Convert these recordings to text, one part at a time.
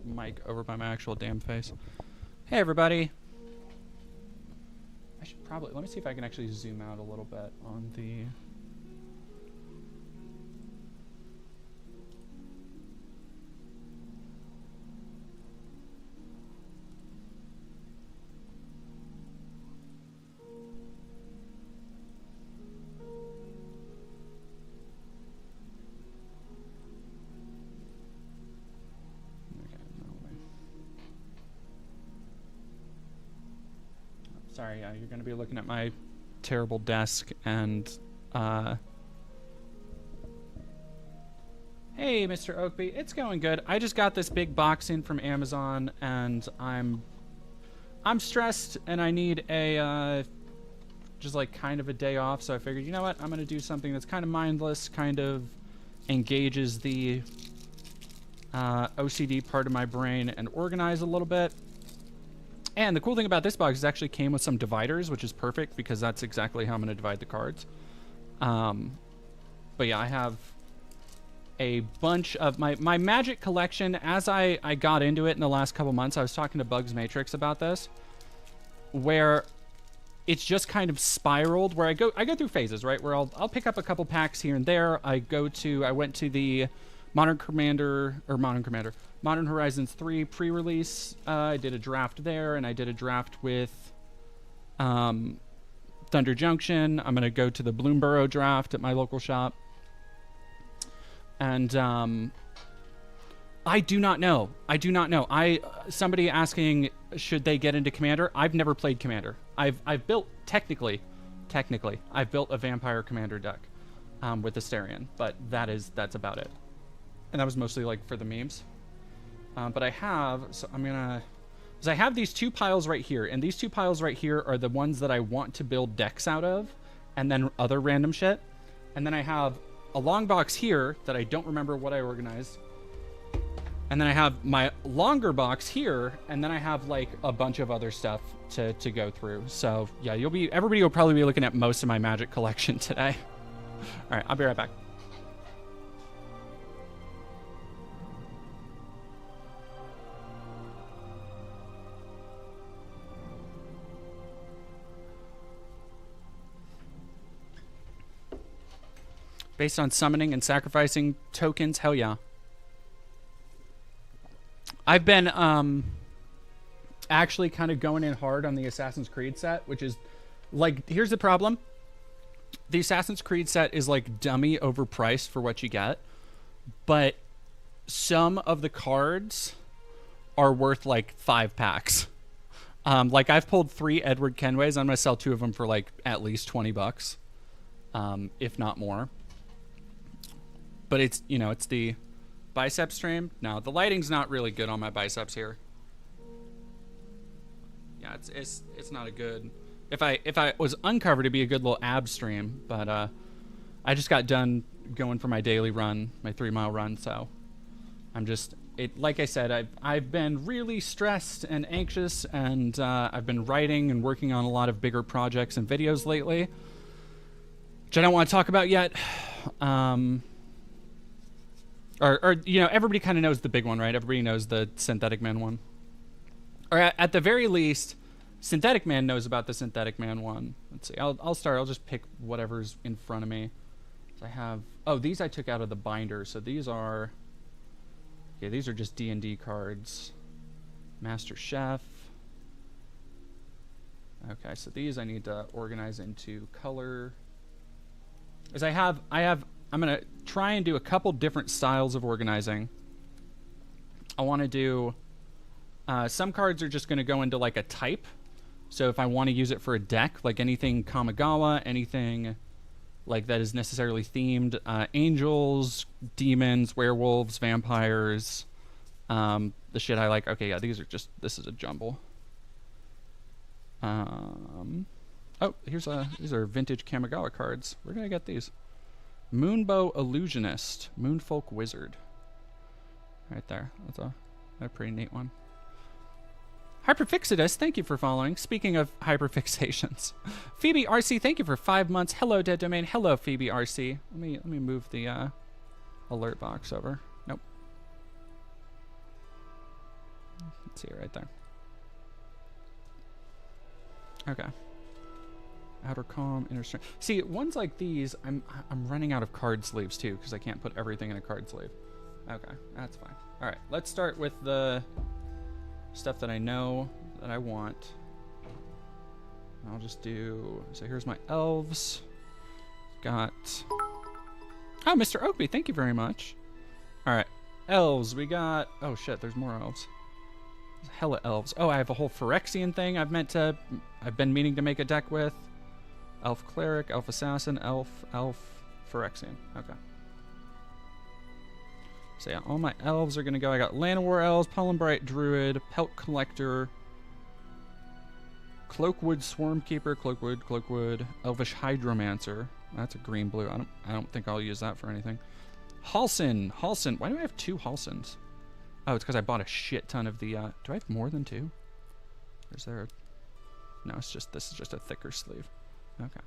mic over by my actual damn face. Hey, everybody. I should probably... Let me see if I can actually zoom out a little bit on the... Sorry, you're going to be looking at my terrible desk and, Hey, Mr. Oakby, it's going good. I just got this big box in from Amazon, and I'm stressed, and I need a, just like kind of a day off, so I figured, you know what, I'm going to do something that's kind of mindless, kind of engages the, OCD part of my brain and organize a little bit. And the cool thing about this box is it actually came with some dividers, which is perfect because that's exactly how I'm going to divide the cards. But yeah, I have a bunch of my Magic collection. As I got into it in the last couple months, I was talking to Bugs Matrix about this, where it's just kind of spiraled, where I go through phases, right? Where I'll pick up a couple packs here and there. I went to the Modern Horizons 3 pre-release. I did a draft there, and I did a draft with Thunder Junction. I'm going to go to the Bloomborough draft at my local shop. And I do not know. Somebody asking, should they get into Commander? I've never played Commander. I've built, technically, I've built a Vampire Commander deck with Asterion, but that's about it. And that was mostly like for the memes. But I have, so I'm gonna, because I have these two piles right here, and these two piles right here are the ones that I want to build decks out of, and then other random shit. And then I have a long box here that I don't remember what I organized. And then I have my longer box here, and then I have like a bunch of other stuff to go through. So yeah, everybody will probably be looking at most of my Magic collection today. All right, I'll be right back. Based on summoning and sacrificing tokens, hell yeah. I've been actually kind of going in hard on the Assassin's Creed set, which is like, here's the problem. The Assassin's Creed set is like dummy overpriced for what you get, but some of the cards are worth like 5 packs. Like I've pulled 3 Edward Kenways. I'm going to sell 2 of them for like at least $20, if not more. But it's, you know, it's the bicep stream. No, the lighting's not really good on my biceps here. Yeah, it's not a good. If I was uncovered, it'd be a good little ab stream. But I just got done going for my daily run, my 3-mile run. So I'm just like I said, I've been really stressed and anxious, and I've been writing and working on a lot of bigger projects and videos lately, which I don't want to talk about yet. Or you know, everybody kind of knows the big one, right? Everybody knows the Synthetic Man one. Or at the very least, Synthetic Man knows about the Synthetic Man one. Let's see. I'll start. I'll just pick whatever's in front of me. So I have... Oh, these I took out of the binder. So these are... Yeah, these are just D&D cards. Master Chef. Okay, so these I need to organize into color. Because I'm going to try and do a couple different styles of organizing. I want to do... some cards are just going to go into like a type. So if I want to use it for a deck, like anything Kamigawa, anything like that is necessarily themed. Angels, demons, werewolves, vampires. The shit I like. Okay, yeah, these is a jumble. Oh, these are vintage Kamigawa cards. Where did I get these? Moonbow Illusionist, Moonfolk Wizard. Right there. That's a pretty neat one. Hyperfixidus, thank you for following. Speaking of hyperfixations, Phoebe RC, thank you for 5 months. Hello, Dead Domain. Hello, Phoebe RC. Let me move the alert box over. Nope. Let's see it right there. Okay. Outer calm, inner strength. See, ones like these, I'm running out of card sleeves too because I can't put everything in a card sleeve. Okay, that's fine. All right, let's start with the stuff that I know that I want. I'll just do, so here's my elves. Got, oh, Mr. Oakby, thank you very much. All right, elves, we got, oh shit, there's more elves. There's hella elves. Oh, I have a whole Phyrexian thing I've been meaning to make a deck with. Elf Cleric, Elf Assassin, Elf Phyrexian. Okay. So yeah, all my elves are gonna go. I got Llanowar Elves, Pollenbright Druid, Pelt Collector, Cloakwood Swarmkeeper, Cloakwood, Elvish Hydromancer. That's a green-blue. I don't think I'll use that for anything. Halsin. Why do I have 2 Halsins? Oh, it's because I bought a shit ton of the, do I have more than 2? Or is there a, no, this is just a thicker sleeve. Okay.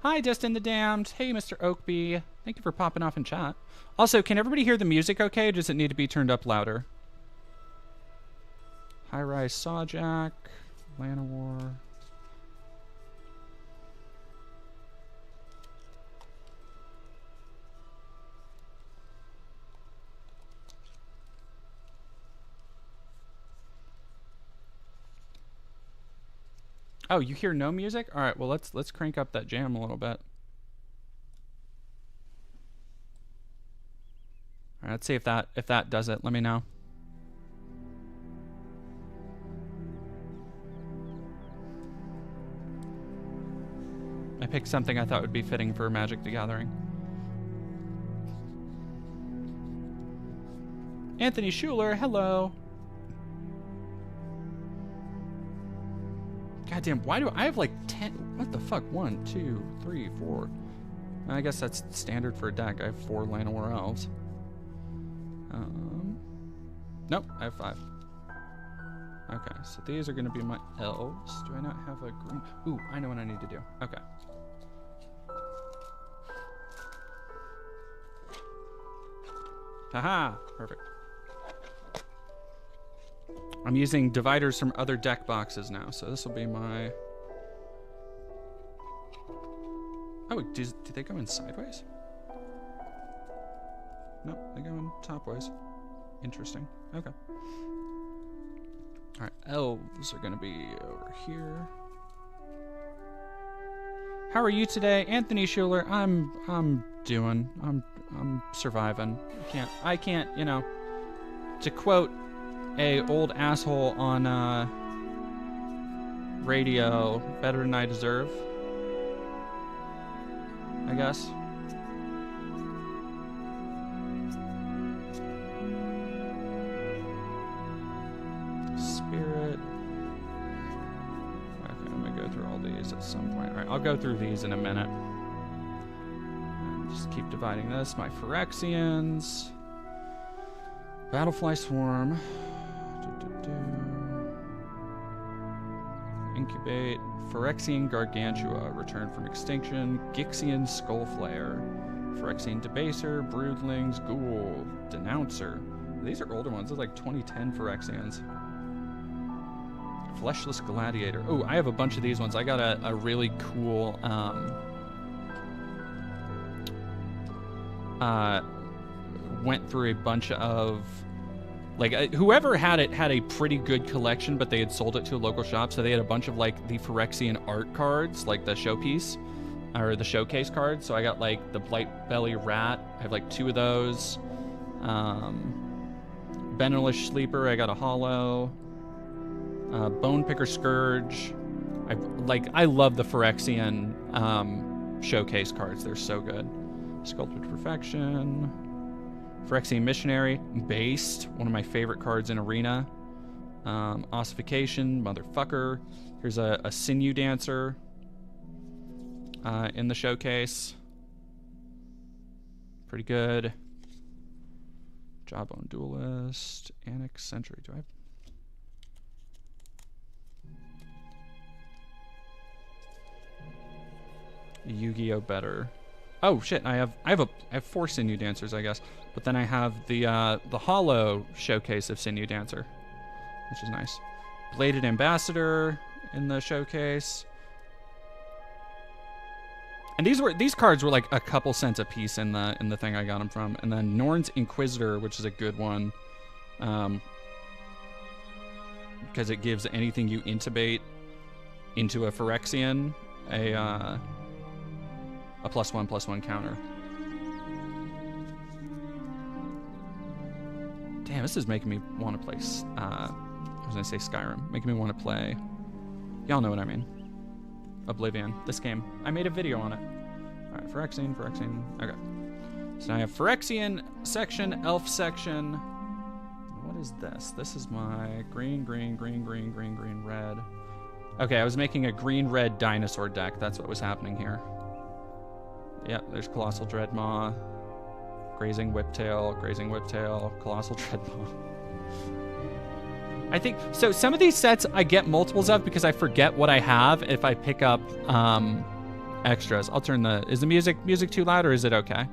Hi, Destin the Damned. Hey, Mr. Oakby. Thank you for popping off in chat. Also, can everybody hear the music okay, or does it need to be turned up louder? High-Rise Sawjack, Llanowar. Oh, you hear no music? All right, well let's crank up that jam a little bit. All right, let's see if that does it. Let me know. I picked something I thought would be fitting for Magic the Gathering. Anthony Schuler, hello. Goddamn, why do I have like 10? What the fuck? 1, 2, 3, 4. I guess that's standard for a deck. I have 4 Llanowar Elves. Nope, I have 5. Okay, so these are going to be my elves. Do I not have a green? Ooh, I know what I need to do. Okay. Haha, perfect. I'm using dividers from other deck boxes now, so this will be my... Oh, do they go in sideways? No, they go in topways. Interesting. Okay. Alright, elves are gonna be over here. How are you today? Anthony Schuler, I'm surviving. I can't, you know, to quote a old asshole on radio, better than I deserve, I guess. Spirit. Okay, I'm gonna go through all these at some point. All right, I'll go through these in a minute. Just keep dividing this. My Phyrexians. Battlefly Swarm. Incubate. Phyrexian Gargantua, Return from Extinction. Gixian Skullflayer. Phyrexian Debaser. Broodlings. Ghoul. Denouncer. These are older ones. They're like 2010 Phyrexians. Fleshless Gladiator. Oh, I have a bunch of these ones. I got a really cool went through a bunch of, like, whoever had it had a pretty good collection, but they had sold it to a local shop, so they had a bunch of like the Phyrexian art cards, like the showpiece or the showcase cards. So I got like the Blight Belly Rat. I have like 2 of those. Benelish Sleeper, I got a hollow. Bone Picker Scourge. I love the Phyrexian showcase cards. They're so good. Sculpted Perfection. Phyrexian Missionary. Based. One of my favorite cards in Arena. Ossification. Motherfucker. Here's a Sinew Dancer in the showcase. Pretty good. Jawbone Duelist. Annex Sentry. Do I have... Yu-Gi-Oh! Better. Oh shit! I have 4 sinew dancers, I guess. But then I have the hollow showcase of sinew dancer, which is nice. Bladed ambassador in the showcase. And these cards were like a couple cents a piece in the thing I got them from. And then Norn's Inquisitor, which is a good one, because it gives anything you intubate into a Phyrexian a +1/+1 counter. Damn, this is making me want to play. I was gonna say Skyrim, making me want to play. Y'all know what I mean. Oblivion. This game. I made a video on it. All right, Phyrexian. Okay. So now I have Phyrexian section, elf section. What is this? This is my green, red. Okay, I was making a green-red dinosaur deck. That's what was happening here. Yep, there's Colossal Dreadmaw, Grazing Whiptail, Colossal Dreadmaw. I think, so some of these sets I get multiples of because I forget what I have if I pick up extras. I'll turn is the music too loud or is it okay?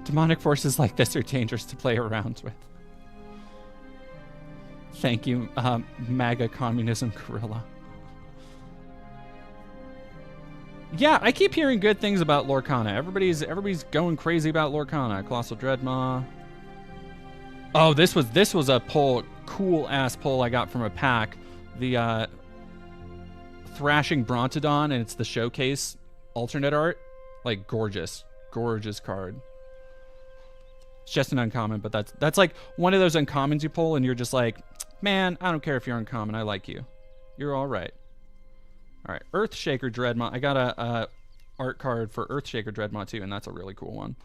Demonic forces like this are dangerous to play around with. Thank you, MAGA Communism Gorilla. Yeah, I keep hearing good things about Lorcana. Everybody's going crazy about Lorcana. Colossal Dreadmaw. Oh, this was a pull, cool ass pull I got from a pack. The Thrashing Brontodon, and it's the showcase alternate art. Like gorgeous card. It's just an uncommon, but that's like one of those uncommons you pull and you're just like, man, I don't care if you're uncommon, I like you. You're all right. All right, Earthshaker Dreadmaw. I got a art card for Earthshaker Dreadmaw too, and that's a really cool one.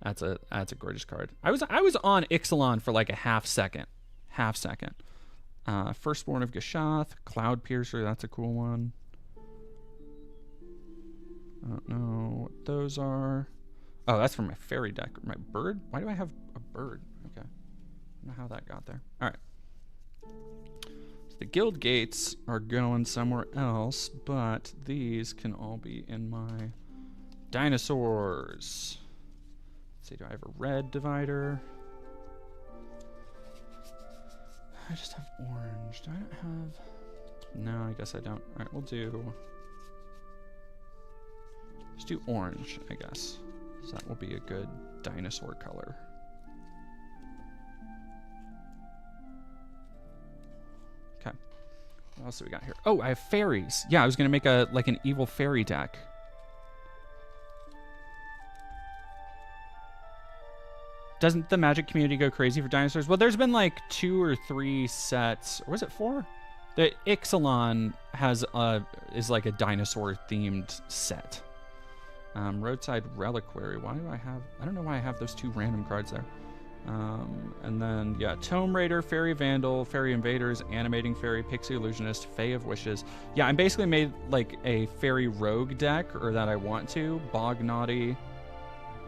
That's a gorgeous card. I was on Ixalan for like a half second. Firstborn of Gashath, Cloud Piercer. That's a cool one. I don't know what those are. Oh, that's from my fairy deck. My bird? Why do I have a bird? Okay. I don't know how that got there. All right. So the guild gates are going somewhere else, but these can all be in my dinosaurs. Let's see, do I have a red divider? I just have orange. Do I not have... No, I guess I don't. All right, we'll do... Let's do orange, I guess. So that will be a good dinosaur color. Okay. What else do we got here? Oh, I have fairies. Yeah, I was gonna make an evil fairy deck. Doesn't the Magic community go crazy for dinosaurs? Well, there's been like 2 or 3 sets, or was it 4? The Ixalan is like a dinosaur themed set. Roadside Reliquary. Why do I have... I don't know why I have those 2 random cards there. And then, yeah, Tome Raider, Fairy Vandal, Fairy Invaders, Animating Fairy, Pixie Illusionist, Fae of Wishes. Yeah, I basically made like a Fairy Rogue deck, or that I want to. Bog Naughty.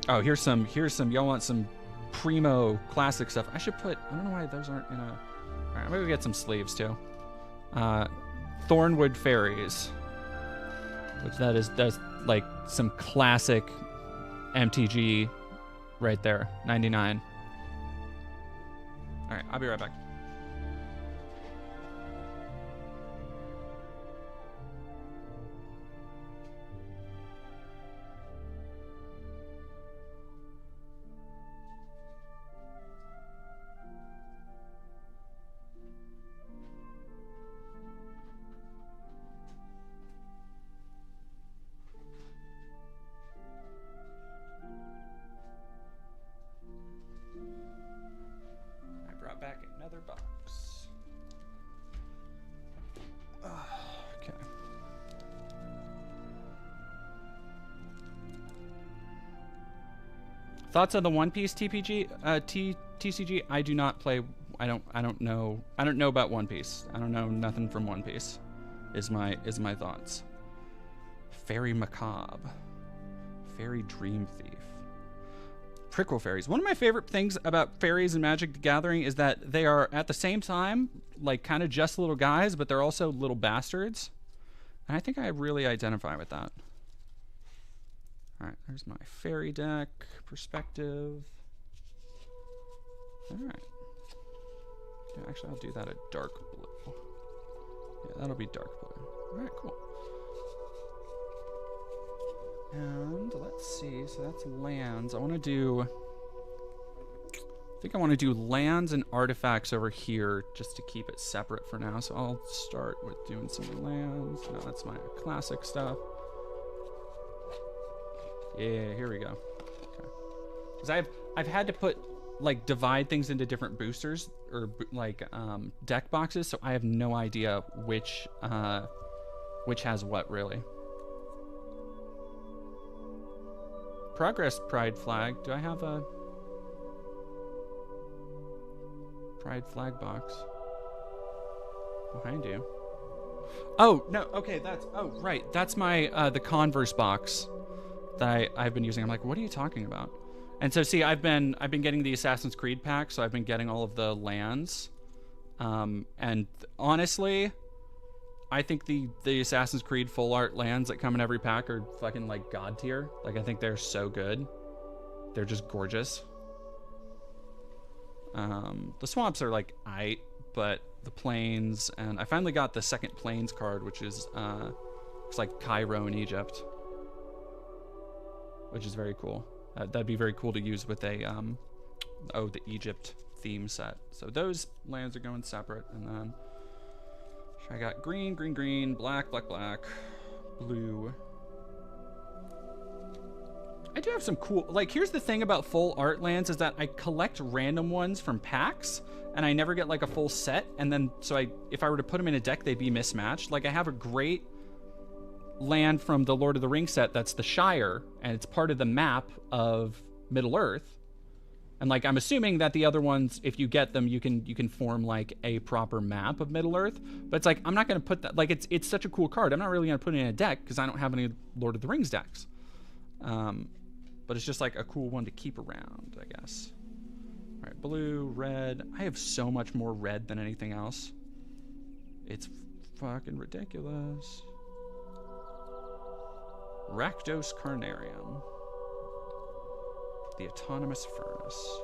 Oh, here's some... Y'all want some primo classic stuff. I should put... I don't know why those aren't in a... All right, I'm gonna get some sleeves, too. Thornwood Fairies. Which that's like some classic MTG right there. 99. All right, I'll be right back. Back another box. Okay. Thoughts on the One Piece TCG? I do not play. I don't know about One Piece. I don't know nothing from One Piece. Is my thoughts. Fairy Macabre. Fairy Dream Thief. prickle fairies. One of my favorite things about fairies in Magic the Gathering is that they are at the same time like kind of just little guys, but they're also little bastards. And I think I really identify with that. All right, there's my fairy deck perspective. All right. Yeah, actually, I'll do that at dark blue. Yeah, that'll be dark blue. All right, cool. And let's see. So that's lands. I think I want to do lands and artifacts over here just to keep it separate for now. So I'll start with doing some lands. No, that's my classic stuff. Yeah, here we go. Okay. Because I've had to put like divide things into different boosters or like deck boxes, so I have no idea which has what really. Progress Pride flag. Do I have a Pride flag box? Behind you. Oh no. Okay, right. That's my the Converse box that I've been using. I'm like, what are you talking about? And so see, I've been getting the Assassin's Creed pack, so I've been getting all of the lands. And honestly, I think the Assassin's Creed full art lands that come in every pack are fucking like god tier. Like I think they're so good. They're just gorgeous. The swamps are like aight, but the plains, and I finally got the second plains card, which is it's like Cairo in Egypt, which is very cool. That'd be very cool to use with a the Egypt theme set. So those lands are going separate, and then I got green, green, green, black, black, black, blue. I do have some cool, like, here's the thing about full art lands is that I collect random ones from packs, and I never get like a full set, and then so if I were to put them in a deck, they'd be mismatched. Like I have a great land from the Lord of the Rings set that's the Shire, and it's part of the map of Middle Earth. And like I'm assuming that the other ones, if you get them, you can form like a proper map of Middle Earth. But it's like I'm not gonna put that, like it's such a cool card. I'm not really gonna put it in a deck because I don't have any Lord of the Rings decks. But it's just like a cool one to keep around, I guess. All right, blue, red. I have so much more red than anything else. It's fucking ridiculous. Rakdos Carnarium. The Autonomous Furnace.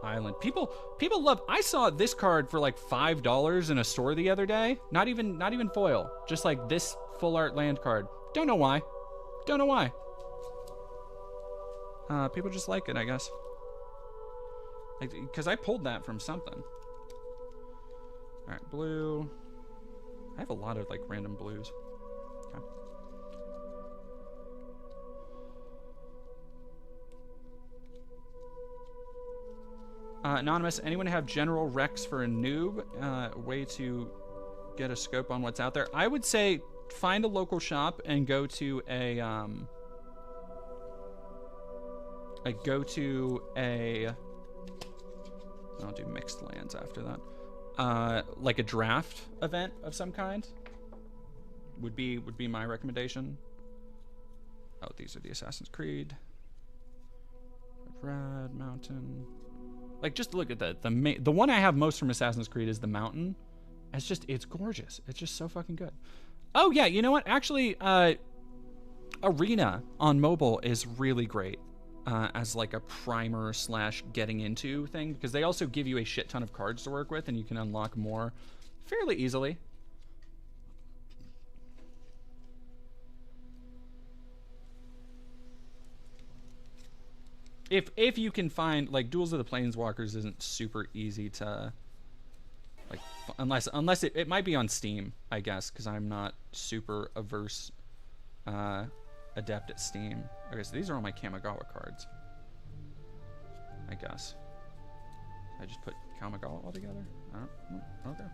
Island. People love. I saw this card for like $5 in a store the other day. Not even foil. Just like this full art land card. Don't know why. Don't know why. People just like it, I guess. Like, because I pulled that from something. All right, blue. I have a lot of like random blues. Okay. Anonymous, anyone have general recs for a noob? Way to get a scope on what's out there? I would say find a local shop and go to a I'll do mixed lands after that. Like a draft event of some kind would be my recommendation. Oh, these are the Assassin's Creed. Red Mountain. Like, just look at that. The one I have most from Assassin's Creed is the Mountain. It's gorgeous. It's just so fucking good. Oh yeah, you know what? Actually, Arena on mobile is really great as like a primer / getting into thing, because they also give you a shit ton of cards to work with, and you can unlock more fairly easily. If you can find, like, Duels of the Planeswalkers isn't super easy to, like, unless it might be on Steam, I guess, because I'm not super adept at Steam. Okay, so these are all my Kamigawa cards, I guess. I just put Kamigawa all together? I don't, okay.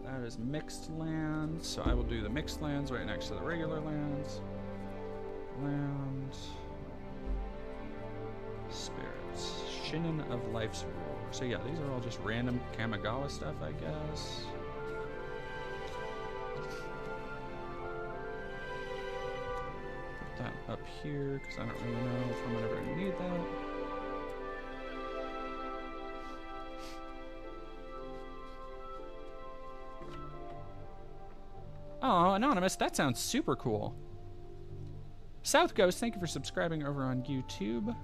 That is mixed lands, so I will do the mixed lands right next to the regular lands. Land. Spirits. Shinin of Life's Roar. So yeah, these are all just random Kamigawa stuff, I guess. that up here because I don't really know if I'm ever gonna need that. Oh, Anonymous, that sounds super cool. South Ghost, thank you for subscribing over on YouTube.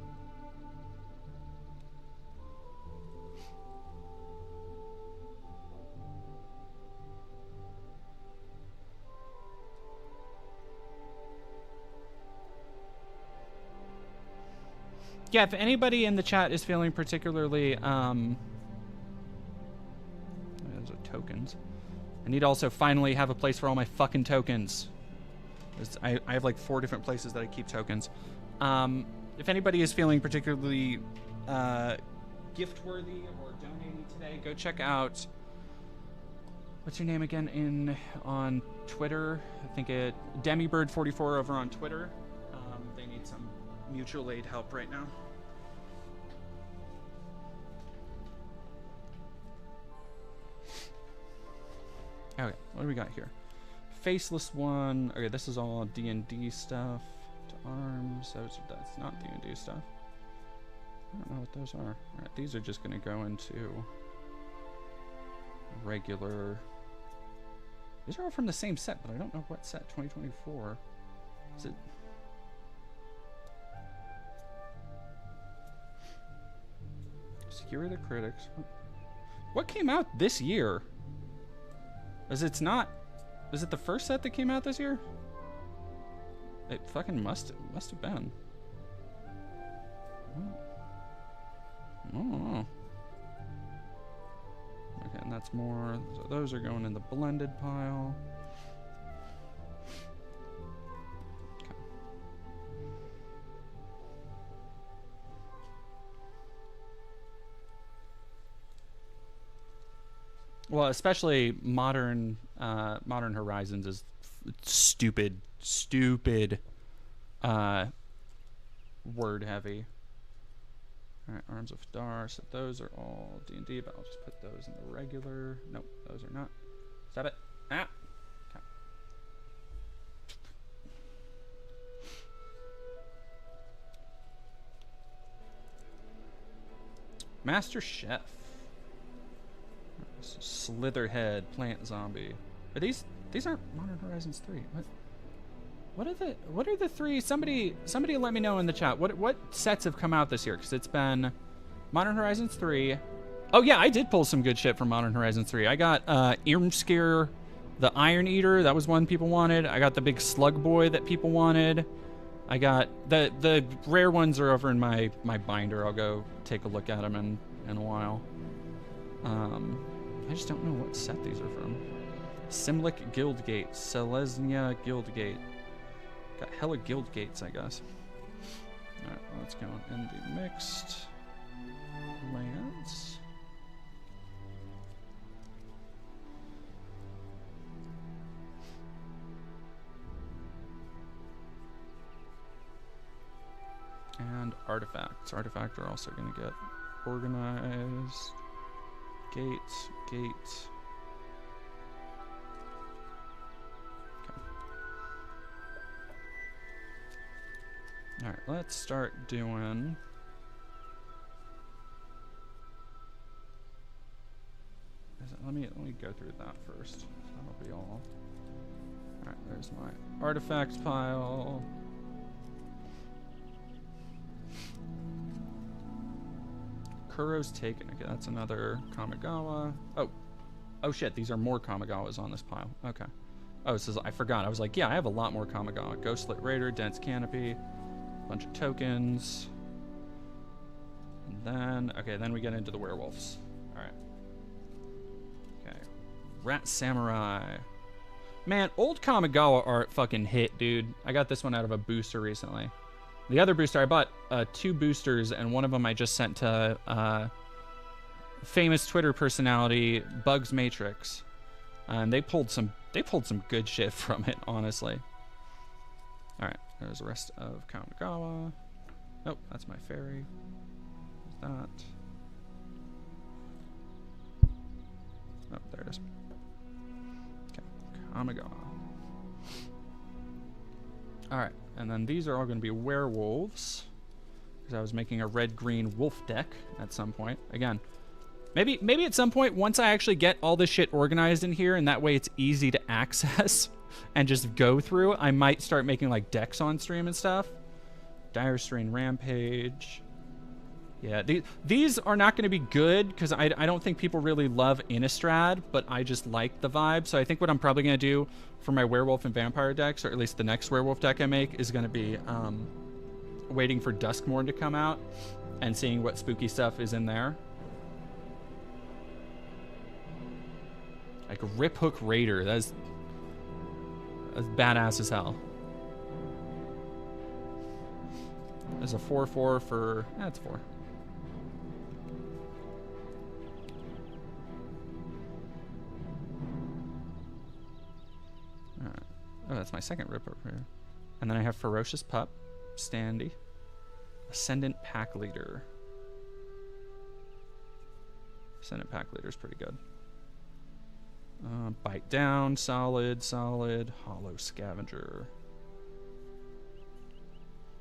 Yeah, if anybody in the chat is feeling particularly, those are tokens. I need to also finally have a place for all my fucking tokens. I have like 4 different places that I keep tokens. If anybody is feeling particularly gift-worthy or donating today, go check out, what's your name again on Twitter? I think it Demibird44 over on Twitter. They need some mutual aid help right now. Okay, what do we got here? Faceless one. Okay, this is all D&D stuff. To arms. That's not D&D stuff. I don't know what those are. Alright, these are just going to go into regular. These are all from the same set, but I don't know what set. 2024. Is it? Secure the Critics. What came out this year? Is it the first set that came out this year? It fucking must have been. Oh. Okay, and that's more. So those are going in the blended pile. Okay. Well, especially modern Horizons is stupid word heavy. All right, Arms of Dar. So those are all D&D, but I'll just put those in the regular. Nope, those are not. Stop it. Ah. Okay. Master Chef. Slitherhead, Plant Zombie. Are these aren't Modern Horizons 3. What are the 3? Somebody let me know in the chat. What sets have come out this year? Because it's been Modern Horizons 3. Oh yeah, I did pull some good shit from Modern Horizons 3. I got Irmskir, the Iron Eater. That was one people wanted. I got the big Slug Boy that people wanted. I got the rare ones are over in my binder. I'll go take a look at them in a while. I just don't know what set these are from. Simlic Guildgate, Selesnya Guildgate. Got hella Guildgates, I guess. Alright, well, let's go in the mixed lands. And artifacts. Artifacts are also going to get organized. Gate. Okay. All right, let's start doing. Let me go through that first. That'll be all. All right, there's my artifacts pile. Kuro's Taken. Okay, that's another Kamigawa. Oh shit, these are more Kamigawas on this pile. Okay. Oh, this is, I forgot. I was like, yeah, I have a lot more Kamigawa. Ghostlit Raider, Dense Canopy, bunch of tokens. And then we get into the werewolves. All right. Okay. Rat Samurai. Man, old Kamigawa art fucking hit, dude. I got this one out of a booster recently. The other booster, I bought 2 boosters, and one of them I just sent to famous Twitter personality Bugs Matrix, and they pulled some good shit from it, honestly. All right, there's the rest of Kamigawa. Nope, that's my fairy. There's that. Oh, there it is. Okay, Kamigawa. All right, and then these are all going to be werewolves. Because I was making a red-green wolf deck at some point. Again, maybe at some point, once I actually get all this shit organized in here, and that way it's easy to access and just go through, I might start making like decks on stream and stuff. Dire Strain Rampage. Yeah, these are not going to be good because I don't think people really love Innistrad, but I just like the vibe. So I think what I'm probably going to do for my werewolf and vampire decks, or at least the next werewolf deck I make, is going to be waiting for Duskmourn to come out and seeing what spooky stuff is in there. Like Riphook Raider, that's badass as hell. There's a 4/4 for, that's 4. Alright. Oh, that's my second Riphook Raider. And then I have Ferocious Pup, Standy, Ascendant Pack Leader. Ascendant Pack Leader is pretty good. Bite Down, solid. Hollow Scavenger.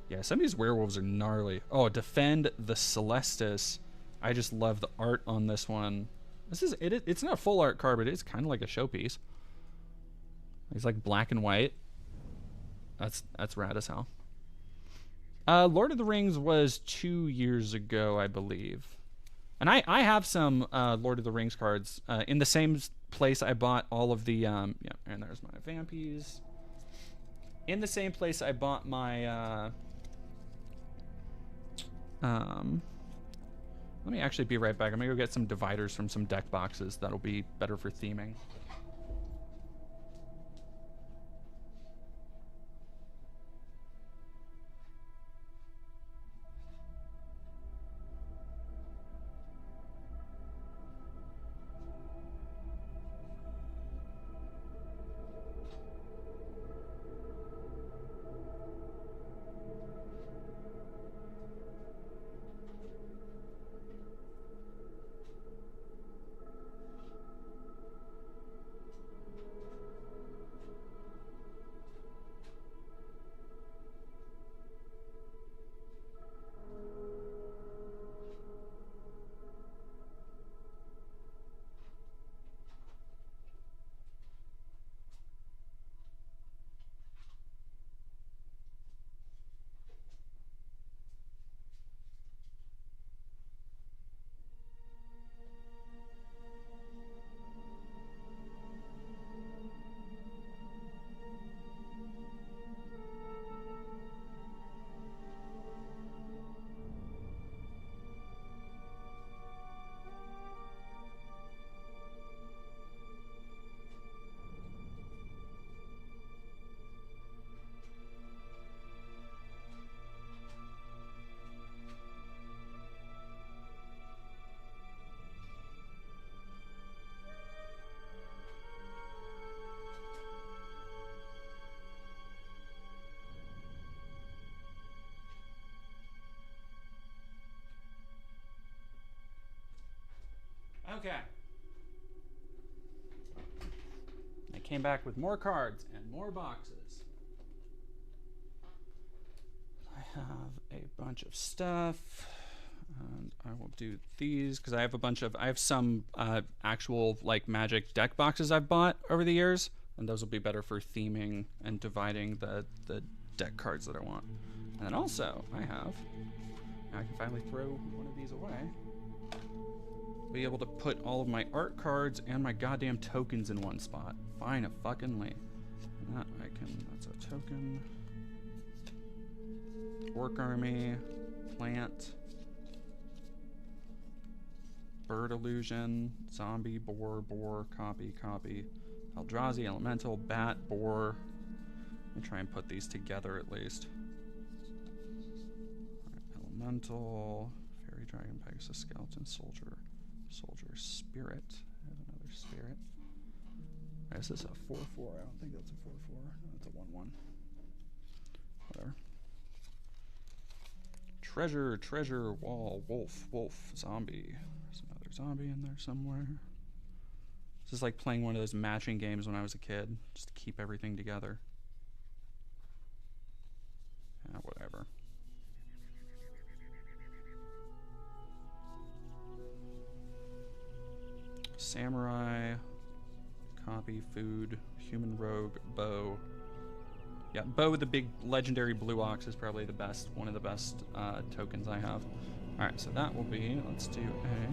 Yeah, some of these werewolves are gnarly. Oh, Defend the Celestis. I just love the art on this one. It's not a full art card, but it's kind of like a showpiece. He's like black and white. That's rad as hell. Lord of the Rings was 2 years ago, I believe. And I have some Lord of the Rings cards in the same place I bought all of the yeah, and there's my Vampies. In the same place I bought my let me actually be right back. I'm gonna go get some dividers from some deck boxes that'll be better for theming. Okay. I came back with more cards and more boxes. I have a bunch of stuff, and I will do these because I have some actual like Magic deck boxes I've bought over the years, and those will be better for theming and dividing the deck cards that I want. And then also I have, now I can finally throw one of these away. Be able to put all of my art cards and my goddamn tokens in one spot. Fine a fucking lane. That I can, that's a token. Orc Army, Plant, Bird Illusion, Zombie, Boar, Copy, Eldrazi, Elemental, Bat, Boar. Let me try and put these together at least. Right, Elemental, Fairy Dragon, Pegasus, Skeleton, Soldier, Spirit. I have another Spirit. Is this a 4/4? I don't think that's a 4/4. No, it's a 1/1. Whatever. Treasure, Wall, Wolf, Zombie. There's another zombie in there somewhere. This is like playing one of those matching games when I was a kid, just to keep everything together. Whatever. Samurai, copy, food, human rogue, bow. Yeah, bow with the big legendary blue ox is probably the best, one of the best tokens I have. Alright, so that will be, let's do a...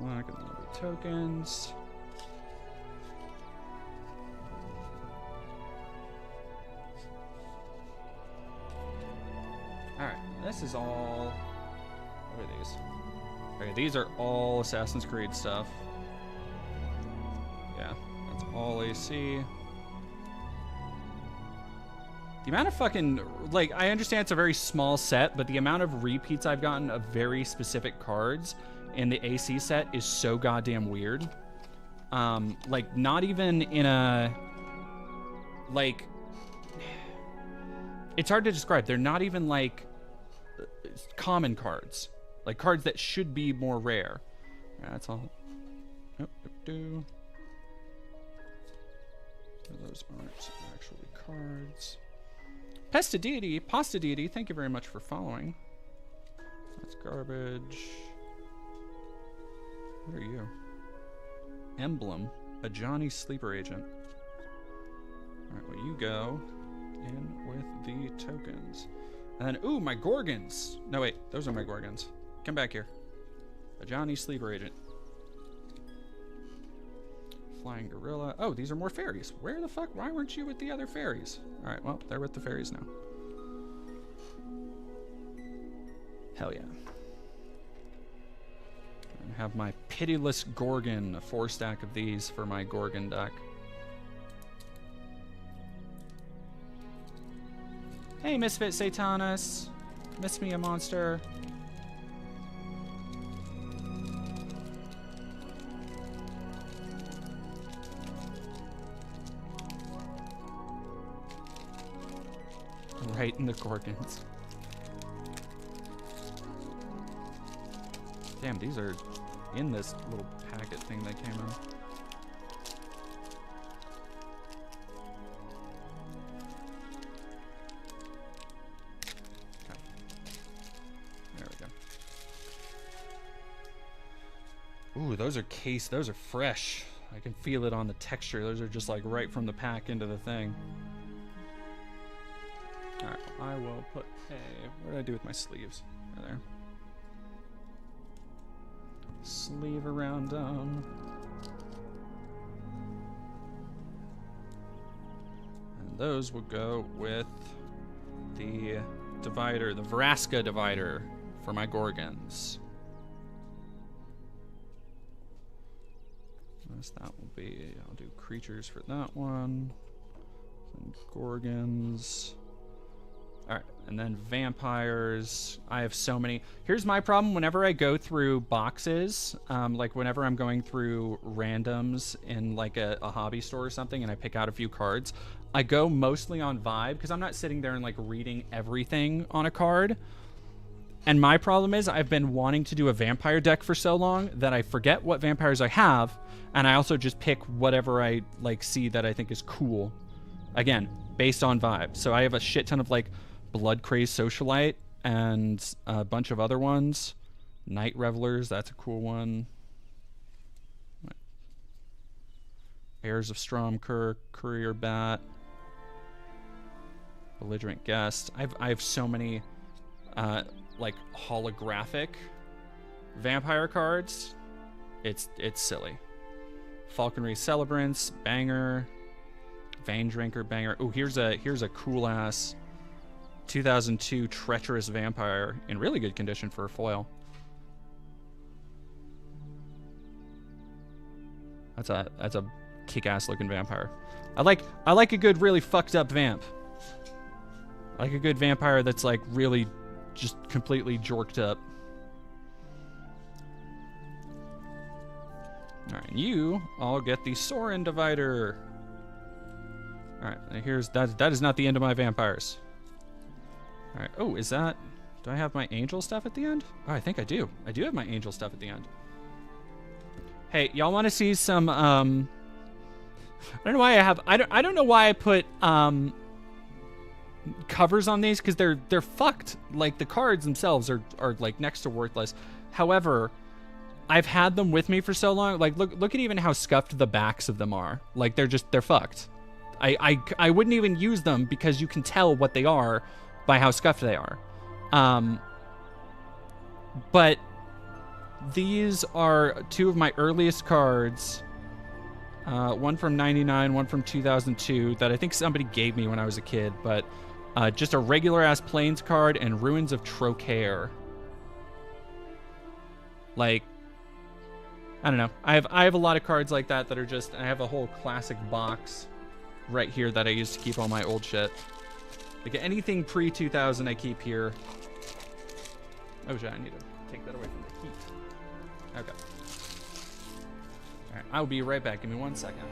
Look at the tokens. Alright, this is all... What are these? Okay, these are all Assassin's Creed stuff. Yeah, that's all AC. The amount of fucking... Like, I understand it's a very small set, but the amount of repeats I've gotten of very specific cards in the AC set is so goddamn weird. Like, not even in a... Like... It's hard to describe. They're not even, like, common cards. Like, cards that should be more rare. That's all. Nope, do. Those aren't actually cards. Pasta Deity, thank you very much for following. That's garbage. What are you? Emblem, a Johnny Sleeper Agent. Alright, well, you go in with the tokens. And then, ooh, my Gorgons. No, wait, those are my Gorgons. Come back here. A Johnny Sleeper Agent. Flying Gorilla. Oh, these are more fairies. Where the fuck? Why weren't you with the other fairies? Alright, well, they're with the fairies now. Hell yeah. I have my Pitiless Gorgon, a 4-stack of these for my Gorgon deck. Hey, Misfit Satanus. Miss me a monster. Right in the Gorgons. Damn, these are in this little packet thing that came in. Okay. There we go. Ooh, those are those are fresh. I can feel it on the texture. Those are just like right from the pack into the thing. Alright, I will put a... What did I do with my sleeves? Right there. Sleeve around them. And those will go with the divider, the Vraska divider for my Gorgons. That will be... I'll do creatures for that one. And Gorgons. Alright, and then vampires. I have so many. Here's my problem. Whenever I go through boxes, like whenever I'm going through randoms in like a hobby store or something and I pick out a few cards, I go mostly on vibe because I'm not sitting there and like reading everything on a card. And my problem is I've been wanting to do a vampire deck for so long that I forget what vampires I have, and I also just pick whatever I like see that I think is cool. Again, based on vibe. So I have a shit ton of like Blood Crazed Socialite and a bunch of other ones. Night Revelers, that's a cool one. Heirs of Stromkirk, Courier Bat, Belligerent Guest. I have so many like holographic vampire cards. It's silly. Falconry Celebrants, banger. Vein Drinker, banger. Oh, here's a cool ass 2002 Treacherous Vampire in really good condition for a foil. That's a kick-ass looking vampire. I like a good really fucked up vamp. I like a good vampire that's like really just completely jorked up. All right, you all get the Sorin divider. All right, here's that. That is not the end of my vampires. All right. Oh, is that? Do I have my angel stuff at the end? Oh, I think I do. I do have my angel stuff at the end. Hey, y'all want to see some don't know why I have. I don't know why I put covers on these, because they're fucked. Like, the cards themselves are like next to worthless. However, I've had them with me for so long. Like, look at even how scuffed the backs of them are. Like, they're fucked. I wouldn't even use them because you can tell what they are by how scuffed they are. But these are two of my earliest cards. One from 99, one from 2002 that I think somebody gave me when I was a kid. But just a regular-ass Plains card and Ruins of Trocaire. Like, I don't know. I have a lot of cards like that are just... I have a whole classic box right here that I use to keep all my old shit. Like, anything pre-2000 I keep here. Oh shit, I need to take that away from the heat. Okay. Alright, I'll be right back. Give me 1 second.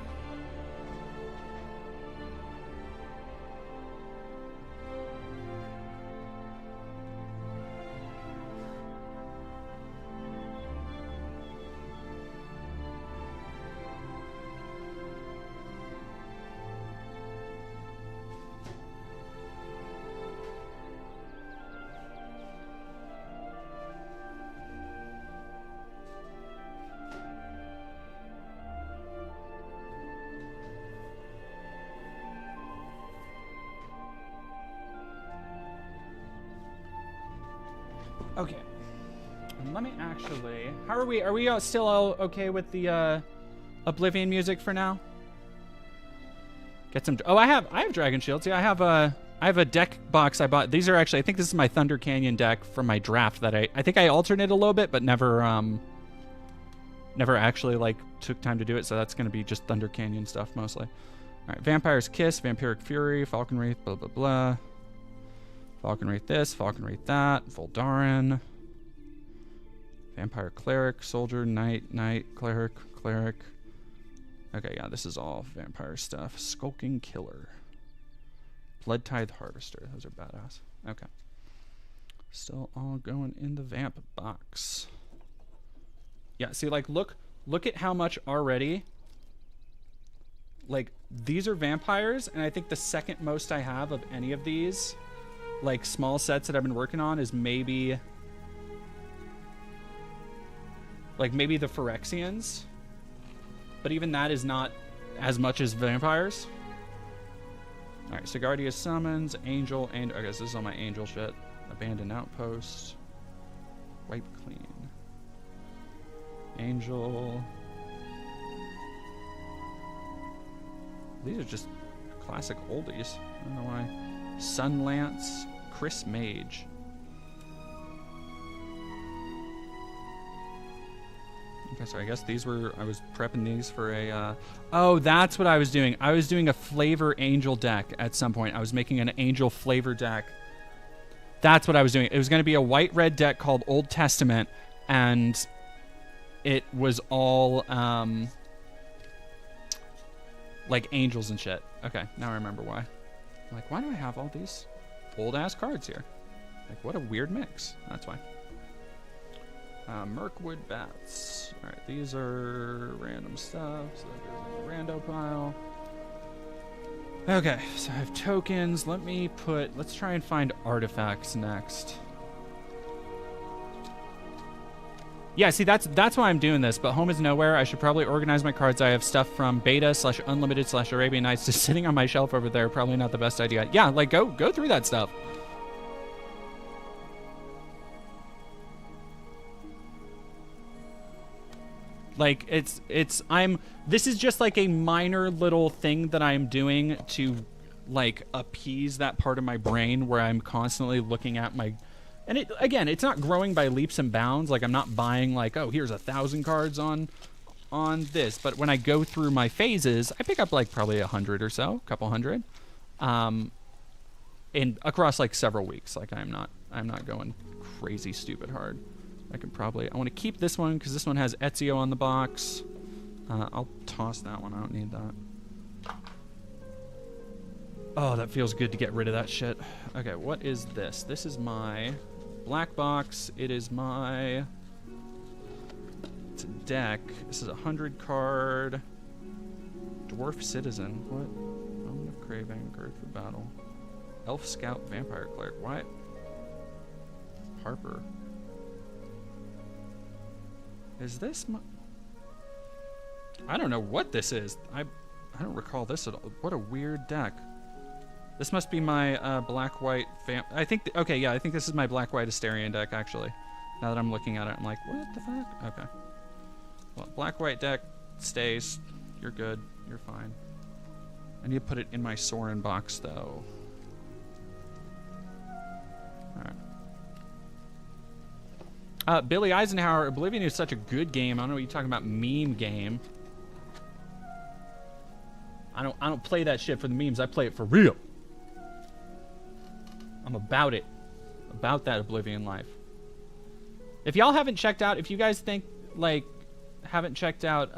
Okay. And let me actually... How are we? Are we still all okay with the Oblivion music for now? Get some... Oh, I have Dragon Shields. Yeah, I have a deck box I bought. These are actually... I think this is my Thunder Canyon deck from my draft that I think I alternate a little bit, but never actually, like, took time to do it, so that's going to be just Thunder Canyon stuff, mostly. All right, Vampire's Kiss, Vampiric Fury, Falcon Wraith, blah, blah, blah. Falcon Wraith this, Falcon Wraith that, Voldaren, Vampire Cleric, Soldier, Knight, Cleric. Okay, yeah, this is all vampire stuff. Skulking Killer. Blood Tithe Harvester. Those are badass. Okay. Still all going in the vamp box. Yeah, see, like, look at how much already. Like, these are vampires, and I think the second most I have of any of these... like, small sets that I've been working on is maybe... like, maybe the Phyrexians. But even that is not as much as vampires. Alright, Sigardia Summons, Angel, and... I guess this is all my Angel shit. Abandoned Outpost. Wipe Clean. Angel. These are just classic oldies. I don't know why. Sunlance, Chris Mage. Okay, so I guess these were... I was prepping these for a... Oh, that's what I was doing. I was doing a flavor Angel deck at some point. I was making an Angel flavor deck. That's what I was doing. It was going to be a white-red deck called Old Testament, and it was all, like, angels and shit. Okay, now I remember why. I'm like, why do I have all these old-ass cards here? Like, what a weird mix. That's why. Mirkwood Bats. Alright, these are random stuff, so that goes in the rando pile. Okay, so I have tokens. Let's try and find artifacts next. Yeah, see, that's why I'm doing this, but Home is Nowhere. I should probably organize my cards. I have stuff from beta/unlimited/Arabian Nights just sitting on my shelf over there. Probably not the best idea. Yeah, like, go through that stuff. Like, this is just like a minor little thing that I'm doing to, like, appease that part of my brain where I'm constantly looking at my... And it's not growing by leaps and bounds. Like, I'm not buying, like, oh, here's 1,000 cards on this. But when I go through my phases, I pick up, like, probably 100 or so, a couple hundred, across, like, several weeks. Like, I'm not going crazy stupid hard. I want to keep this one because this one has Ezio on the box. I'll toss that one. I don't need that. Oh, that feels good to get rid of that shit. Okay, what is this? This is my black box. It's a deck. This is a 100 card Dwarf Citizen. What? Moment of Craving. Guard for Battle. Elf Scout Vampire Cleric. What? Harper. Is this my... I don't know what this is. I don't recall this at all. What a weird deck. This must be my black-white I think... okay, yeah, I think this is my black-white Asterion deck, actually. Now that I'm looking at it, I'm like, what the fuck? Okay. Well, black-white deck stays. You're good. You're fine. I need to put it in my Sorin box, though. Alright. Billy Eisenhower, Oblivion is such a good game. I don't know what you're talking about, meme game. I don't play that shit for the memes. I play it for real. I'm about it. About that Oblivion life. If y'all haven't checked out, if you guys think, like, haven't checked out,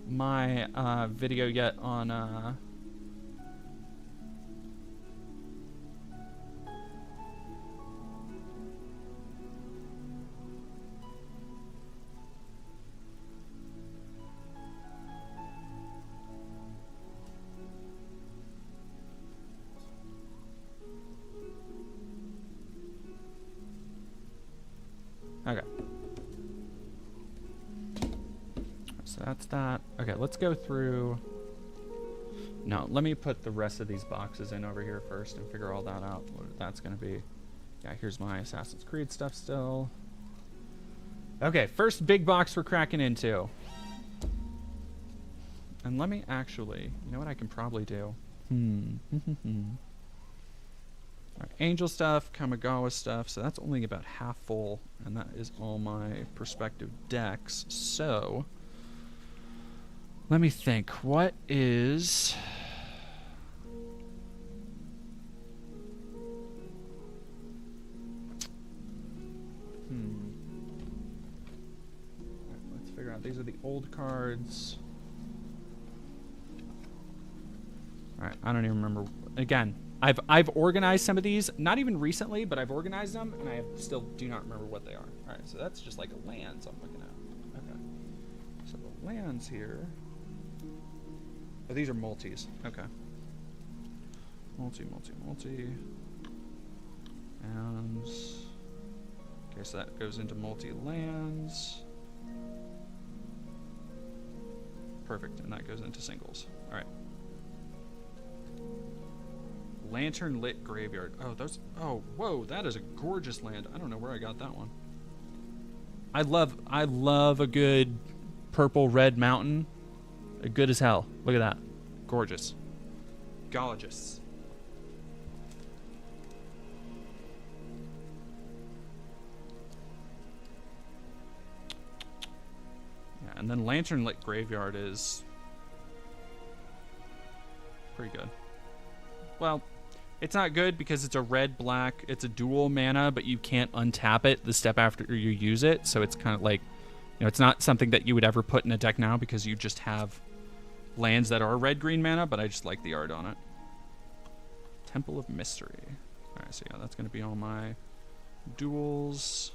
my, video yet on, okay. So that's that. Okay, let's go through... No, let me put the rest of these boxes in over here first and figure all that out, what that's going to be. Yeah, here's my Assassin's Creed stuff still. Okay, first big box we're cracking into. And let me actually... You know what I can probably do? Right, Angel stuff, Kamigawa stuff, so that's only about half full, and that is all my perspective decks. So, let me think. What is... Right, let's figure out. These are the old cards. Alright, I don't even remember. Again, I've organized some of these, not even recently, but I've organized them, and I still do not remember what they are. All right, so that's just like a lands I'm looking at. Okay. So the lands here. Oh, these are multis. Okay. Multi. And... Okay, so that goes into multi-lands. Perfect, and that goes into singles. All right. Lantern Lit Graveyard. Oh, those... Oh, whoa, that is a gorgeous land. I don't know where I got that one. I love a good purple-red mountain. Good as hell. Look at that. Gorgeous. Gorgeous. Yeah, and then Lantern Lit Graveyard is... pretty good. Well... It's not good because it's a red-black. It's a dual mana, but you can't untap it the step after you use it. So it's kind of like, you know, it's not something that you would ever put in a deck now because you just have lands that are red-green mana, but I just like the art on it. Temple of Mystery. All right, so yeah, that's going to be all my duels.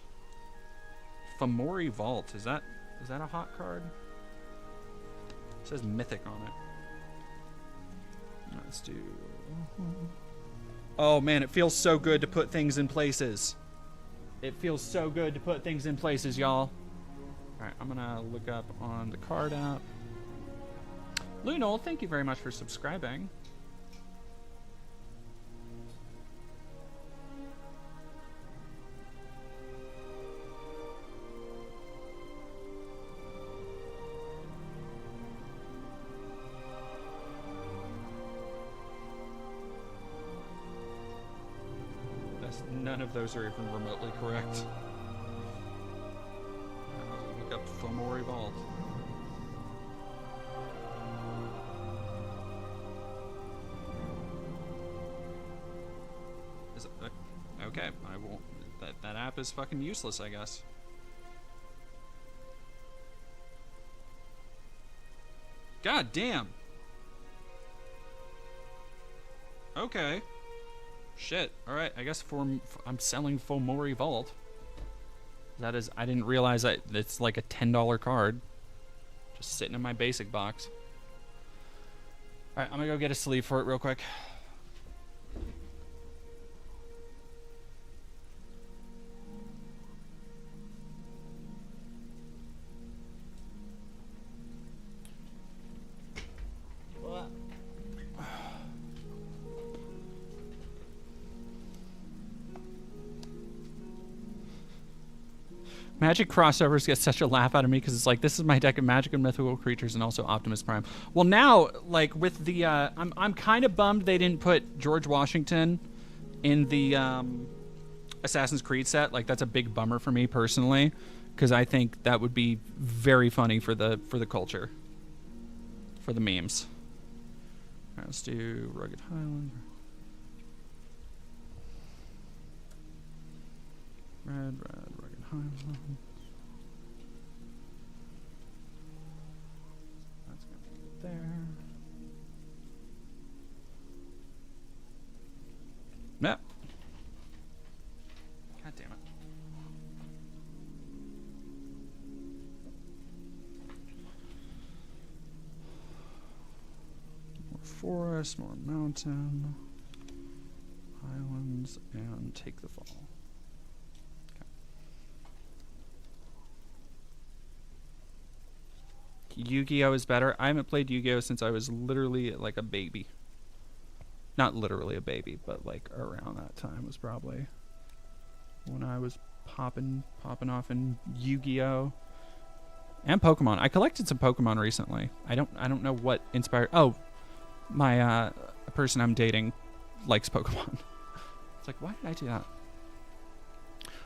Fomori Vault. Is that a hot card? It says Mythic on it. Let's do... Oh man, it feels so good to put things in places. It feels so good to put things in places, y'all. Alright, I'm gonna look up on the card app. Lunol, thank you very much for subscribing. None of those are even remotely correct. Look up Fomori Vault. Is it, okay, I won't. That app is fucking useless, I guess. God damn. Okay. Shit. All right. I guess I'm selling Fomori Vault. That is, I didn't realize that it's like a $10 card. Just sitting in my basic box. All right, I'm gonna go get a sleeve for it real quick. Magic crossovers get such a laugh out of me because it's like, this is my deck of magic and mythical creatures and also Optimus Prime. Well, now, like, with the, I'm kind of bummed they didn't put George Washington in the Assassin's Creed set. Like, that's a big bummer for me personally because I think that would be very funny for the culture, for the memes. All right, let's do Rugged Highland. Red, Rugged Highland. That's going to be there. Yep. God damn it. More forest, more mountain, highlands, and take the fall. Yu-Gi-Oh is better. I haven't played Yu-Gi-Oh since I was literally like a baby. Not literally a baby, but like around that time was probably when I was popping off in Yu-Gi-Oh and Pokemon. I collected some Pokemon recently. I don't know what inspired. Oh, my person I'm dating likes Pokemon. It's like, why did I do that?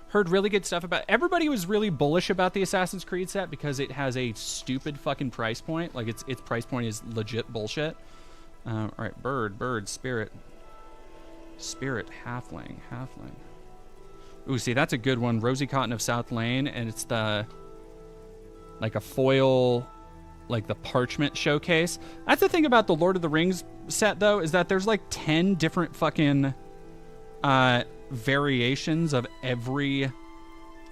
Heard really good stuff about. Everybody was really bullish about the Assassin's Creed set because it has a stupid fucking price point. Like its price point is legit bullshit. All right, bird, spirit, halfling. Ooh, see, that's a good one. Rosie Cotton of South Lane, and it's the like a foil, like the parchment showcase. That's the thing about the Lord of the Rings set, though, is that there's like 10 different fucking variations of every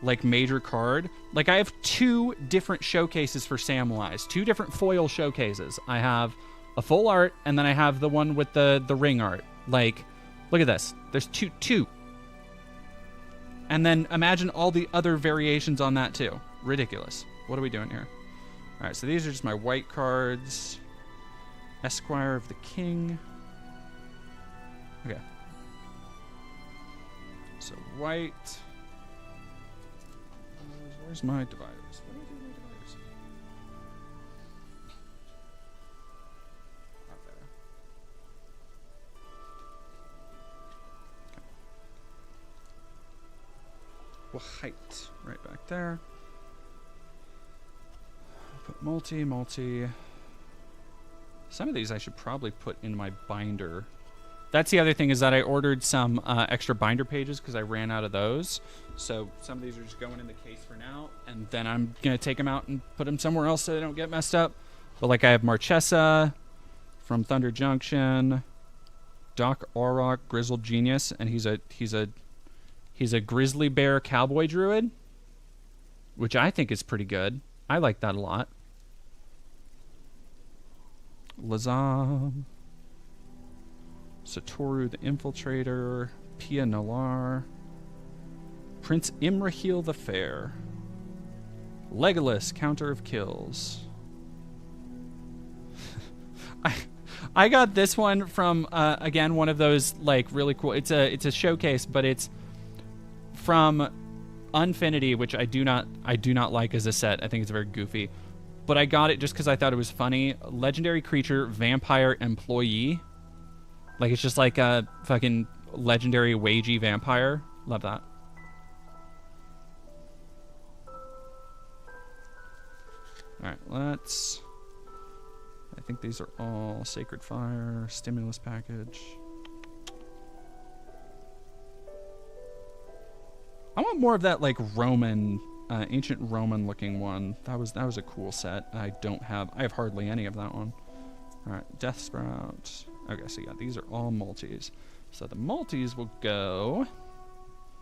like major card. Like I have 2 different showcases for Samwise, 2 different foil showcases. I have a full art and then I have the one with the ring art. Like, look at this. There's two. And then imagine all the other variations on that too. Ridiculous. What are we doing here? All right, so these are just my white cards. Esquire of the King. Okay. So white. Where's my dividers? What do I do with my dividers? Not there. Okay. Well, height right back there. Put multi. Some of these I should probably put in my binder. That's the other thing, is that I ordered some extra binder pages because I ran out of those. So some of these are just going in the case for now, and then I'm going to take them out and put them somewhere else so they don't get messed up. But like I have Marchesa from Thunder Junction, Doc Orrock, Grizzled Genius, and he's a grizzly bear cowboy druid, which I think is pretty good. I like that a lot. Lazam. Satoru the Infiltrator, Pia Nalar, Prince Imrahil the Fair, Legolas, Counter of Kills. I got this one from again, one of those like really cool. It's a showcase, but it's from Unfinity, which I do not like as a set. I think it's very goofy, but I got it just because I thought it was funny. Legendary creature, vampire employee. Like, it's just like a fucking legendary wagey vampire. Love that. Alright, let's... I think these are all Sacred Fire, Stimulus Package. I want more of that, like, Roman, ancient Roman-looking one. That was a cool set. I have hardly any of that one. Alright, Death Sprout... Okay, so yeah, these are all multis. So the multis will go...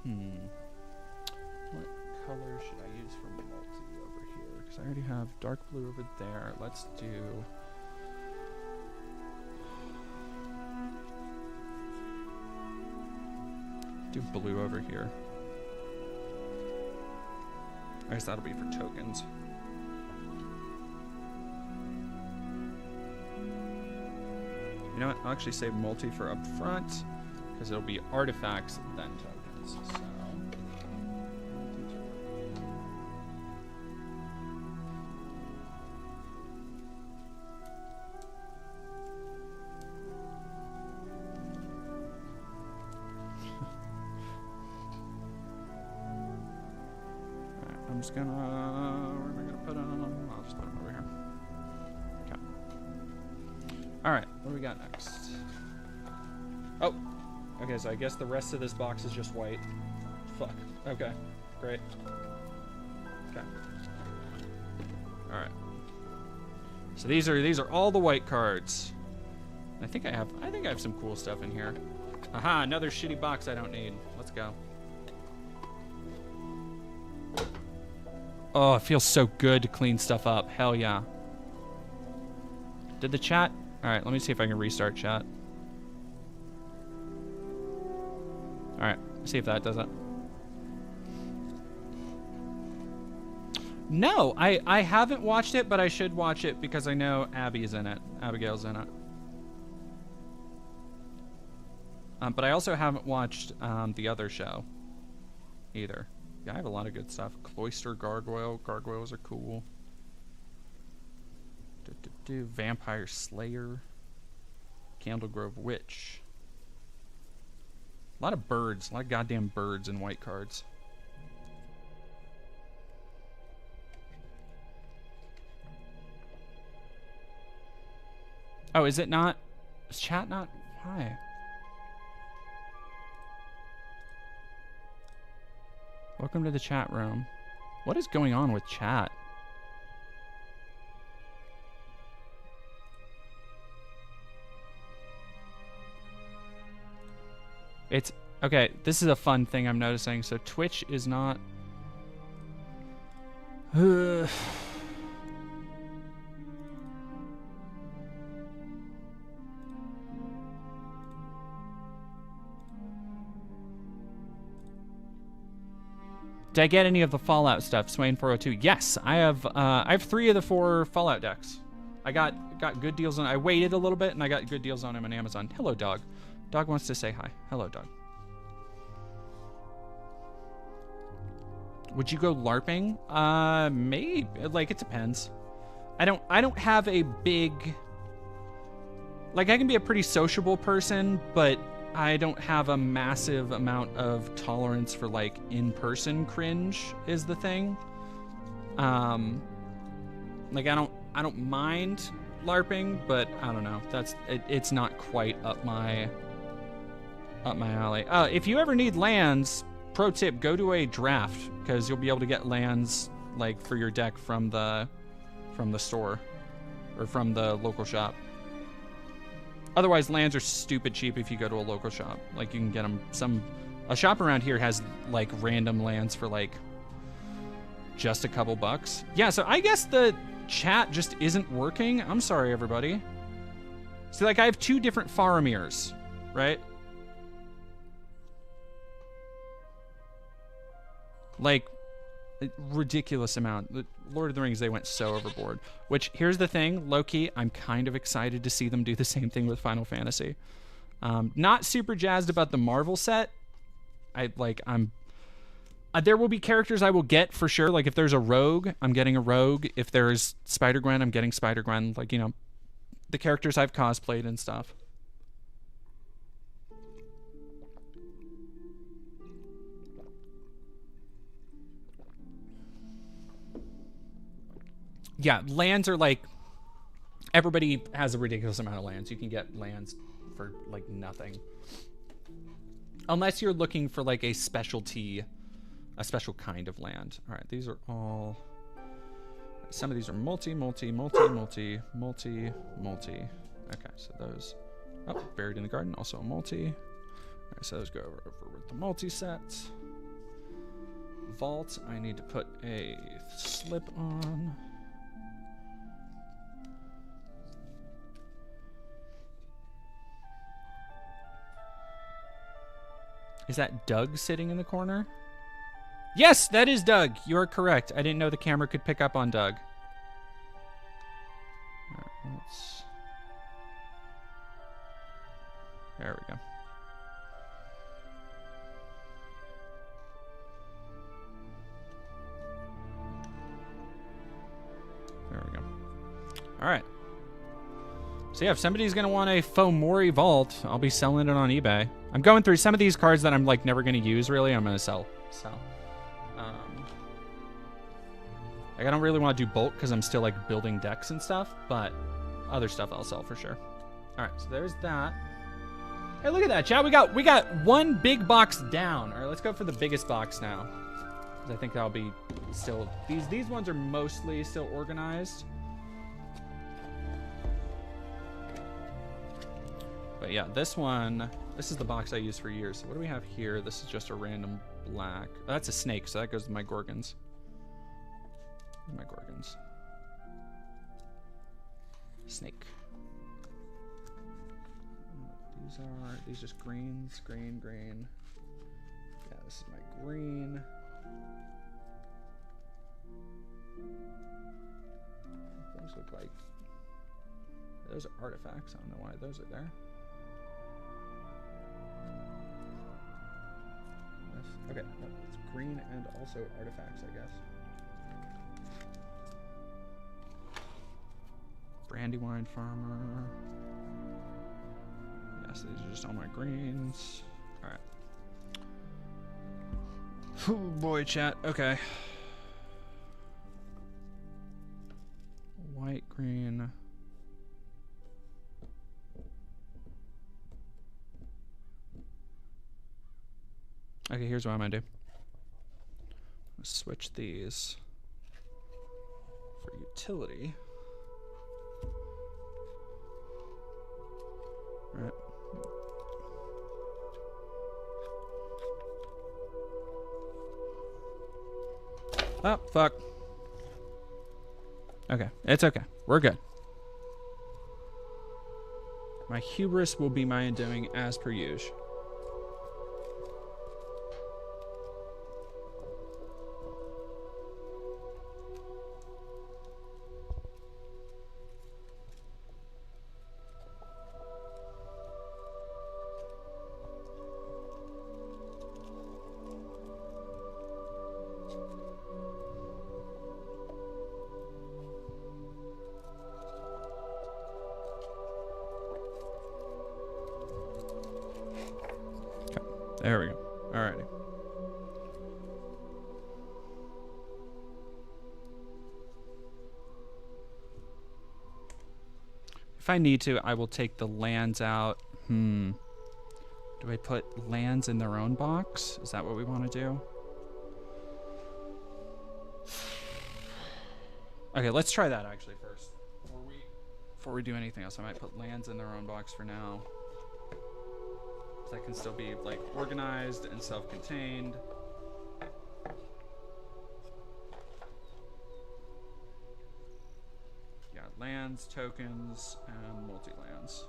What color should I use for multi over here? Because I already have dark blue over there. Let's do... blue over here. I guess that'll be for tokens. You know what? I'll actually save multi for up front because it'll be artifacts then tokens. So. I'm just gonna, where am I gonna put them? I'll just put them over here. Okay. All right, what do we got next? Oh, okay, so I guess the rest of this box is just white. Fuck, okay, great. Okay. All right. So these are all the white cards. I think I have some cool stuff in here. Aha, another shitty box I don't need. Let's go. Oh, it feels so good to clean stuff up. Hell yeah. Did the chat? All right, let me see if I can restart chat. All right, see if that does it. No, I haven't watched it, but I should watch it because I know Abby's in it. Abigail's in it. But I also haven't watched the other show either. Yeah, I have a lot of good stuff. Cloister Gargoyle. Gargoyles are cool. Vampire Slayer. Candlegrove Witch. A lot of birds. A lot of goddamn birds and white cards. Oh, is it not? Is chat not? Why? Welcome to the chat room. What is going on with chat? It's okay. This is a fun thing I'm noticing. So Twitch is not. Did I get any of the Fallout stuff? Swain 402. Yes, I have 3 of the 4 Fallout decks. I got good deals on. I waited a little bit and I got good deals on them on Amazon. Hello, dog. Dog wants to say hi. Hello, dog. Would you go LARPing? Maybe. Like, it depends. I don't have a big. Like, I can be a pretty sociable person, but I don't have a massive amount of tolerance for, like, in-person cringe is the thing. Like, I don't mind LARPing, but I don't know. It's not quite up my alley. If you ever need lands, pro tip, go to a draft, because you'll be able to get lands, like, for your deck from the store or from the local shop. Otherwise, lands are stupid cheap if you go to a local shop. Like, you can get them. A shop around here has, like, random lands for, like, just a couple bucks. Yeah, so I guess the chat just isn't working. I'm sorry, everybody. See, like, I have 2 different Faramirs, right? Like, ridiculous amount. The Lord of the Rings, they went so overboard. Which, here's the thing, low-key, I'm kind of excited to see them do the same thing with Final Fantasy. Not super jazzed about the Marvel set. There will be characters I will get for sure. Like, if there's a rogue, I'm getting a rogue. If there's Spider-Gwen, I'm getting Spider-Gwen. Like, you know, the characters I've cosplayed and stuff. Yeah, lands are like, everybody has a ridiculous amount of lands. You can get lands for, like, nothing. Unless you're looking for, like, a specialty, a special kind of land. All right, these are all, some of these are multi. Okay, so those, oh, Buried in the Garden, also a multi. All right, so those go over with the multi sets. vault, I need to put a slip on. Is that Doug sitting in the corner? Yes, that is Doug. You are correct. I didn't know the camera could pick up on Doug. All right, let's... There we go. There we go. All right. So yeah, if somebody's going to want a Fomori vault, I'll be selling it on eBay. I'm going through some of these cards that I'm like never going to use really. I'm going to sell. Like, I don't really want to do bulk because I'm still like building decks and stuff, but other stuff I'll sell for sure. All right, so there's that. Hey, look at that, chat. We got one big box down. All right, let's go for the biggest box now. I think that'll be still, these ones are mostly still organized. But yeah, this is the box I used for years. So what do we have here? This is just a random black. Oh, that's a snake, so that goes to my Gorgons. My Gorgons. Snake. These just greens, green. Yeah, this is my green. Those look like, those are artifacts. I don't know why those are there. Okay, no, it's green and also artifacts, I guess. Brandywine Farmer. Yes, these are just all my greens. Alright. Oh boy, chat. Okay. White, green. Okay, here's what I'm gonna do. Let's switch these for utility. All right. Oh, fuck. Okay, it's okay. We're good. My hubris will be my undoing as per usual. There we go. Alrighty. If I need to, I will take the lands out. Do I put lands in their own box? Is that what we want to do? Okay, let's try that actually first. Before we do anything else, I might put lands in their own box for now. That can still be like organized and self-contained. Yeah, lands, tokens, and multi-lands.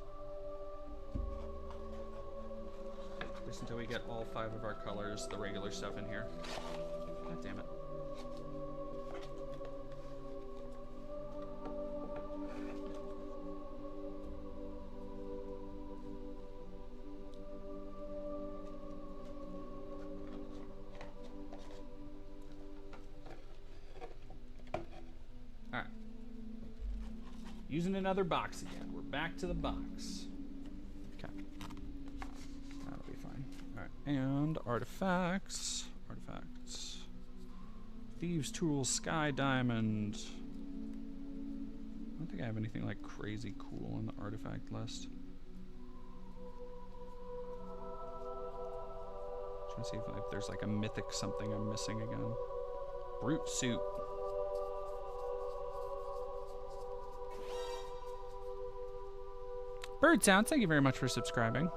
Just until we get all 5 of our colors, the regular stuff in here. God damn it. Using another box again. We're back to the box. Okay. That'll be fine. Alright. And artifacts. Artifacts. Thieves' Tool, Sky Diamond. I don't think I have anything like crazy cool on the artifact list. Trying to see if there's like a mythic something I'm missing again. Brute Suit. Bird Sounds, thank you very much for subscribing.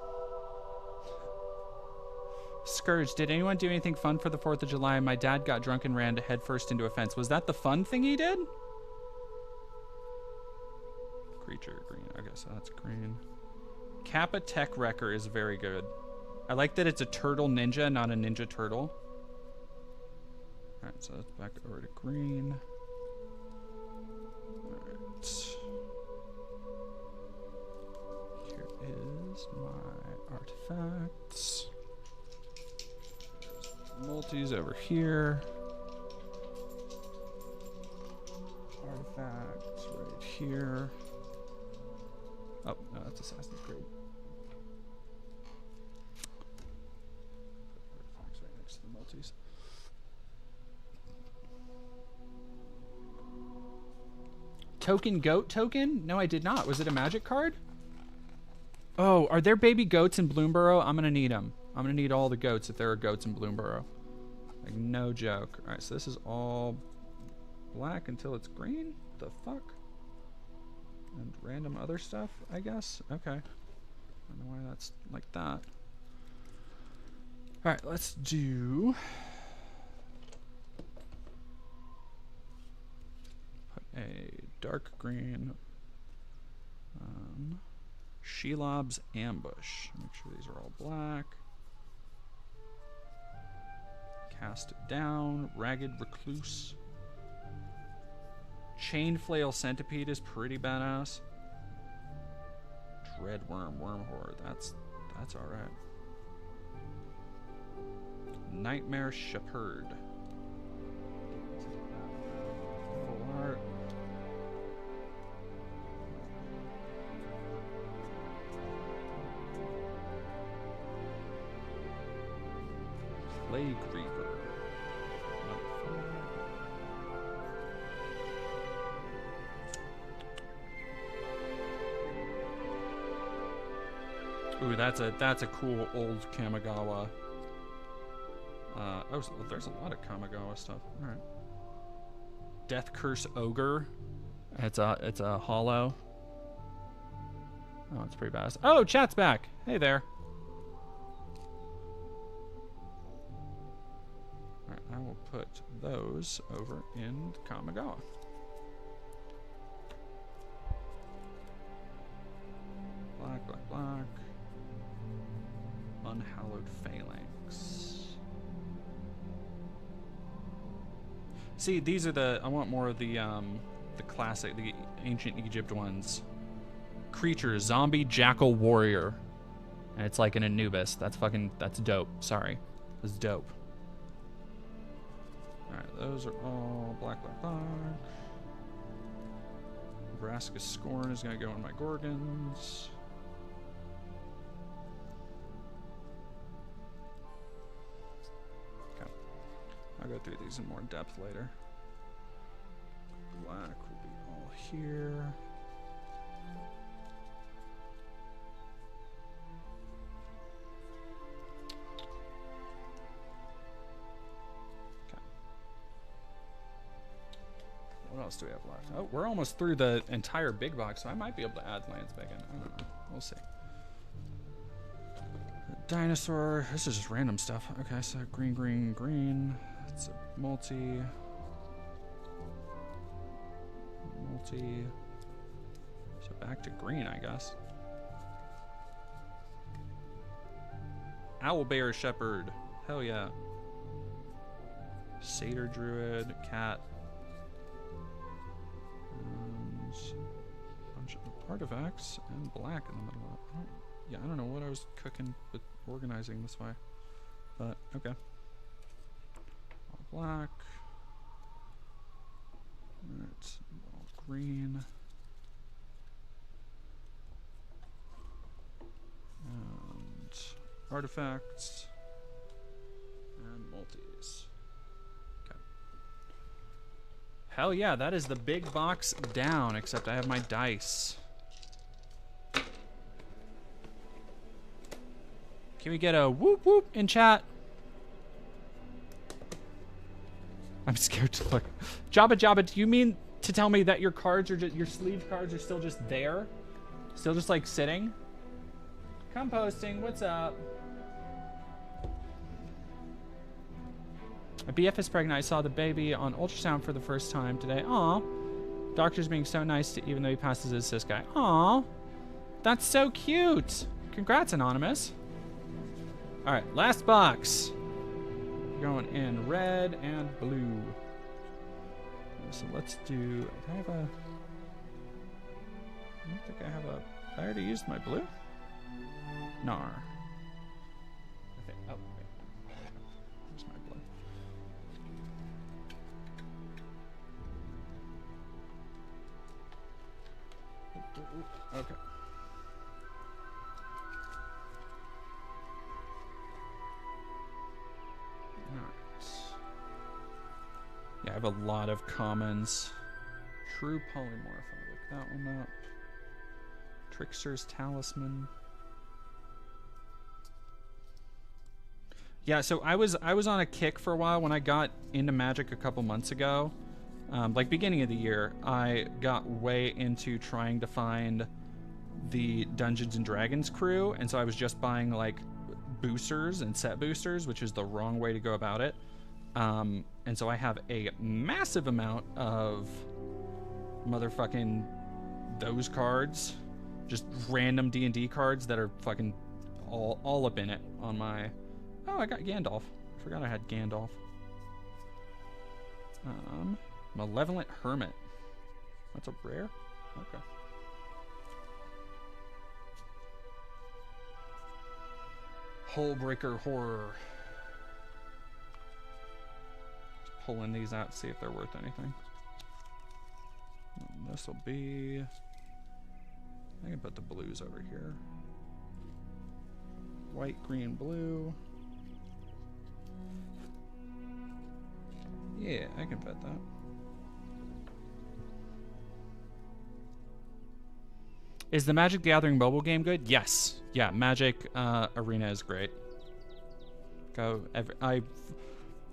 Scourge, did anyone do anything fun for the 4th of July? My dad got drunk and ran headfirst into a fence. Was that the fun thing he did? Creature, green. Okay, so that's green. Kappa Tech Wrecker is very good. I like that it's a turtle ninja, not a ninja turtle. Alright, so that's back over to green. Alright. Here is my artifacts. Multis over here. Artifacts right here. Oh, no, that's Assassin's Creed. Artifacts right next to the multis. Token goat token? No, I did not. Was it a magic card? Oh, are there baby goats in Bloomborough? I'm gonna need them. I'm gonna need all the goats if there are goats in Bloomborough. Like, no joke. Alright, so this is all black until it's green? The fuck? And random other stuff, I guess? Okay. I don't know why that's like that. Alright, let's do... Put a dark green... Shelob's Ambush. Make sure these are all black. Cast it down. Ragged Recluse. Chain Flail Centipede is pretty badass. Dreadworm Wormhorde. That's alright. Nightmare Shepherd. Full art. Plague Reaper. Ooh, that's a cool old Kamigawa. Oh, there's a lot of Kamigawa stuff. All right. Death Curse Ogre. It's a hollow. Oh, it's pretty badass. Oh, chat's back. Hey there. All right, I will put those over in Kamigawa. Black, black, black. Unhallowed Phalanx. See, these are the... I want more of the classic, the ancient Egypt ones. Creature, zombie jackal warrior. And it's like an Anubis. That's dope. Sorry. That's dope. Alright, those are all black, black, black. Nebraska Scorn is going to go in my Gorgons. I'll go through these in more depth later. Black will be all here. Okay. What else do we have left? Oh, we're almost through the entire big box, so I might be able to add lands back in. I don't know. We'll see. Dinosaur. This is just random stuff. Okay, so green, green, green. It's a multi. So back to green, I guess. Owlbear Shepherd. Hell yeah. Satyr Druid. Cat. And a bunch of artifacts and black in the middle of it. Yeah, I don't know what I was cooking with organizing this way. But, okay. All black. Alright, all green. And artifacts. And multis. Okay. Hell yeah, that is the big box down, except I have my dice. Can we get a whoop whoop in chat? I'm scared to look. Jabba, do you mean to tell me that your cards are just, your sleeve cards are still just there? Still just like sitting? Composting, what's up? My BF is pregnant. I saw the baby on ultrasound for the first time today. Aw. Doctor's being so nice to, even though he passes as cis guy. Aw. That's so cute. Congrats, Anonymous. All right, last box. Going in red and blue. So let's do, do I have a, I don't think I have a, I already used my blue? Nar. I think, oh, wait. Where's my blue? Okay. Yeah, I have a lot of commons. True Polymorph. I'll look that one up. Trickster's Talisman. Yeah, so I was on a kick for a while when I got into Magic a couple months ago. Like beginning of the year, I got way into trying to find the Dungeons and Dragons crew, and so I was just buying like boosters and set boosters, which is the wrong way to go about it. And so I have a massive amount of motherfucking those cards, just random D&D cards that are fucking all up in it on my... Oh, I got Gandalf. Forgot I had Gandalf. Malevolent Hermit. That's a rare? Okay. Hullbreaker Horror. Just pulling these out to see if they're worth anything. This will be... I can put the blues over here. White, green, blue. Yeah, I can put that. Is the Magic the Gathering mobile game good? Yes. Yeah, Magic Arena is great.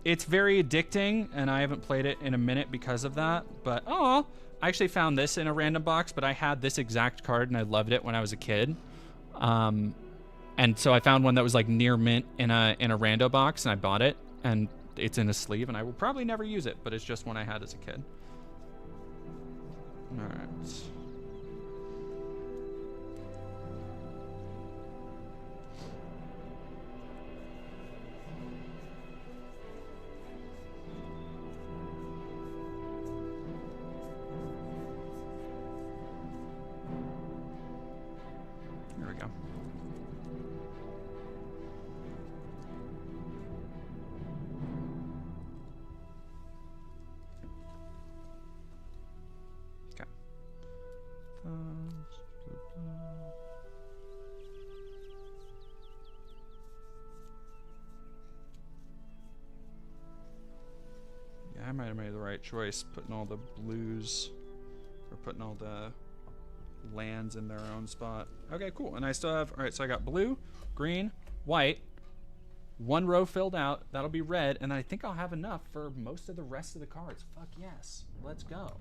It's very addicting, and I haven't played it in a minute because of that. But I actually found this in a random box, but I had this exact card and I loved it when I was a kid. And so I found one that was like near mint in a rando box, and I bought it, and it's in a sleeve, and I will probably never use it, but it's just one I had as a kid. All right. There we go. Okay. Yeah, I might have made the right choice putting all the blues, or putting all the lands in their own spot. Okay, cool. And I still have, all right, so I got blue, green, white, one row filled out. That'll be red, and I think I'll have enough for most of the rest of the cards. Fuck yes. Let's go.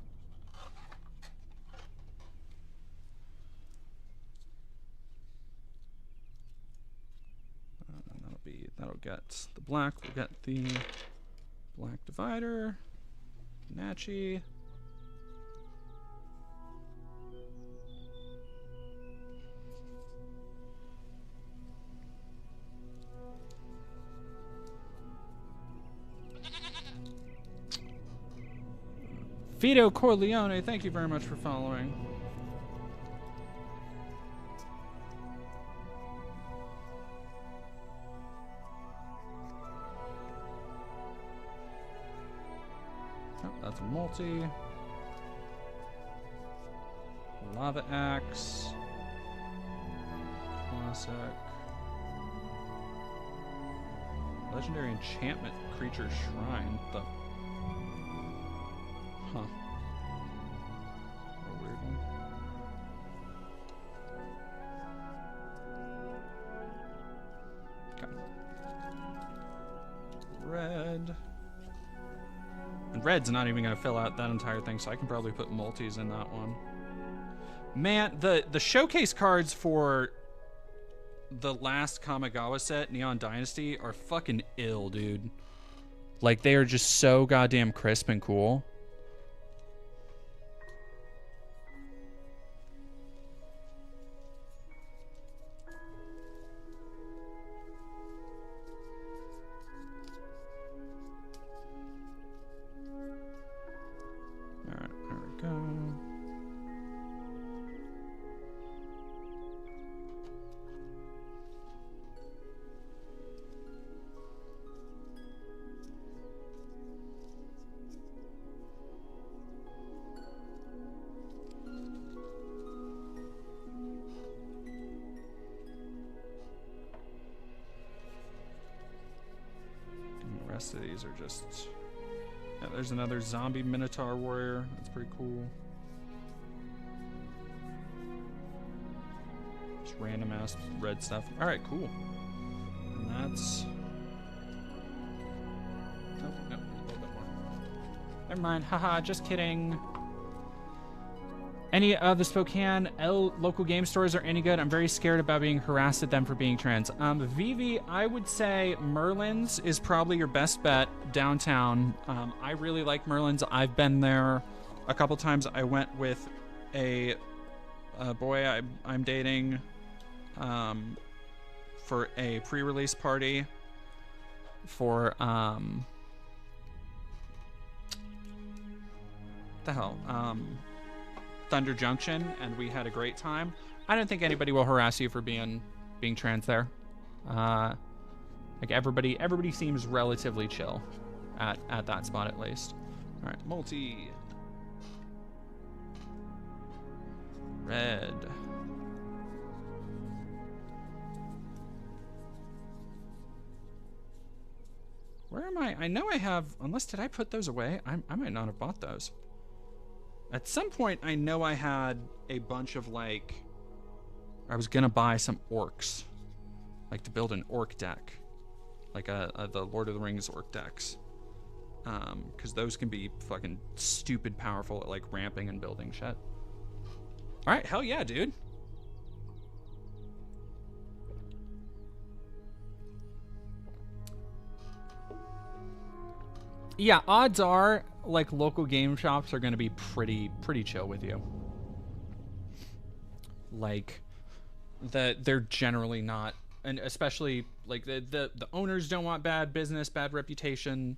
That'll get the black. We'll get the black divider, Nachi. Vito Corleone, thank you very much for following. Oh, that's a multi. Lava Axe. Classic. Legendary Enchantment Creature Shrine. The Huh. A weird one. Okay. Red. And red's not even going to fill out that entire thing, so I can probably put multis in that one. Man, the showcase cards for the last Kamigawa set, Neon Dynasty, are fucking ill, dude. Like, they are just so goddamn crisp and cool. All right, there we go. The rest of these are just... Yeah, there's another zombie Minotaur warrior. That's pretty cool. Just random ass red stuff. All right, cool. And that's... Oh, no, a little bit more. Never mind. Haha, just kidding. Any of the Spokane local game stores are any good? I'm very scared about being harassed at them for being trans. Vivi, I would say Merlin's is probably your best bet downtown. I really like Merlin's. I've been there a couple times. I went with a boy I'm dating for a pre-release party for the hell Thunder Junction, and we had a great time. I don't think anybody will harass you for being trans there. Like everybody seems relatively chill at that spot at least. All right, multi red. Where am I? I know I have, unless did I put those away? I might not have bought those. At some point, I know I had a bunch of, like... I was gonna buy some orcs. Like, to build an orc deck. Like, the Lord of the Rings orc decks. Because those can be fucking stupid powerful at, like, ramping and building shit. Alright, hell yeah, dude. Yeah, odds are, like, local game shops are going to be pretty chill with you. Like, they're generally not, and especially, like, the owners don't want bad business, bad reputation.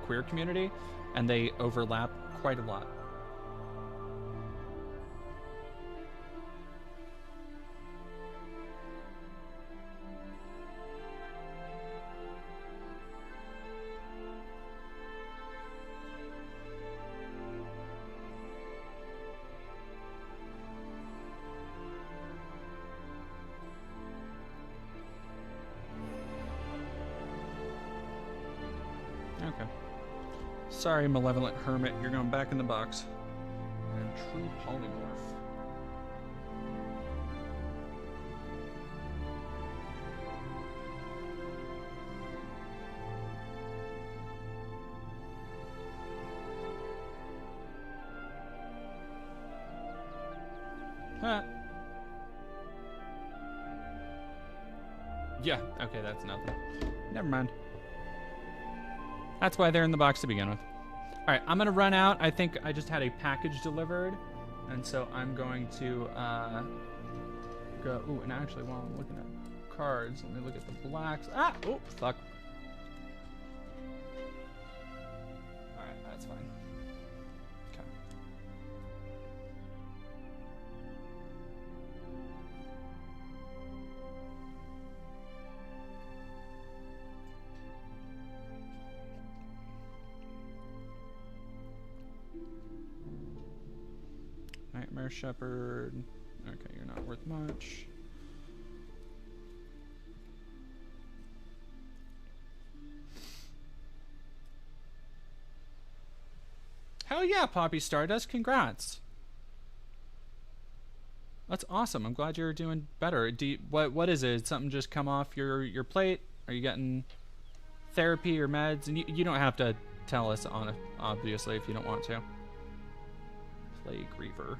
Queer community, and they overlap quite a lot. Okay. Sorry, malevolent hermit, you're going back in the box. And true polymorph. Huh. Yeah, okay, that's nothing. Never mind. That's why they're in the box to begin with. All right, I'm gonna run out. I think I just had a package delivered, and so I'm going to go. Ooh, and actually, while I'm looking at cards, let me look at the blacks. Ah, oh, fuck. All right, that's fine. Okay. Nightmare Shepherd. Okay, you're not worth much. Hell yeah, Poppy Stardust. Congrats. That's awesome. I'm glad you're doing better. What is it? Did something just come off your plate? Are you getting therapy or meds? And you don't have to tell us on it, obviously, if you don't want to. Plague Reaver.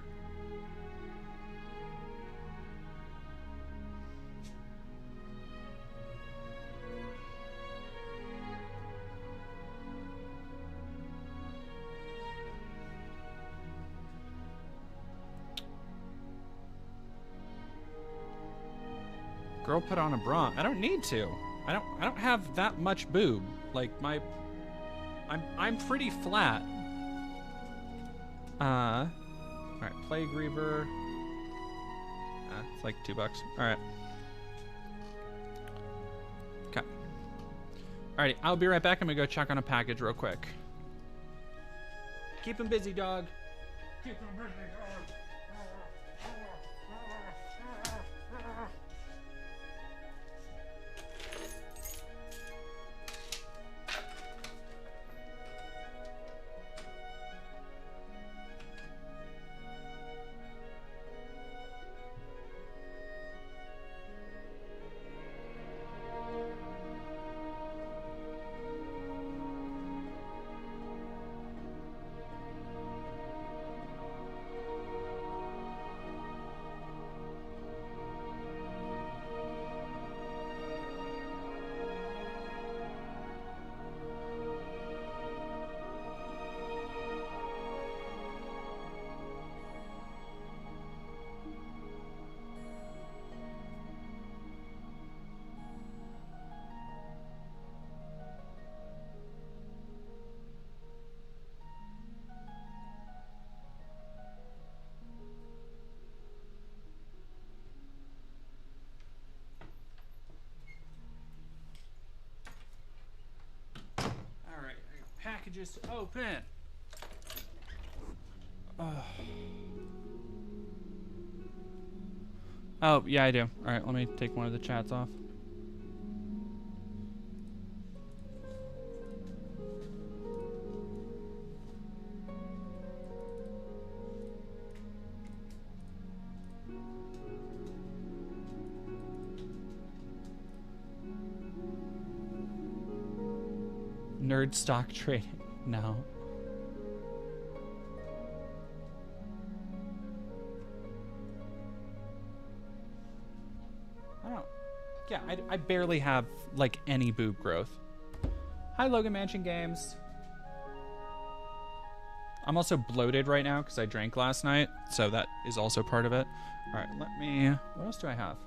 girl put on a bra. I don't need to. I don't have that much boob. Like I'm pretty flat. All right, Plague Reaver. It's like $2. All right. Okay. Alrighty, I'll be right back. I'm gonna go check on a package real quick. Keep him busy, dog. Keep him busy, dog. Packages to open. Oh, yeah, I do. All right, let me take one of the chats off. Nerd stock trading. No. I don't. Yeah, I barely have like any boob growth. Hi, Logan Mansion Games. I'm also bloated right now because I drank last night, so that is also part of it. All right, let me. What else do I have?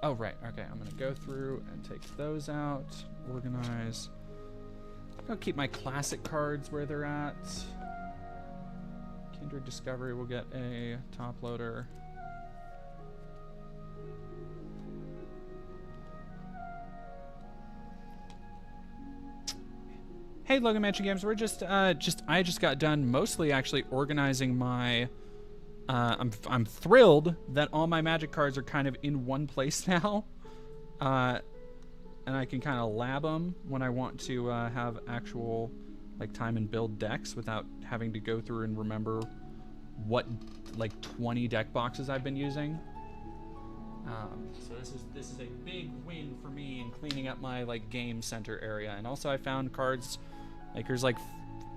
Oh, right. Okay, I'm gonna go through and take those out. Organize. I'll keep my classic cards where they're at. Kindred Discovery will get a top loader. Hey, Logan Mansion Games. We're I just got done mostly actually organizing my. I'm thrilled that all my Magic cards are kind of in one place now. And I can kind of lab them when I want to have actual like time and build decks without having to go through and remember what like 20 deck boxes I've been using. So this is a big win for me in cleaning up my like game center area. And also I found cards like there's like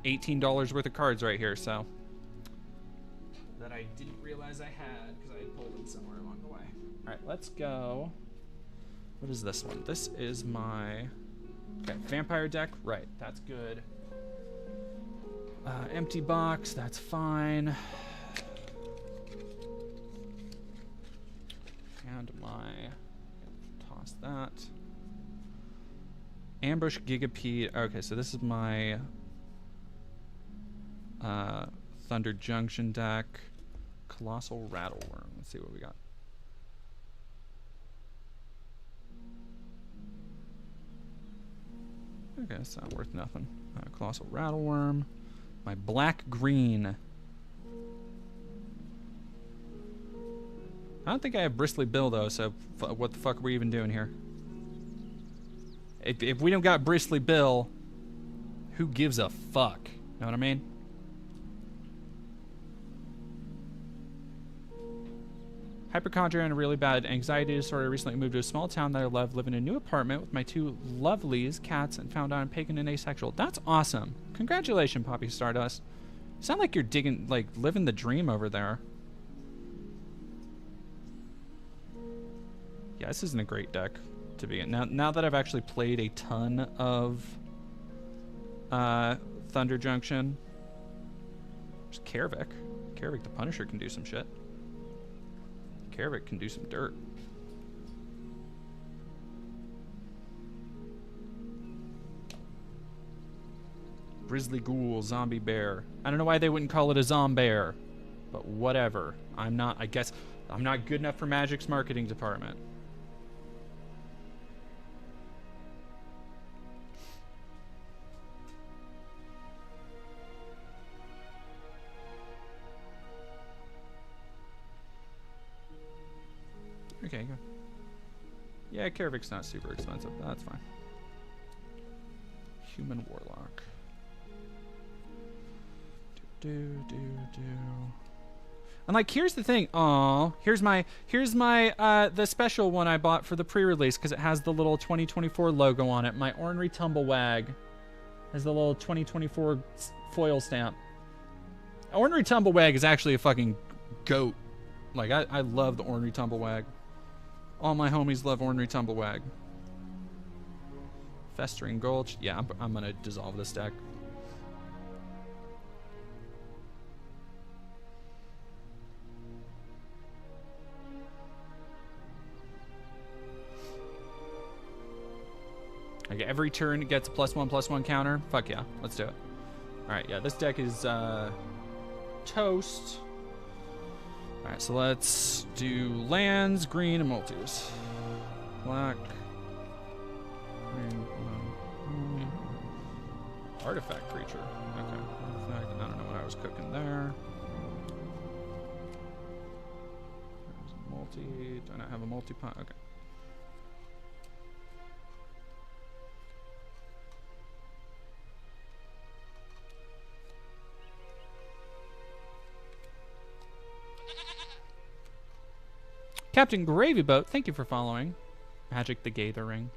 $18 worth of cards right here, so that I didn't realize I had because I had pulled them somewhere along the way. All right, let's go. What is this one? This is my... Okay, vampire deck. Right, that's good. Empty box, that's fine. And my... Toss that. Ambush Gigapede. Okay, so this is my... Thunder Junction deck. Colossal Rattleworm. Let's see what we got. Okay, it's not worth nothing. Colossal Rattleworm. My black-green. I don't think I have Bristly Bill, though, so what the fuck are we even doing here? If we don't got Bristly Bill, who gives a fuck? Know what I mean? Hypochondria and a really bad anxiety disorder. Recently moved to a small town that I love. Live in a new apartment with my two lovelies, cats, and found out I'm pagan and asexual. That's awesome. Congratulations, Poppy Stardust. You sound like you're digging, like, living the dream over there. Yeah, this isn't a great deck to be in. Now that I've actually played a ton of Thunder Junction. There's Karavik. Karavik the Punisher can do some shit. Karavik can do some dirt. Grizzly ghoul, zombie bear. I don't know why they wouldn't call it a zombear, but whatever. I guess I'm not good enough for Magic's marketing department. Okay, good. Yeah, Karavik's not super expensive. That's fine. Human warlock. And like, here's the thing. Aw, here's my the special one I bought for the pre-release because it has the little 2024 logo on it. My ornery tumblewag has the little 2024 foil stamp. Ornery tumblewag is actually a fucking goat. Like, I love the ornery tumblewag. All my homies love ornery tumblewag. Festering Gulch. Yeah, I'm gonna dissolve this deck. Like every turn it gets a +1/+1 counter. Fuck yeah, let's do it. Alright, yeah, this deck is toast. Alright, so let's do lands, green, and multis. Black. Green, artifact creature. Okay. Artifact. I don't know what I was cooking there. There's a multi. Do I not have a multi-pot? Okay. Captain Gravyboat, thank you for following. Magic the Gathering.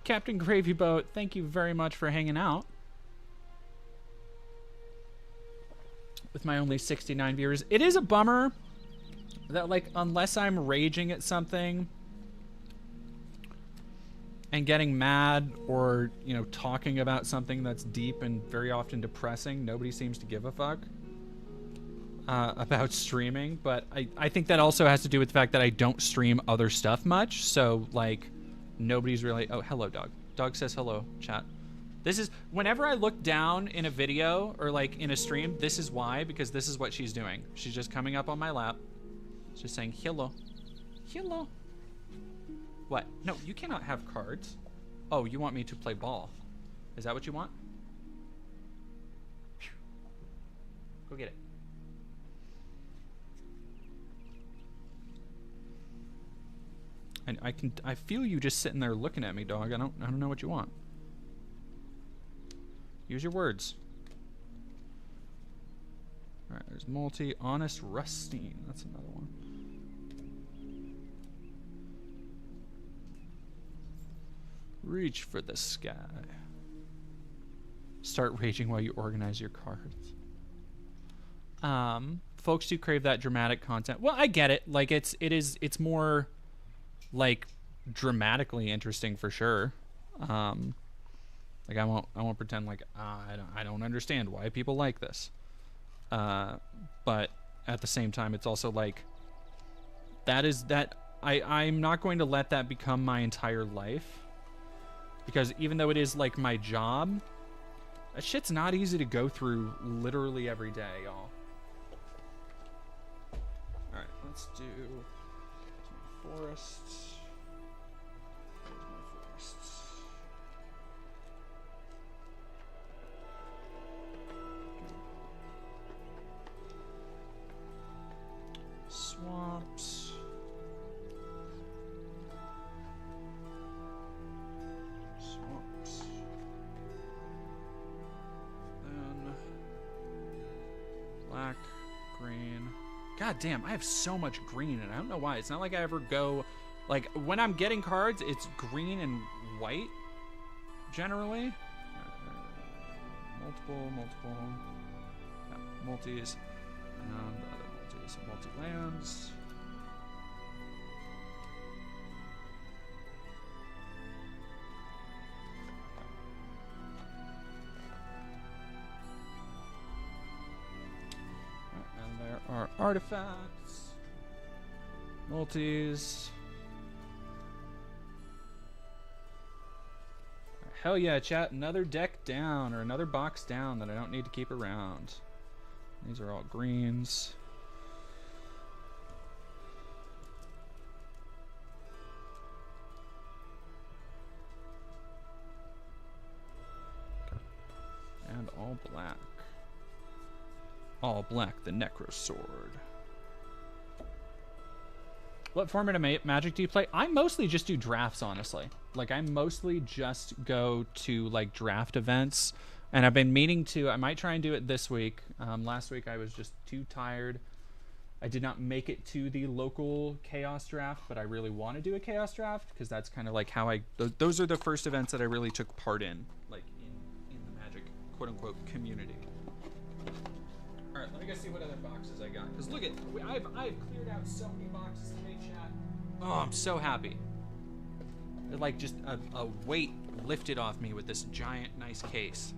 Captain Gravyboat, thank you very much for hanging out. With my only 69 viewers. It is a bummer that, like, unless I'm raging at something and getting mad or, you know, talking about something that's deep and very often depressing, nobody seems to give a fuck about streaming. But I think that also has to do with the fact that I don't stream other stuff much. So, like, nobody's really... Oh, hello, dog. Dog says hello, chat. This is... Whenever I look down in a video or, like, in a stream, this is why, because this is what she's doing. She's just coming up on my lap. She's saying, hello. Hello. What? No, you cannot have cards. Oh, you want me to play ball. Is that what you want? Go get it. And I feel you just sitting there looking at me, dog. I don't know what you want. Use your words. All right, there's multi. Honest Rustine. That's another one. Reach for the sky. Start raging while you organize your cards. Folks do crave that dramatic content. Well, I get it. Like, it's more, like, dramatically interesting for sure. Like, I won't pretend like I don't understand why people like this. But at the same time, it's also like I'm not going to let that become my entire life, because even though it is like my job, that shit's not easy to go through literally every day, y'all. All right, let's do some forests. Swamps. Swamps. Then black, green. God damn, I have so much green, and I don't know why. It's not like I ever go, like, when I'm getting cards, it's green and white generally. Multiple, yeah, multis, and other multis, multi-lands. And there are artifacts, multis. Hell yeah, chat. Another deck down, or another box down that I don't need to keep around. These are all greens. And all black. All black, the Necro Sword. What format of Magic do you play? I mostly just do drafts, honestly. Like, I mostly just go to, like, draft events. And I've been meaning to. I might try and do it this week. Last week I was just too tired. I did not make it to the local Chaos draft, but I really want to do a Chaos draft, because that's kind of like how I... Those are the first events that I really took part in, like, in the Magic, quote-unquote, community. All right, let me go see what other boxes I got. Because look at, I've cleared out so many boxes today, chat. Oh, I'm so happy. They're like just a weight lifted off me with this giant, nice case.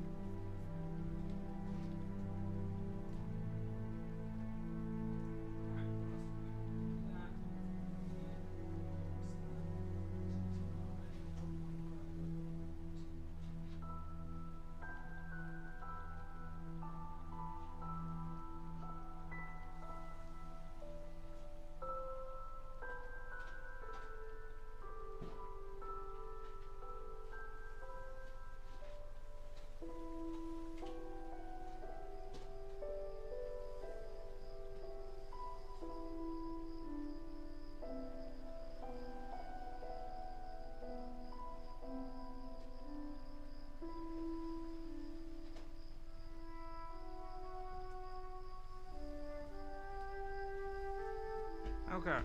Okay.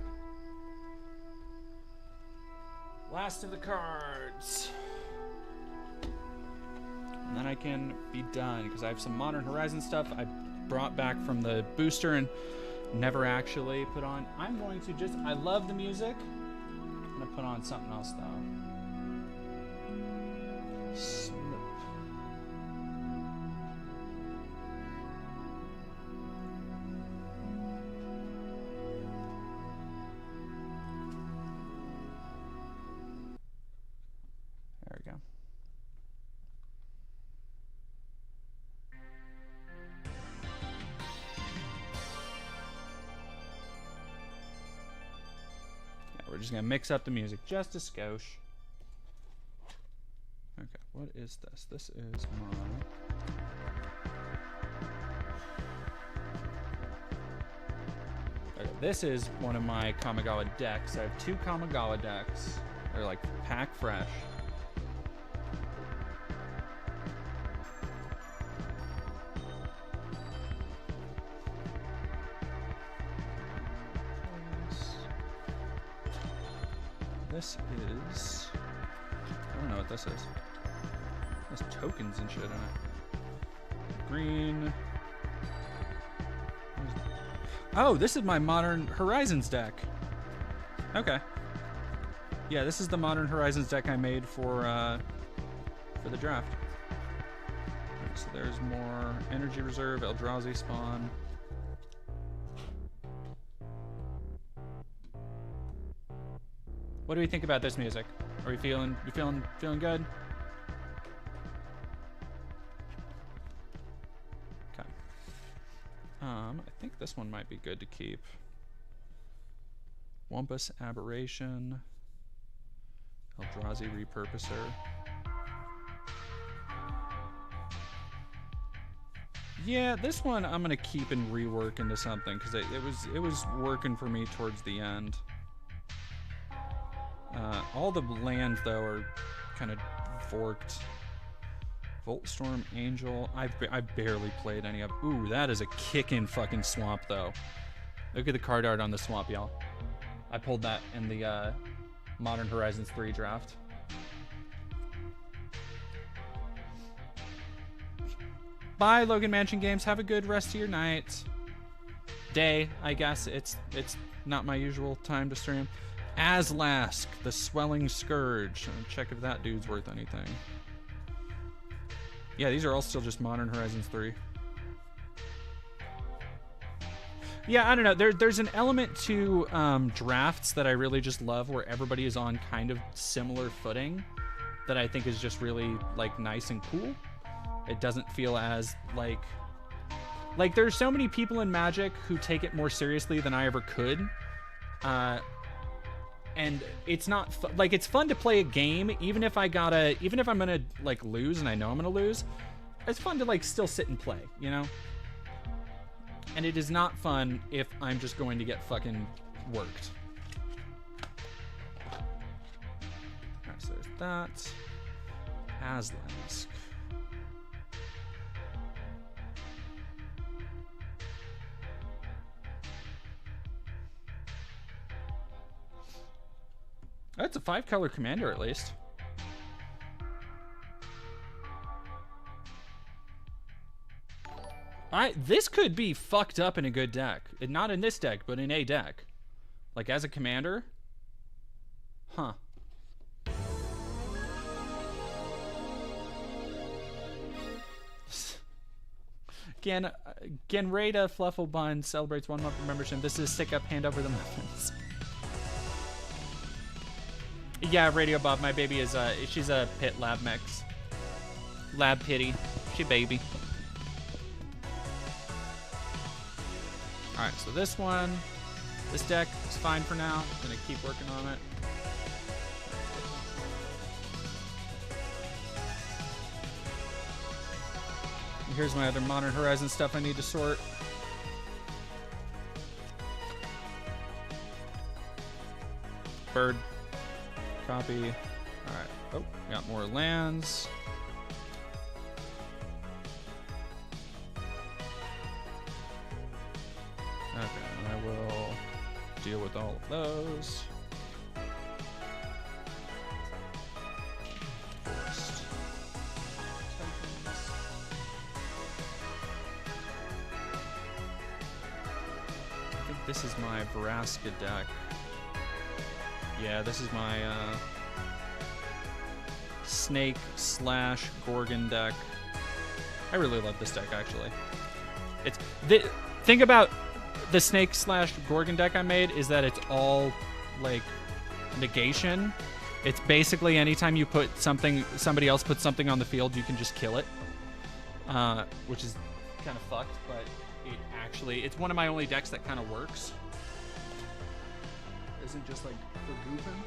Last of the cards. And then I can be done, because I have some Modern Horizon stuff I brought back from the booster and never actually put on. I'm going to just, I love the music. I'm going to put on something else, though. We're just gonna mix up the music just a skosh. Okay, what is this? This is my... Okay, this is one of my Kamigawa decks. I have two Kamigawa decks. They're like pack fresh. This is... I don't know what this is. There's tokens and shit in it. Green. Oh, this is my Modern Horizons deck. Okay. Yeah, this is the Modern Horizons deck I made for the draft. Right, so there's more Energy Reserve, Eldrazi Spawn. What do we think about this music? Are we feeling good? Okay. I think this one might be good to keep. Wumpus Aberration. Eldrazi Repurposer. Yeah, this one I'm gonna keep and rework into something, because it was working for me towards the end. All the lands, though, are kind of forked. Voltstorm, Angel. I've barely played any of... Ooh, that is a kickin' fucking swamp, though. Look at the card art on the swamp, y'all. I pulled that in the Modern Horizons 3 draft. Bye, Logan Mansion Games. Have a good rest of your night. Day, I guess. It's not my usual time to stream. Aslask, the Swelling Scourge. Check if that dude's worth anything. Yeah, these are all still just Modern Horizons 3. Yeah, I don't know. There's an element to drafts that I really just love, where everybody is on kind of similar footing. that I think is just really like nice and cool. It doesn't feel as like there's so many people in Magic who take it more seriously than I ever could. And it's not like it's fun to play a game, even if I'm gonna like lose and I know I'm gonna lose. It's fun to like still sit and play, you know? And it is not fun if I'm just going to get fucking worked. Alright, so there's that. Aslansk. That's a 5-color commander at least. This could be fucked up in a good deck. Not in this deck, but in a deck. Like as a commander. Huh. Genrada Flufflebun celebrates 1 month of membership. This is stick up, hand over the muffins. Yeah, Radio Bob, my baby is she's a pit lab mix. Lab pity. She baby. Alright, so this deck is fine for now. I'm gonna keep working on it. Here's my other Modern Horizon stuff I need to sort. Bird. Copy. Alright. Oh, got more lands. Okay, and I will deal with all of those. Forest. I think this is my Vraska deck. Yeah, this is my Snake / Gorgon deck. I really love this deck, actually. It's thing about the Snake / Gorgon deck I made is that it's all like negation. It's basically anytime you put somebody else puts something on the field, you can just kill it, which is kind of fucked. But it's one of my only decks that kind of works. Isn't just like for goofing.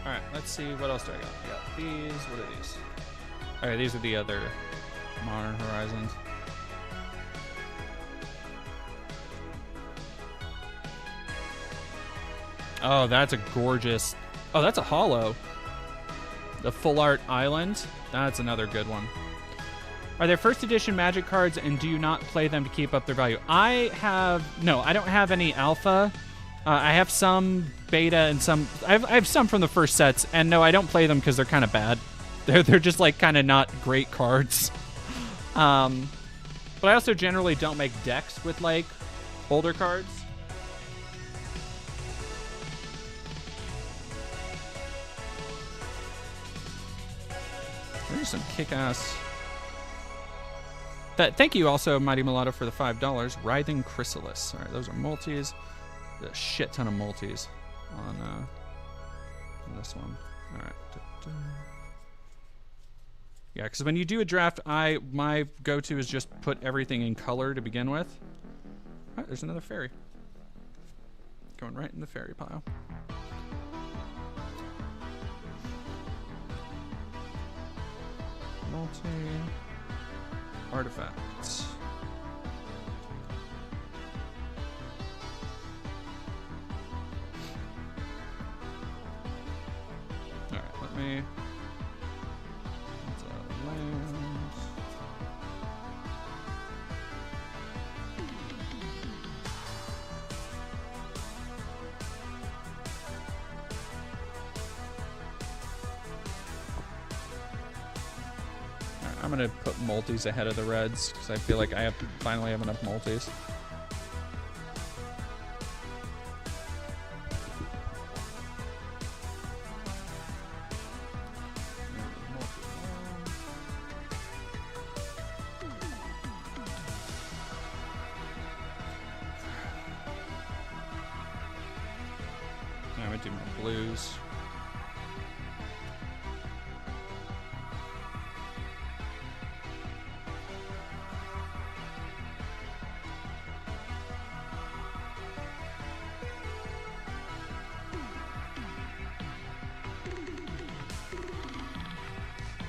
Alright, let's see, what else do I got? I got these, what are these? Alright, these are the other Modern Horizons. Oh, that's a gorgeous... Oh, that's a holo. The Full Art Island. That's another good one. Are there first edition Magic cards and do you not play them to keep up their value? No, I don't have any alpha. I have some beta and some... I have some from the first sets, and no, I don't play them because they're kind of bad. They're just, like, kind of not great cards. But I also generally don't make decks with, like, older cards. There's some kick-ass... Thank you also, Mighty Mulatto, for the $5. Writhing Chrysalis. All right, those are multis. A shit ton of multis on this one. All right. Yeah, because when you do a draft, my go-to is just put everything in color to begin with. All right, there's another fairy. Going right in the fairy pile. Artifacts. All right, let me. Land. I'm gonna put multis ahead of the reds because I feel like I finally have enough multis. I'm gonna do my blues.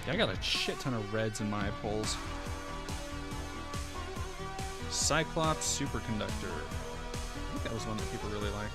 I got a shit ton of reds in my pulls. Cyclops Superconductor. I think that was one that people really liked.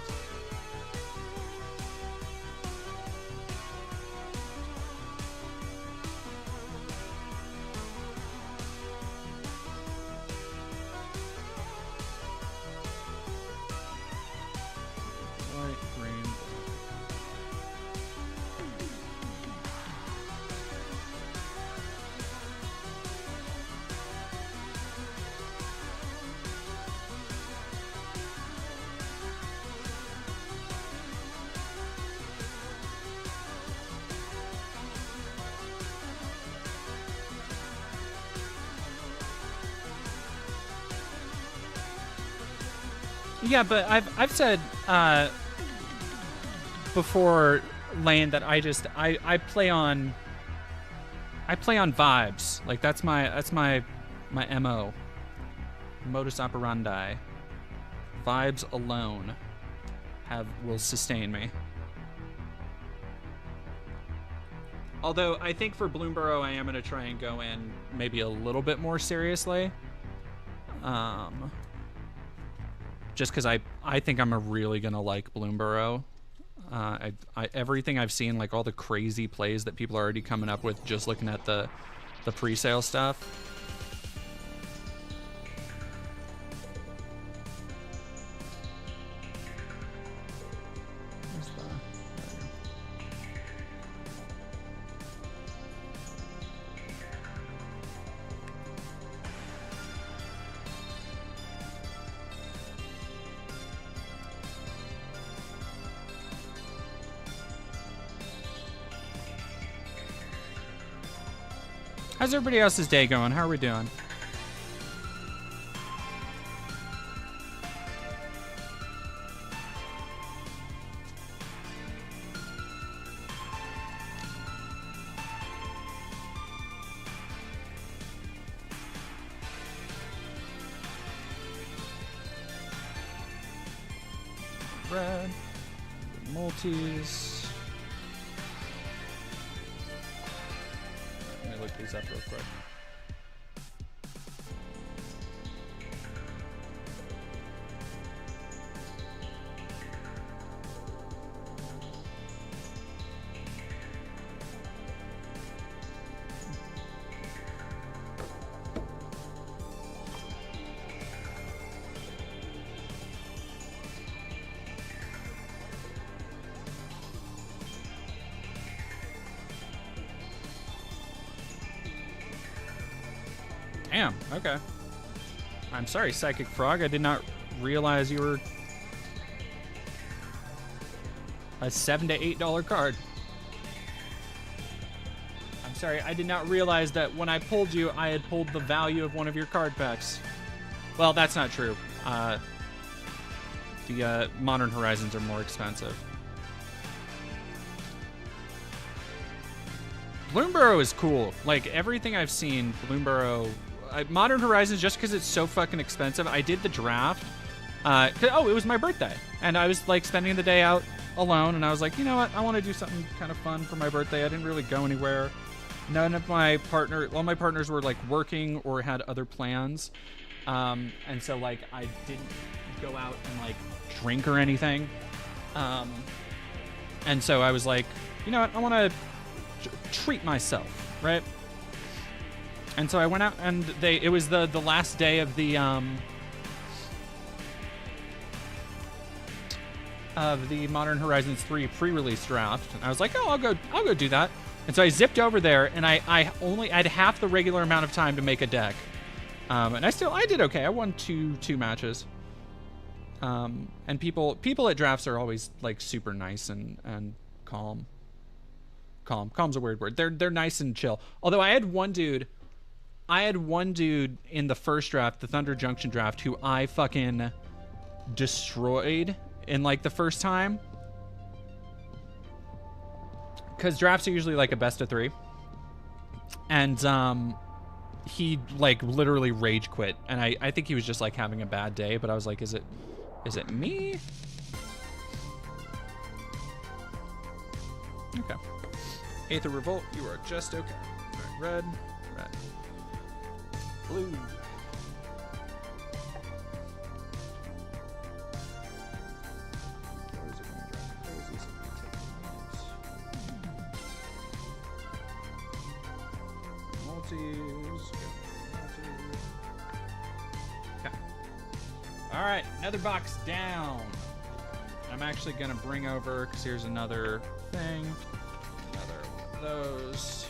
Yeah, but I've said before, Lane, that I play on vibes. Like that's my MO. Modus operandi. Vibes alone will sustain me. Although I think for Bloomborough I am gonna try and go in maybe a little bit more seriously. Just because I think I'm really gonna like Bloomborough. Everything I've seen, like all the crazy plays that people are already coming up with, just looking at the pre-sale stuff. How's everybody else's day going? How are we doing? Red, multis. Look these up real quick. Damn, okay. I'm sorry, Psychic Frog. I did not realize you were a $7 to $8 card. I'm sorry, I did not realize that when I pulled you, I had pulled the value of one of your card packs. Well, that's not true. The Modern Horizons are more expensive. Bloomburrow is cool. Like, everything I've seen, Bloomburrow... Modern Horizons, just because it's so fucking expensive. I did the draft. It was my birthday. And I was, like, spending the day out alone. And I was like, you know what? I want to do something kind of fun for my birthday. I didn't really go anywhere. None of my all my partners were, like, working or had other plans. And so, like, I didn't go out and, like, drink or anything. And so I was like, you know what? I want to treat myself, right? And so I went out, and it was the last day of the Modern Horizons 3 pre-release draft. And I was like, oh, I'll go do that. And so I zipped over there, and I had half the regular amount of time to make a deck. And I did okay. I won two matches. And people at drafts are always, like, super nice and calm. Calm's a weird word. They're nice and chill. Although I had one dude in the first draft, the Thunder Junction draft, who I fucking destroyed in, like, the first time. Because drafts are usually, like, a best of 3. And he, like, literally rage quit. And I think he was just, like, having a bad day. But I was like, is it me? Okay. Aether Revolt, you are just okay. All right, red. Blue. Multis. Okay. All right, another box down. I'm actually gonna bring over, because here's another thing. Another one of those.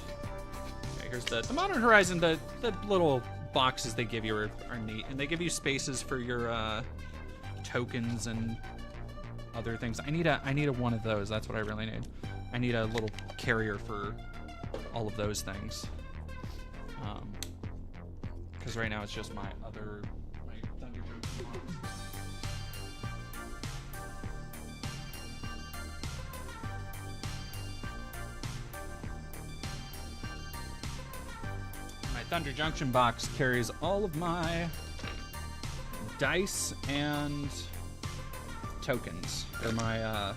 Okay, here's the Modern Horizon, the little boxes they give you are neat, and they give you spaces for your tokens and other things. I need a one of those. That's what I really need. I need a little carrier for all of those things. Because right now it's just my Thunder Junction box. Thunder Junction box carries all of my dice and tokens. They're my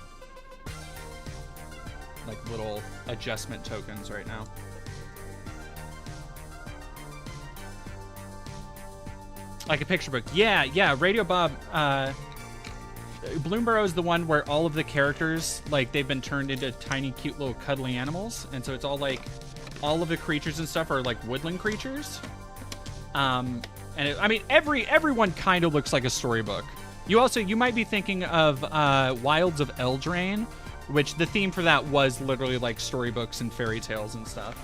like little adjustment tokens right now. Like a picture book. Yeah, Radio Bob. Bloomburrow is the one where all of the characters, like, they've been turned into tiny, cute little cuddly animals, and so it's all like all of the creatures and stuff are like woodland creatures. I mean, everyone kind of looks like a storybook. You might be thinking of Wilds of Eldraine, which the theme for that was literally like storybooks and fairy tales and stuff.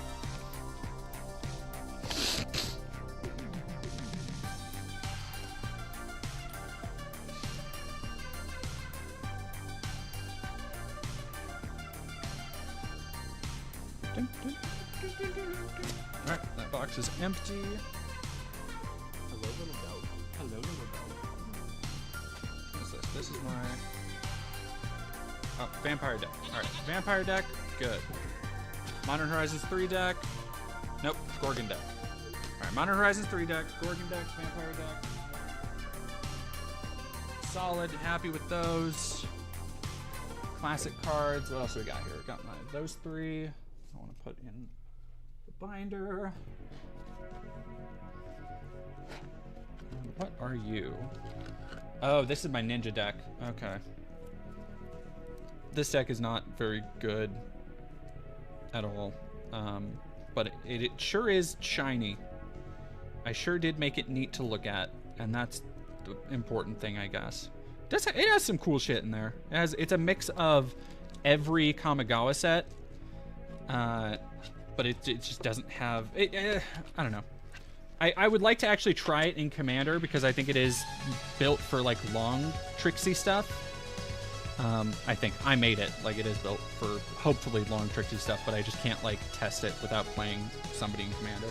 Alright, that box is empty. Hello, little dog. Hello, little dog. What's this? This is my... Oh, Vampire deck. Alright, Vampire deck. Good. Modern Horizons 3 deck. Nope, Gorgon deck. Alright, Modern Horizons 3 deck, Gorgon deck, Vampire deck. Solid, happy with those. Classic cards. What else do we got here? We got those 3. I want to put in the binder. What are you? Oh, this is my ninja deck. Okay. This deck is not very good at all. But it sure is shiny. I sure did make it neat to look at, and that's the important thing, I guess. It has some cool shit in there. It's a mix of every Kamigawa set, but it just doesn't have... I don't know. I would like to actually try it in Commander, because I think it is built for, like, long, tricksy stuff. I think I made it. Like, it is built for, hopefully, long, tricksy stuff, but I just can't, like, test it without playing somebody in Commander.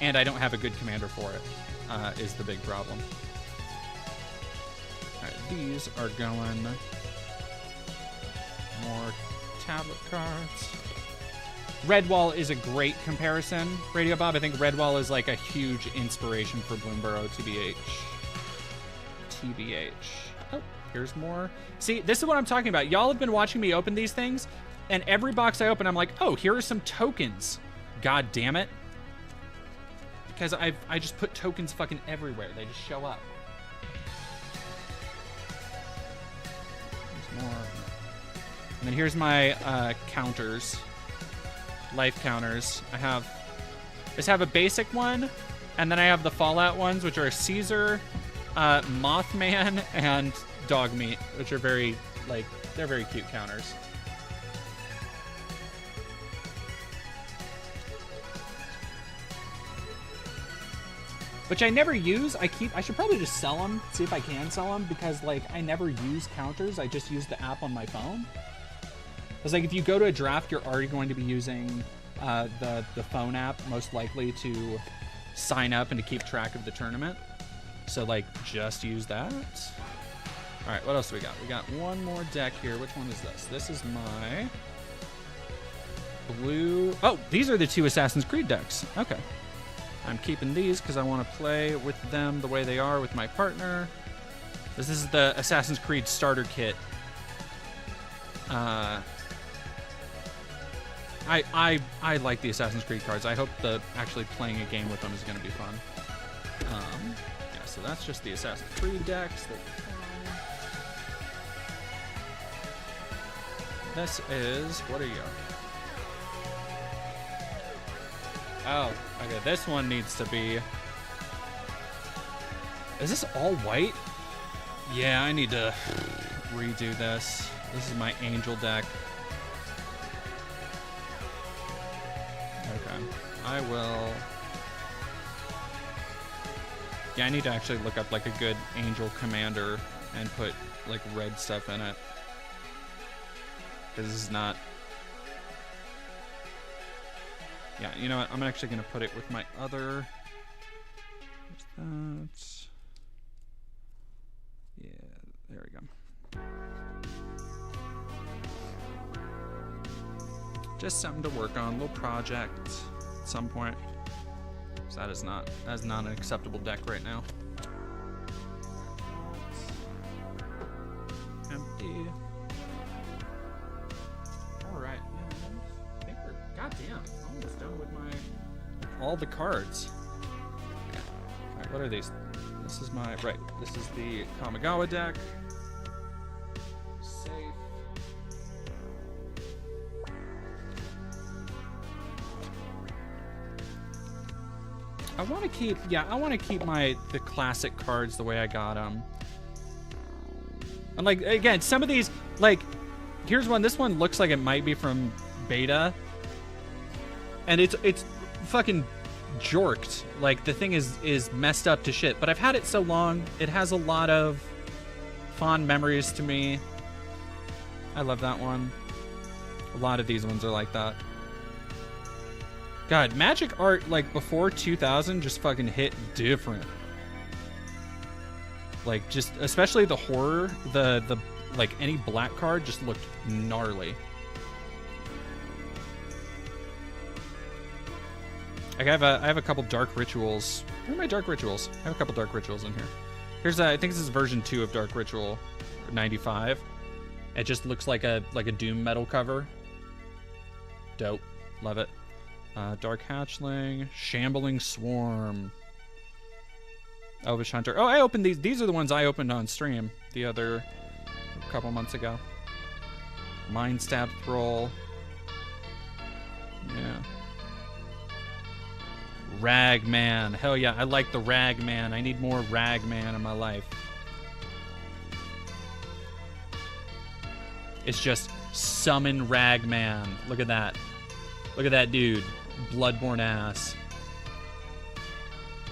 And I don't have a good Commander for it, is the big problem. Alright, these are going... More tablet cards. Redwall is a great comparison, Radio Bob. I think Redwall is like a huge inspiration for Bloomburrow, TBH. TBH. Oh, here's more. See, this is what I'm talking about. Y'all have been watching me open these things, and every box I open, I'm like, oh, here are some tokens. God damn it. Because I just put tokens fucking everywhere. They just show up. There's more. And then here's my counters. Life counters. I just have a basic one, and then I have the Fallout ones, which are Caesar, Mothman, and Dogmeat, which are very, like, they're very cute counters. Which I never use. I should probably just sell them, see if I can sell them, because, like, I never use counters. I just use the app on my phone. Because, like, if you go to a draft, you're already going to be using the phone app, most likely, to sign up and to keep track of the tournament. So, like, just use that. All right, what else do we got? We got one more deck here. Which one is this? This is my blue. Oh, these are the 2 Assassin's Creed decks. Okay. I'm keeping these because I want to play with them the way they are with my partner. This is the Assassin's Creed starter kit. I like the Assassin's Creed cards. I hope actually playing a game with them is going to be fun. Yeah, so that's just the Assassin's Creed decks. This is, what are you? Oh, okay, this one needs to be... Is this all white? Yeah, I need to redo this. This is my Angel deck. Okay, I will... Yeah, I need to actually look up, like, a good Angel commander and put, like, red stuff in it. Because this is not... Yeah, you know what? I'm actually going to put it with my other... Where's that? Yeah, there we go. Just something to work on, a little project at some point. So that is not an acceptable deck right now. Empty. Alright, I think we're goddamn almost done with all the cards. Alright, what are these? This is my this is the Kamigawa deck. Safe. I want to keep the classic cards the way I got them. And, like, again, some of these, like, here's one. This one looks like it might be from beta, and it's fucking jorked. Like, the thing is messed up to shit. But I've had it so long, it has a lot of fond memories to me. I love that one. A lot of these ones are like that. God, Magic art, like, before 2000 just fucking hit different. Like, just, especially the horror, the like, any black card just looked gnarly. Like, I have a couple Dark Rituals. Where are my Dark Rituals? I have a couple Dark Rituals in here. Here's I think this is version 2 of Dark Ritual 95. It just looks like a Doom metal cover. Dope. Love it. Dark Hatchling, Shambling Swarm, Elvish Hunter. Oh, I opened these. These are the ones I opened on stream a couple months ago. Mind Stab Thrall. Yeah. Ragman. Hell yeah, I like the Ragman. I need more Ragman in my life. It's just summon Ragman. Look at that. Look at that dude. Bloodborne ass.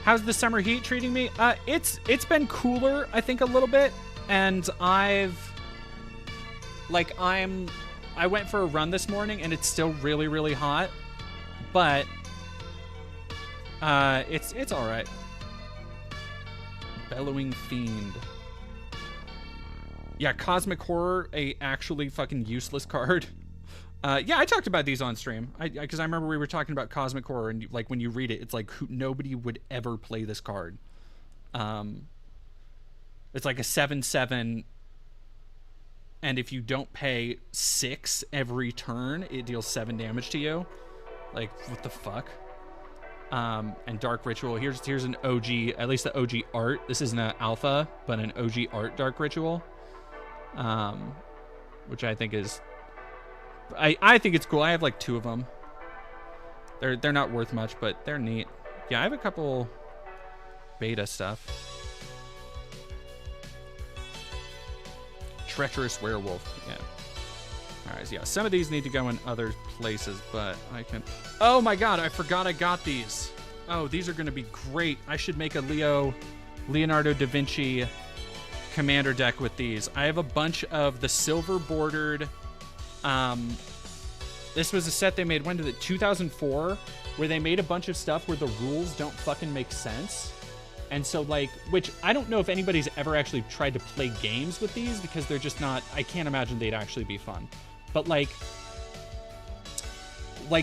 How's the summer heat treating me? It's been cooler, I think, a little bit, and I went for a run this morning, and it's still really, really hot, but it's all right. Bellowing Fiend. Yeah, Cosmic Horror, a actually fucking useless card. Yeah, I talked about these on stream. Because I remember we were talking about Cosmic Horror, and like when you read it, it's like nobody would ever play this card. It's like a 7/7, and if you don't pay 6 every turn, it deals 7 damage to you. Like, what the fuck? And Dark Ritual. Here's an OG, at least the OG art. This isn't an alpha, but an OG art Dark Ritual. Which I think is, I think it's cool. I have like 2 of them. They're not worth much, but they're neat. Yeah, I have a couple beta stuff. Treacherous Werewolf. Yeah. Alright, so yeah, some of these need to go in other places, but I can... Oh my god, I forgot I got these. Oh, these are going to be great. I should make a Leonardo da Vinci commander deck with these. I have a bunch of the silver bordered... this was a set they made, when did it? 2004, where they made a bunch of stuff where the rules don't fucking make sense. And so, like, which I don't know if anybody's ever actually tried to play games with these, because they're just not, I can't imagine they'd actually be fun. But, like,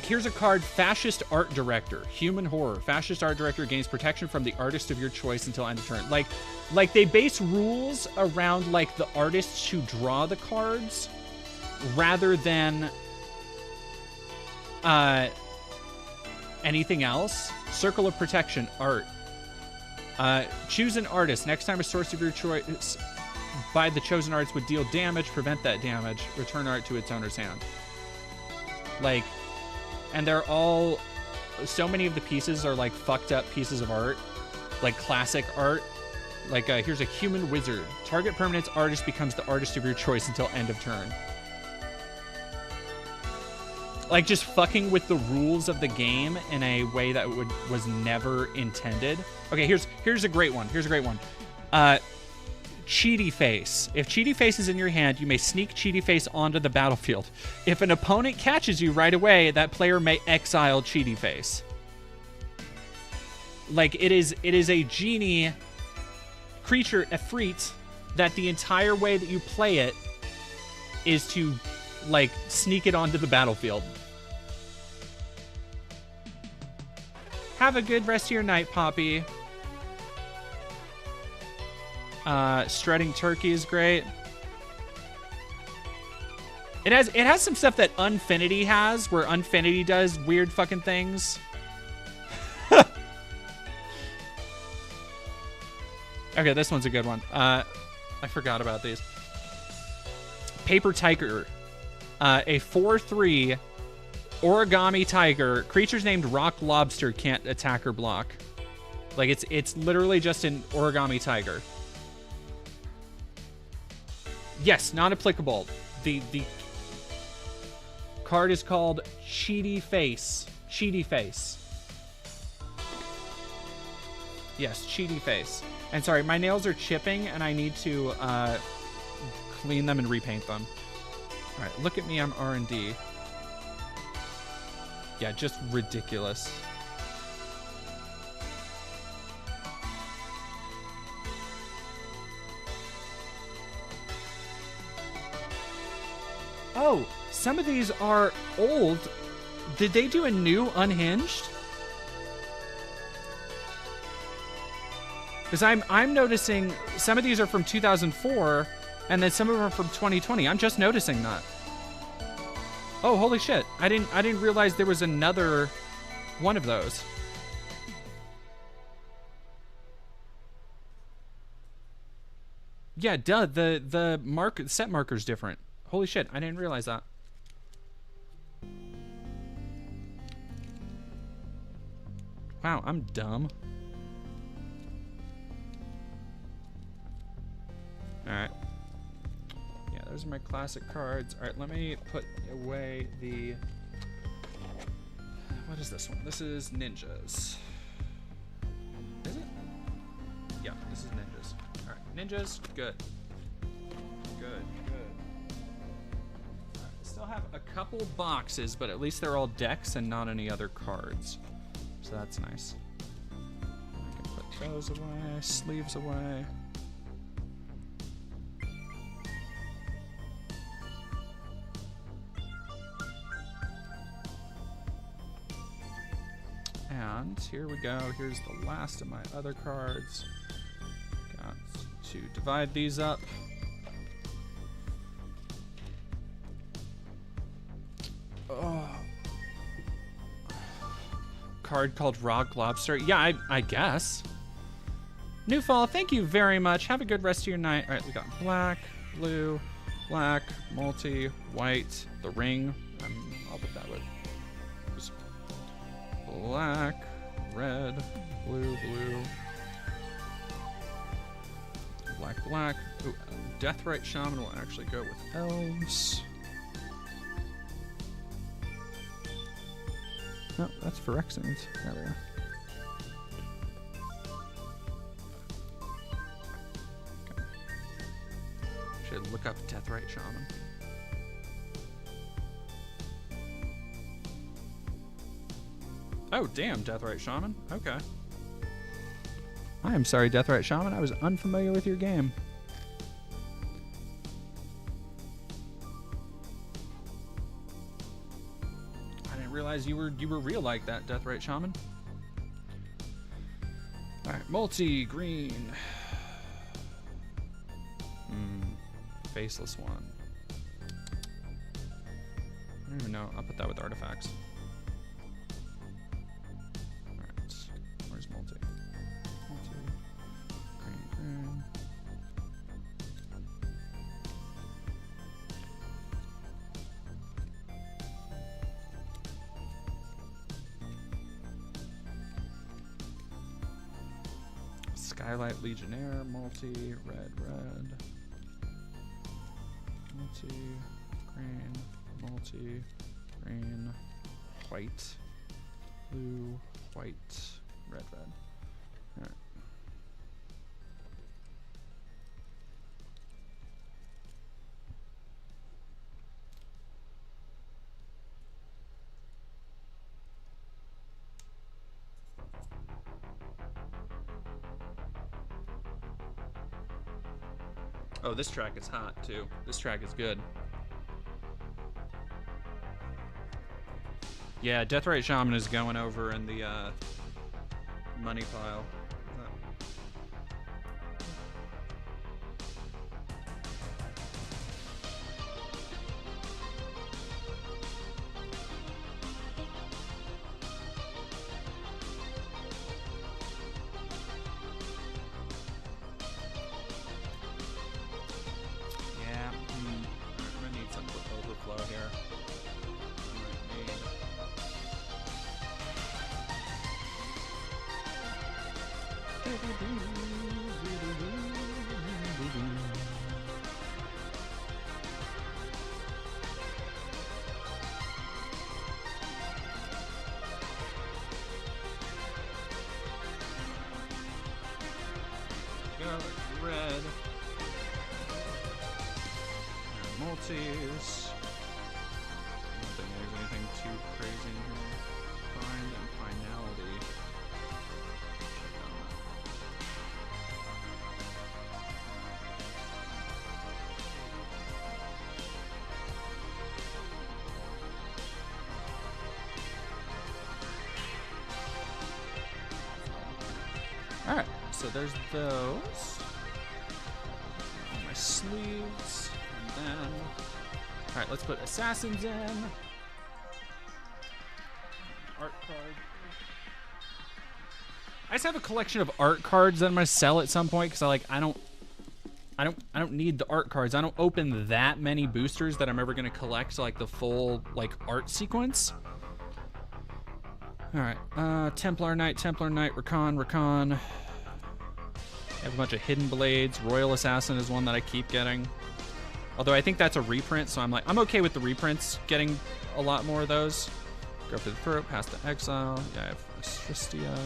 here's a card, Fascist Art Director, Human Horror. Fascist Art Director gains protection from the artist of your choice until end of turn. Like they base rules around, like, the artists who draw the cards, rather than anything else. Circle of Protection, art. Choose an artist. Next time a source of your choice by the chosen artist would deal damage, prevent that damage, return art to its owner's hand. Like, and they're all, so many of the pieces are like fucked up pieces of art, like classic art. Like, here's a Human Wizard. Target permanent's artist becomes the artist of your choice until end of turn. Like, just fucking with the rules of the game in a way that was never intended. Okay, here's a great one. Here's a great one. Cheaty Face. If Cheaty Face is in your hand, you may sneak Cheaty Face onto the battlefield. If an opponent catches you right away, that player may exile Cheaty Face. Like, it is a genie creature, Efreet, that the entire way that you play it is to, like, sneak it onto the battlefield. Have a good rest of your night, Poppy. Strutting Turkey is great. It has some stuff that Unfinity has, where Unfinity does weird fucking things. Okay, this one's a good one. I forgot about these. Paper Tiger. A 4/3 origami tiger. Creatures named Rock Lobster can't attack or block. Like, it's literally just an origami tiger. Yes, not applicable. The card is called Cheaty Face. Cheaty Face. Yes, Cheaty Face. And sorry, my nails are chipping, and I need to clean them and repaint them. All right, look at me. I'm R&D. Yeah, just ridiculous. Oh, some of these are old. Did they do a new Unhinged? Because I'm noticing some of these are from 2004, and then some of them are from 2020. I'm just noticing that. Oh, holy shit. I didn't realize there was another one of those. Yeah, duh, the set marker's different. Holy shit, I didn't realize that. Wow, I'm dumb. Alright. Yeah, those are my classic cards. Alright, let me put away the... What is this one? This is Ninjas. Is it? Yeah, this is Ninjas. Alright, Ninjas, good. Good. I still have a couple boxes, but at least they're all decks and not any other cards. So that's nice. I can put those away, sleeves away. And here we go. Here's the last of my other cards. Got to divide these up. Oh. Card called Rock Lobster. Yeah, I guess. Newfall, thank you very much. Have a good rest of your night. All right, we got black, blue, black, multi, white, the ring. I'll put that with just black, red, blue, blue, black, black. Ooh, Deathrite Shaman will actually go with elves. No, that's Phyrexians. There we go. Should look up Deathrite Shaman. Oh, damn, Deathrite Shaman. Okay. I am sorry, Deathrite Shaman. I was unfamiliar with your game. I didn't realize you were real like that, Deathrite Shaman. All right, multi green. Faceless one. I don't even know. I'll put that with artifacts. Alright. Where's multi? Multi. Green, green. Skylight Legionnaire, multi, red, red. Multi, green, multi, green, white, blue, white, red, red. All right. Oh, this track is hot, too. This track is good. Yeah, Deathrite Shaman is going over in the money pile. Red. Multis. I don't think there's anything too crazy in here. Find and finality. Alright, so there's those. On my sleeves. And then. Alright, let's put assassins in. Art card. I just have a collection of art cards that I'm gonna sell at some point because I don't need the art cards. I don't open that many boosters that I'm ever gonna collect like the full like art sequence. Alright, Templar Knight, Rakan. I have a bunch of Hidden Blades. Royal Assassin is one that I keep getting. Although I think that's a reprint, so I'm okay with the reprints, getting a lot more of those. Go for the Throat, Pass to Exile. Yeah, I have Astristia,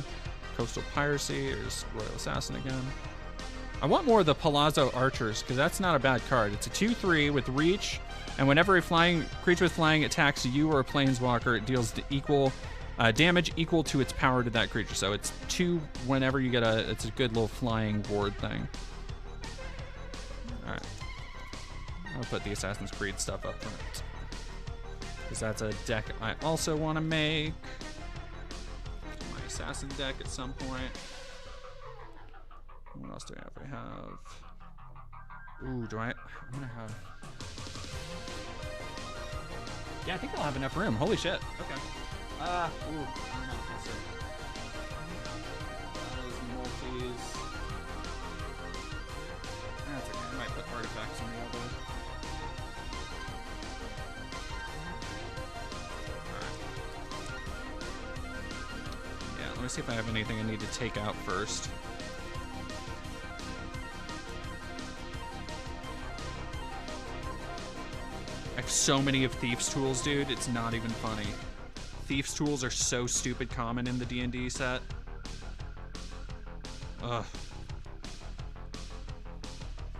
Coastal Piracy. There's Royal Assassin again. I want more of the Palazzo Archers, because that's not a bad card. It's a 2/3 with Reach, and whenever a creature with flying attacks you or a Planeswalker, it deals equal damage equal to its power to that creature. So it's 2 whenever you get it's a good little flying ward thing. Alright. I'll put the Assassin's Creed stuff up front. Because that's a deck I also want to make. My assassin deck at some point. What else do I have? I have... Ooh, do I... I'm gonna have... Yeah, I think I'll have enough room. Holy shit. Okay. Ooh, I don't know. Let's see. Those multis. That's okay. I might put artifacts on the other. Alright. Yeah, let me see if I have anything I need to take out first. I have so many of Thief's tools, dude. It's not even funny. Thief's tools are so stupid common in the D&D set. Ugh.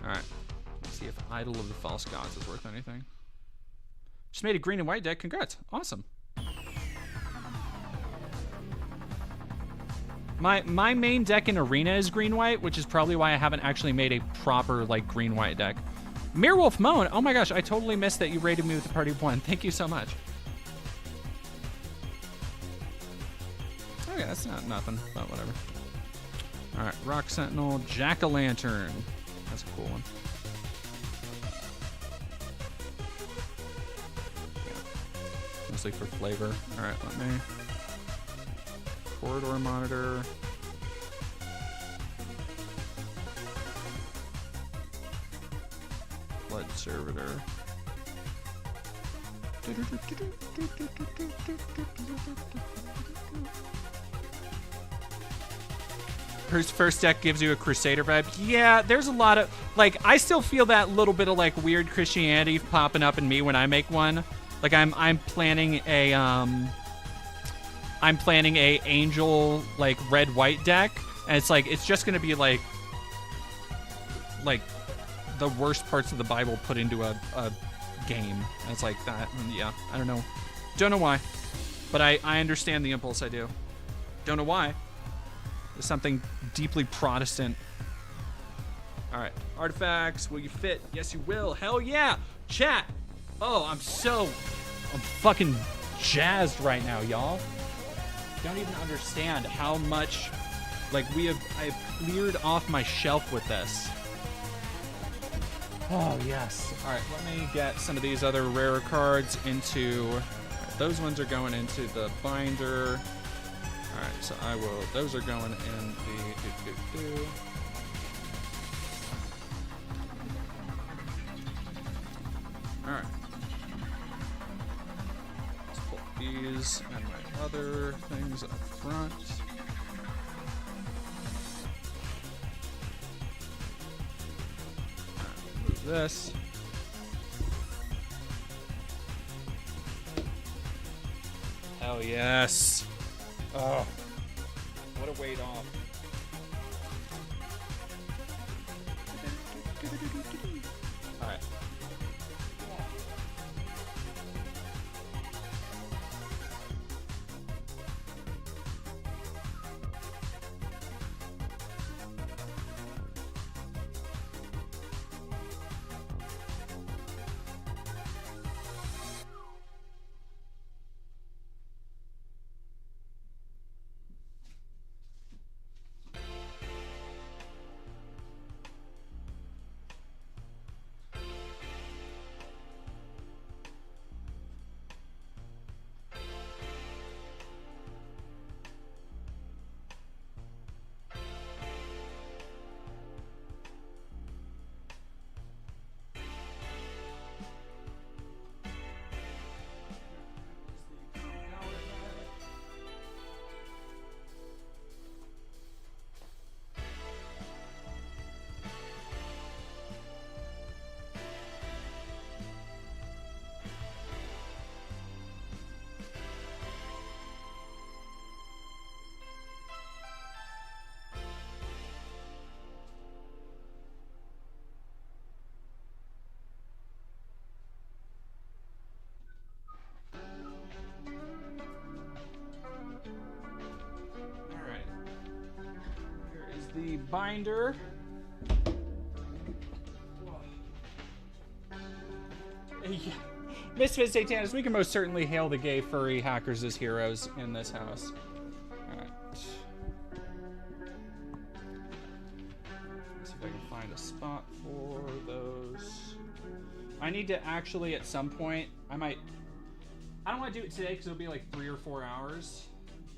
Alright. Let's see if Idol of the False Gods is worth anything. Just made a green and white deck. Congrats. Awesome. My main deck in Arena is green-white, which is probably why I haven't actually made a proper, like, green-white deck. Mirwolf Moan, oh my gosh, I totally missed that you rated me with the party of one. Thank you so much. Okay, that's not nothing, but whatever. All right, Rock Sentinel, Jack-o'-lantern. That's a cool one. Yeah. Mostly for flavor. All right, let me. Corridor monitor. Blood Servitor. First deck gives you a Crusader vibe. Yeah, there's a lot of, like, I still feel that little bit of, like, weird Christianity popping up in me when I make one. Like, I'm planning a angel, like, red-white deck, and it's like, it's just gonna be like the worst parts of the Bible put into a game. And it's like that, and yeah, I don't know why, but I understand the impulse. I do. Don't know why. There's something deeply Protestant. All right, artifacts. Will you fit? Yes, you will. Hell yeah, chat. Oh, I'm fucking jazzed right now, y'all. Don't even understand how much, like, I have cleared off my shelf with this. Oh, yes. All right, let me get some of these other rarer cards into... Those ones are going into the binder. All right, so those are going in the... All right. Let's pull these and my other things up front. This. Hell yes. Oh, what a weight off. All right. The binder. Yeah. Misfits Satanas, we can most certainly hail the gay furry hackers as heroes in this house. Alright. find a spot for those. I need to actually, at some point, I don't want to do it today because it'll be like 3 or 4 hours,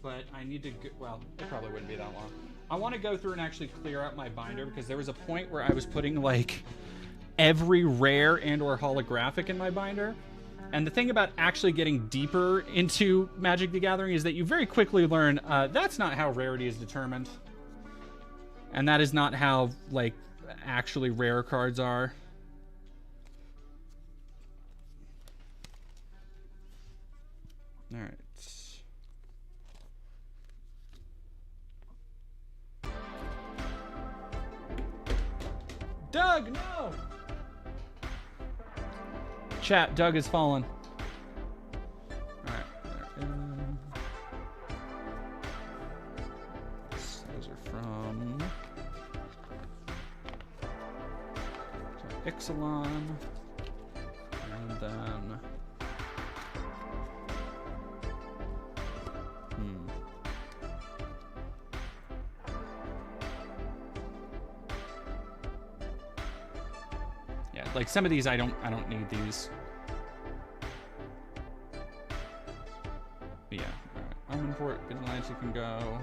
but I need to go, well, it probably wouldn't be that long. I want to go through and actually clear out my binder because there was a point where I was putting like every rare and or holographic in my binder. And the thing about actually getting deeper into Magic the Gathering is that you very quickly learn that's not how rarity is determined. And that is not how, like, actually rare cards are. All right. Doug, no! Chat, Doug has fallen. All right. Those are from Ixalan. And then... Yeah, like some of these I don't need these. But yeah, alright. Almond Vigilance you can go.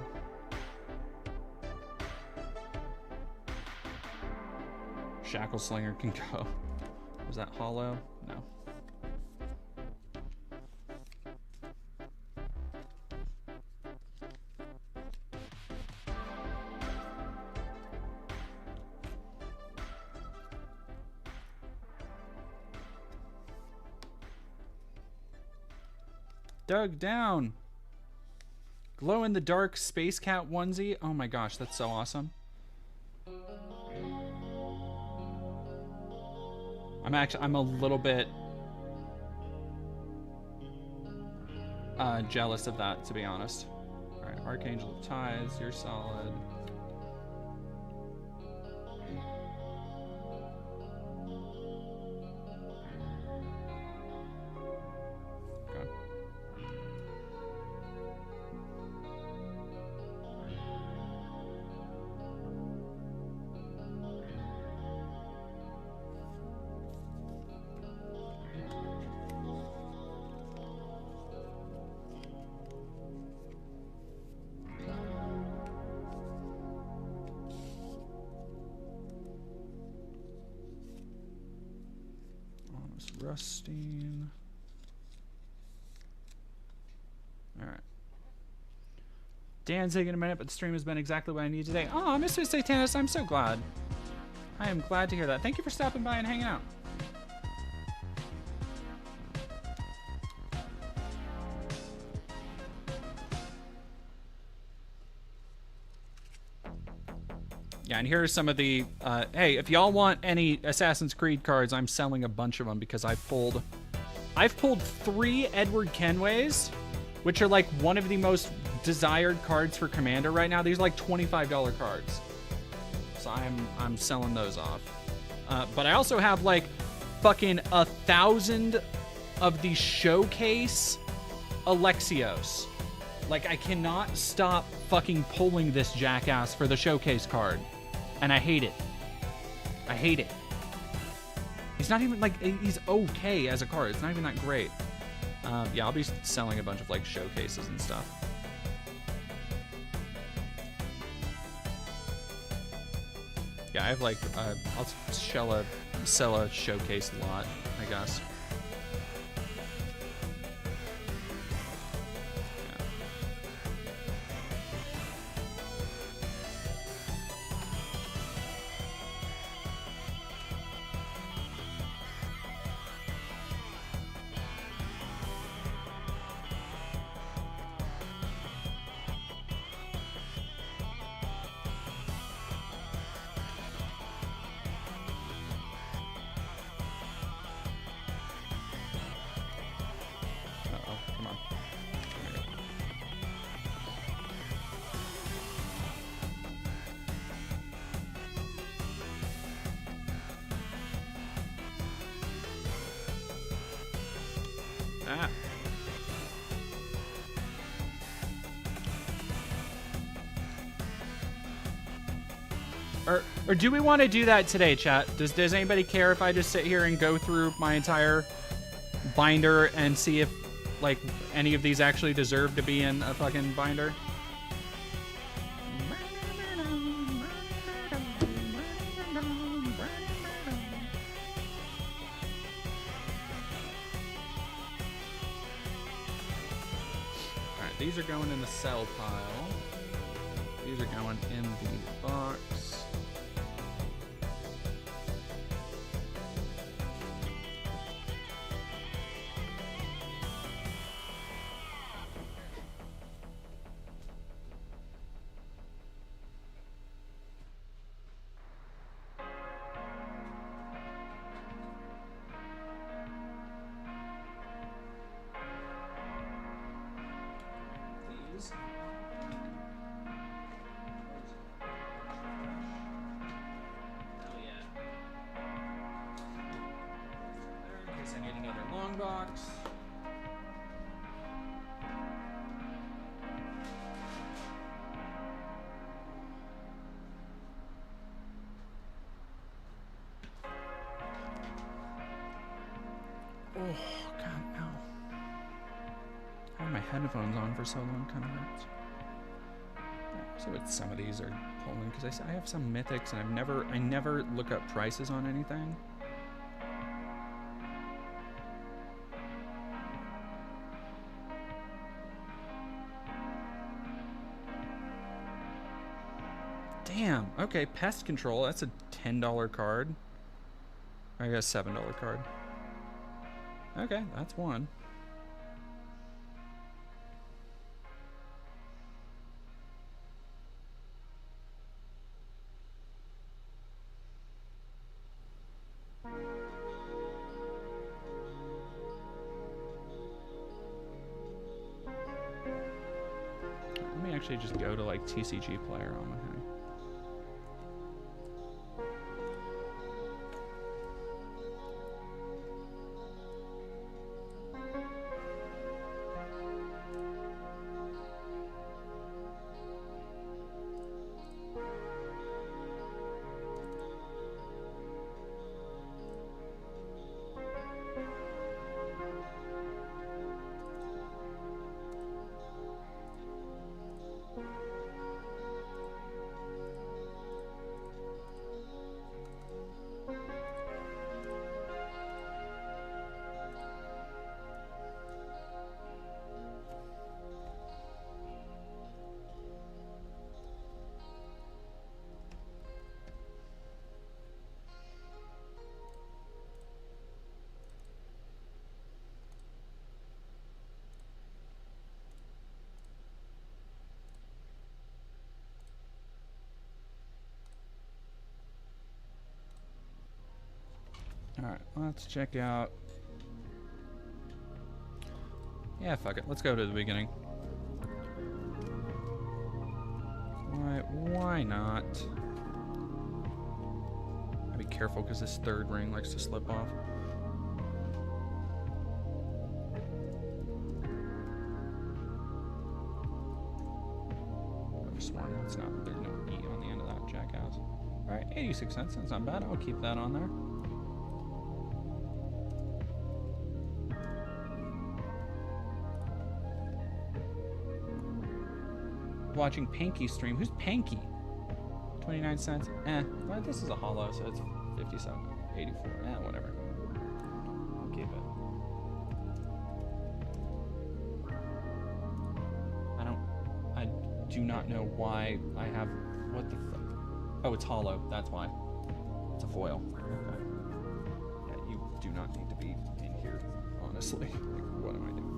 Shackle Slinger can go. Was that hollow? No. Doug, down. Glow in the dark Space Cat onesie. Oh my gosh, that's so awesome. I'm a little bit jealous of that, to be honest. All right, Archangel of Ties, you're solid. Rustine. All right. Danzig in a minute, but the stream has been exactly what I need today. Oh, Mr. Satanis, I'm so glad. I am glad to hear that. Thank you for stopping by and hanging out. Yeah, and here are some of the, hey, if y'all want any Assassin's Creed cards, I'm selling a bunch of them because I've pulled 3 Edward Kenways, which are like one of the most desired cards for Commander right now. These are like $25 cards. So I'm selling those off. But I also have like fucking 1,000 of the showcase Alexios. Like, I cannot stop fucking pulling this jackass for the showcase card. And I hate it. I hate it. He's not even, like, he's okay as a card. It's not even that great. Yeah, I'll be selling a bunch of, like, showcases and stuff. Yeah, I have, like, I'll sell a showcase lot, I guess. Or do we want to do that today, chat? Does anybody care if I just sit here and go through my entire binder and see if, like, any of these actually deserve to be in a fucking binder? Alright, these are going in the sell pile. These are going in the box. Headphones on for so long kind of hurts. So what some of these are pulling, because I have some mythics and I never look up prices on anything. Damn. Okay, pest control. That's a $10 card. I guess $7 card. Okay, that's one. Just go to like TCG player on my hand. Alright, let's check out... Yeah, fuck it. Let's go to the beginning. Why not? I'll be careful because this third ring likes to slip off. I've sworn it's not. There's no E on the end of that jackass. Alright, 86 cents. That's not bad. I'll keep that on there. Watching Panky stream. Who's Panky? 29 cents. Well, this is a hollow, so it's 57, 84. Whatever. I'll keep it. I do not know why I have. What the fuck? Oh, it's hollow. That's why. It's a foil. Okay. Yeah, you do not need to be in here, honestly. Like, what am I doing?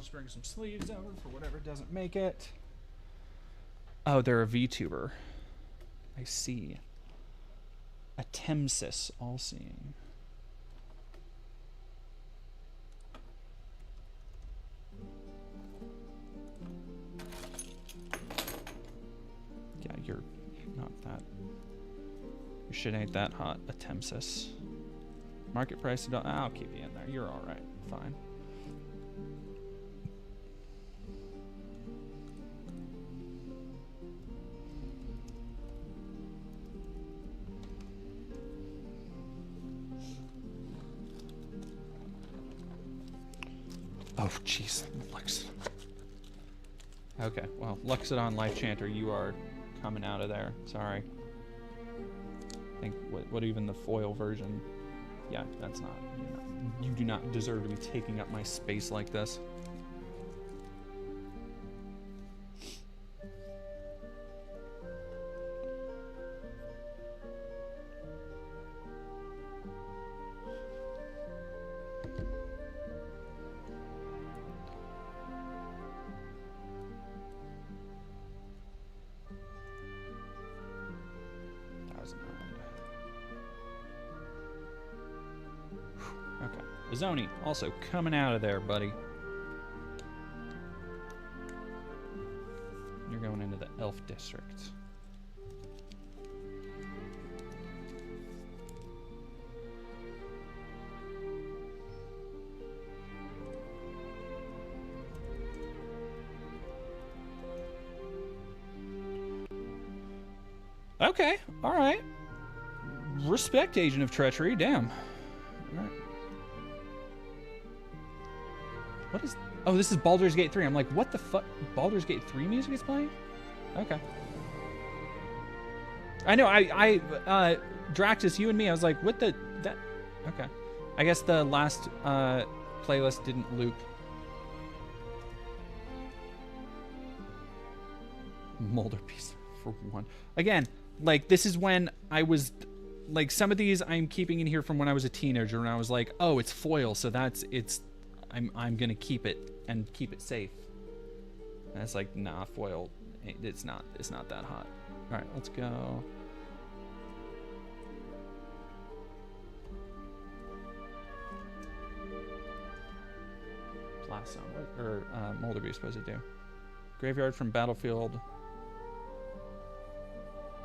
Let's bring some sleeves over for whatever doesn't make it. Oh, they're a VTuber. I see. A Temsis, all-seeing. Yeah, you're not that. Your shit ain't that hot. A Temsis. Market price, I'll keep you in there. You're alright. Fine. Oh, jeez. Luxodon. Okay, well, Luxodon Life Chanter, you are coming out of there. Sorry. I think, what even the foil version? Yeah, that's not, you do not deserve to be taking up my space like this. Okay. Zoni, also coming out of there, buddy. You're going into the Elf District. Okay, alright. Respect, Agent of Treachery, damn. Alright. What is... Oh, this is Baldur's Gate 3. I'm like, what the fuck? Baldur's Gate 3 music is playing? Okay. I know, Draxus, you and me, I was like, what the... That... Okay. I guess the last playlist didn't loop. Molder piece for one. Again, like, this is when I was... Like, some of these I'm keeping in here from when I was a teenager, and I was like, oh, it's foil, so that's... It's... I'm gonna keep it and keep it safe. And it's like, nah, foil, it's not that hot. All right, let's go. Blast Zone, what, or Molder Beast supposed to do? Graveyard from Battlefield.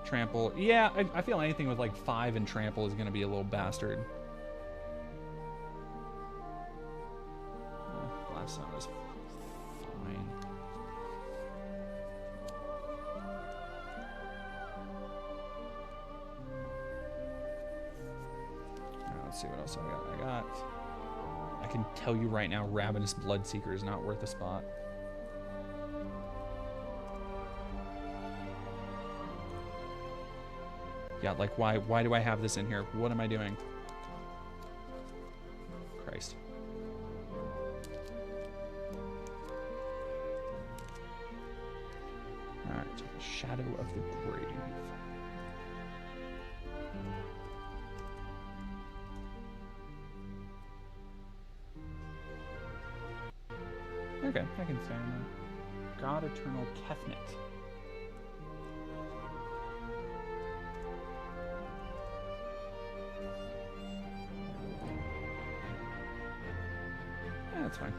Trample. Yeah, I feel anything with like 5 and Trample is gonna be a little bastard. Zone is fine. Right, let's see what else I got. I can tell you right now, Ravenous Bloodseeker is not worth a spot. Yeah, like why do I have this in here? What am I doing? Christ. Alright, Shadow of the Grave. Okay, I can stand that. God Eternal Kefnet. Yeah, that's fine.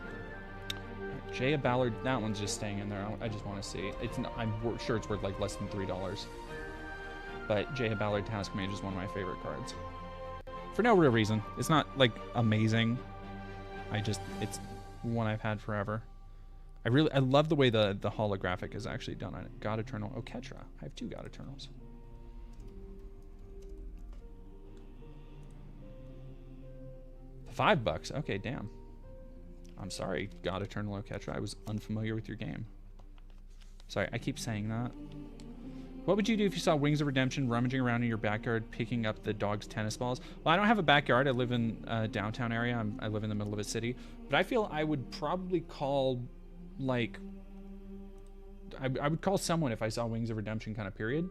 Jaya Ballard, that one's just staying in there. I just want to see. It's not, I'm sure it's worth like less than $3. But Jaya Ballard Task Mage is one of my favorite cards. For no real reason. It's not like amazing. It's one I've had forever. I love the way the holographic is actually done on it. God Eternal. Oh, Ketra. I have 2 God Eternals. $5. Okay, damn. I'm sorry, God Eternal Oketra. I was unfamiliar with your game. Sorry, I keep saying that. What would you do if you saw Wings of Redemption rummaging around in your backyard, picking up the dog's tennis balls? Well, I don't have a backyard. I live in a downtown area. I live in the middle of a city. But I feel I would probably call, like... I would call someone if I saw Wings of Redemption kind of period.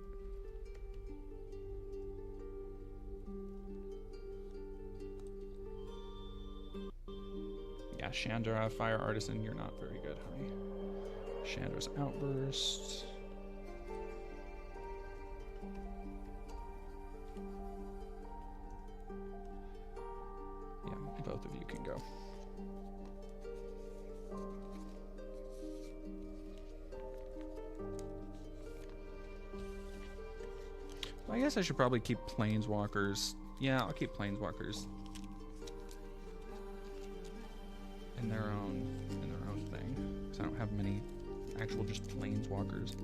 Yeah, Chandra, Fire Artisan, you're not very good, honey. Chandra's Outburst. Yeah, both of you can go. I guess I should probably keep Planeswalkers. Yeah, I'll keep Planeswalkers in their own thing. Because I don't have many actual just Planeswalkers.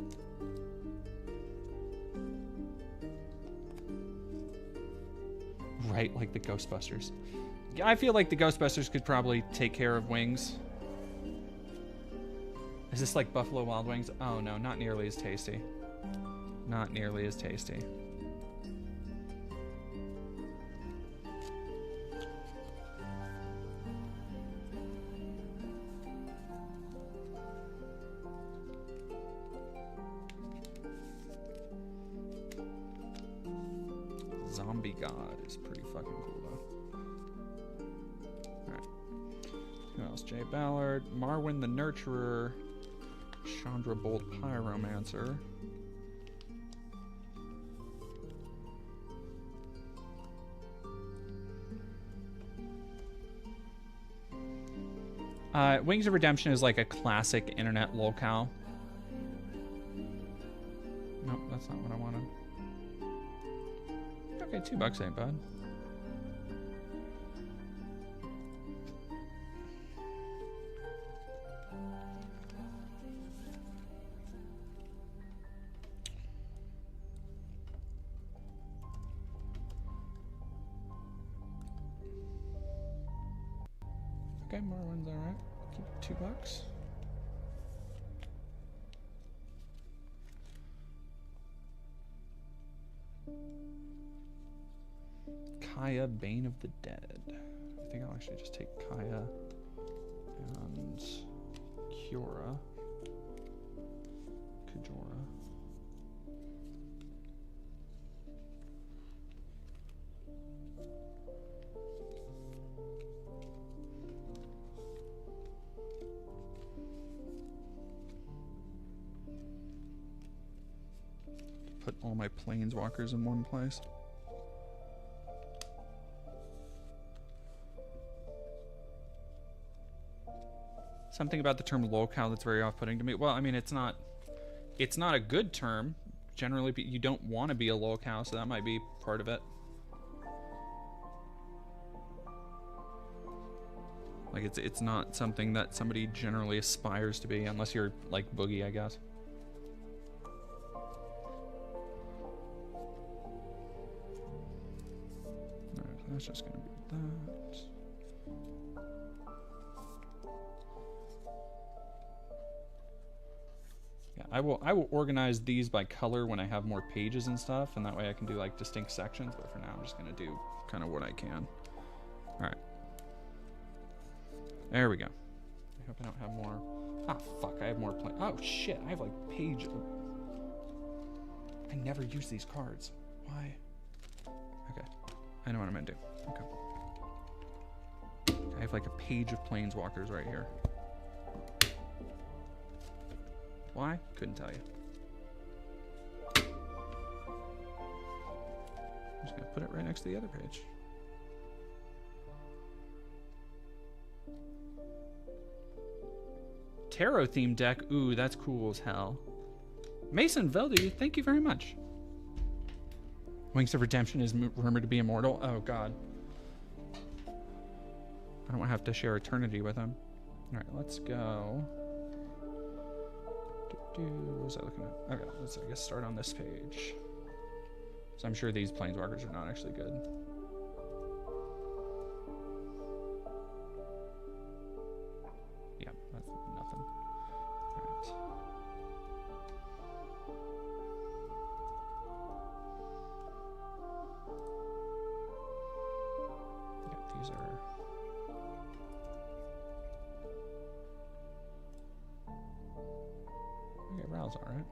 Right, like the Ghostbusters. Yeah, I feel like the Ghostbusters could probably take care of wings. Is this like Buffalo Wild Wings? Oh no, not nearly as tasty. Not nearly as tasty. Zombie God is pretty fucking cool though. Alright. Who else? Jay Ballard, Marwyn the Nurturer, Chandra Bolt Pyromancer. Wings of Redemption is like a classic internet lolcow. Nope, that's not what I wanted. Okay, $2 ain't bad. Okay, Marwyn's alright. Keep $2. Kaya, Bane of the Dead. I think I'll actually just take Kaya and Kiora. Kajora. Put all my Planeswalkers in one place. Something about the term lolcow that's very off-putting to me. Well, I mean, it's not a good term. Generally, you don't want to be a lolcow, so that might be part of it. Like, it's not something that somebody generally aspires to be, unless you're like Boogie, I guess. Alright, so that's just gonna be that. Yeah, I will organize these by color when I have more pages and stuff, and that way I can do like distinct sections, but for now I'm just gonna do kind of what I can. Alright. There we go. I hope I don't have more. Ah, fuck, I have more oh shit, I have like page. I never use these cards. Why? Okay. I know what I'm gonna do. Okay. I have like a page of Planeswalkers right here. Why? Couldn't tell you. I'm just gonna put it right next to the other page. Tarot themed deck. Ooh, that's cool as hell. Mason Veldy, thank you very much. Wings of Redemption is rumored to be immortal. Oh god. I don't want to have to share eternity with him. Alright, let's go. What was I looking at? Okay, let's I guess start on this page. So I'm sure these Planeswalkers are not actually good. Yeah, that's nothing. Alright. Yeah, these are... Okay, Ral's alright.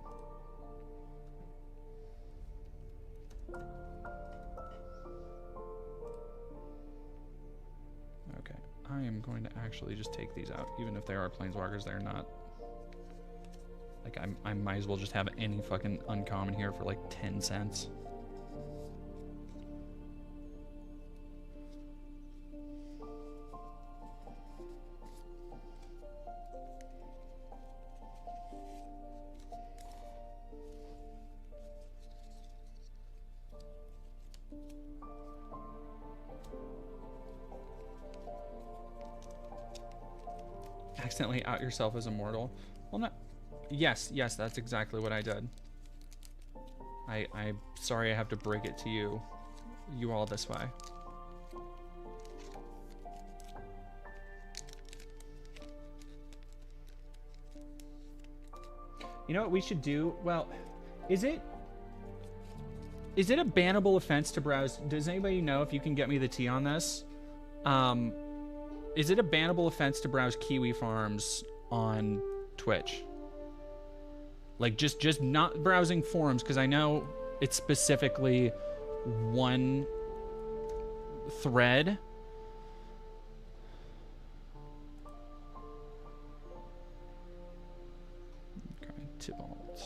Okay. I am going to actually just take these out. Even if they are planeswalkers, they're not. Like, I might as well just have any fucking uncommon here for like 10 cents. Accidentally out yourself as immortal. Well, no. Yes, that's exactly what I did. I'm sorry I have to break it to you all this way. You know what we should do? Well, is it a bannable offense to browse? Does anybody know if you can get me the tea on this? Is it a bannable offense to browse Kiwi Farms on Twitch? Like, just not browsing forums, because I know it's specifically one thread. Okay, Tybalt.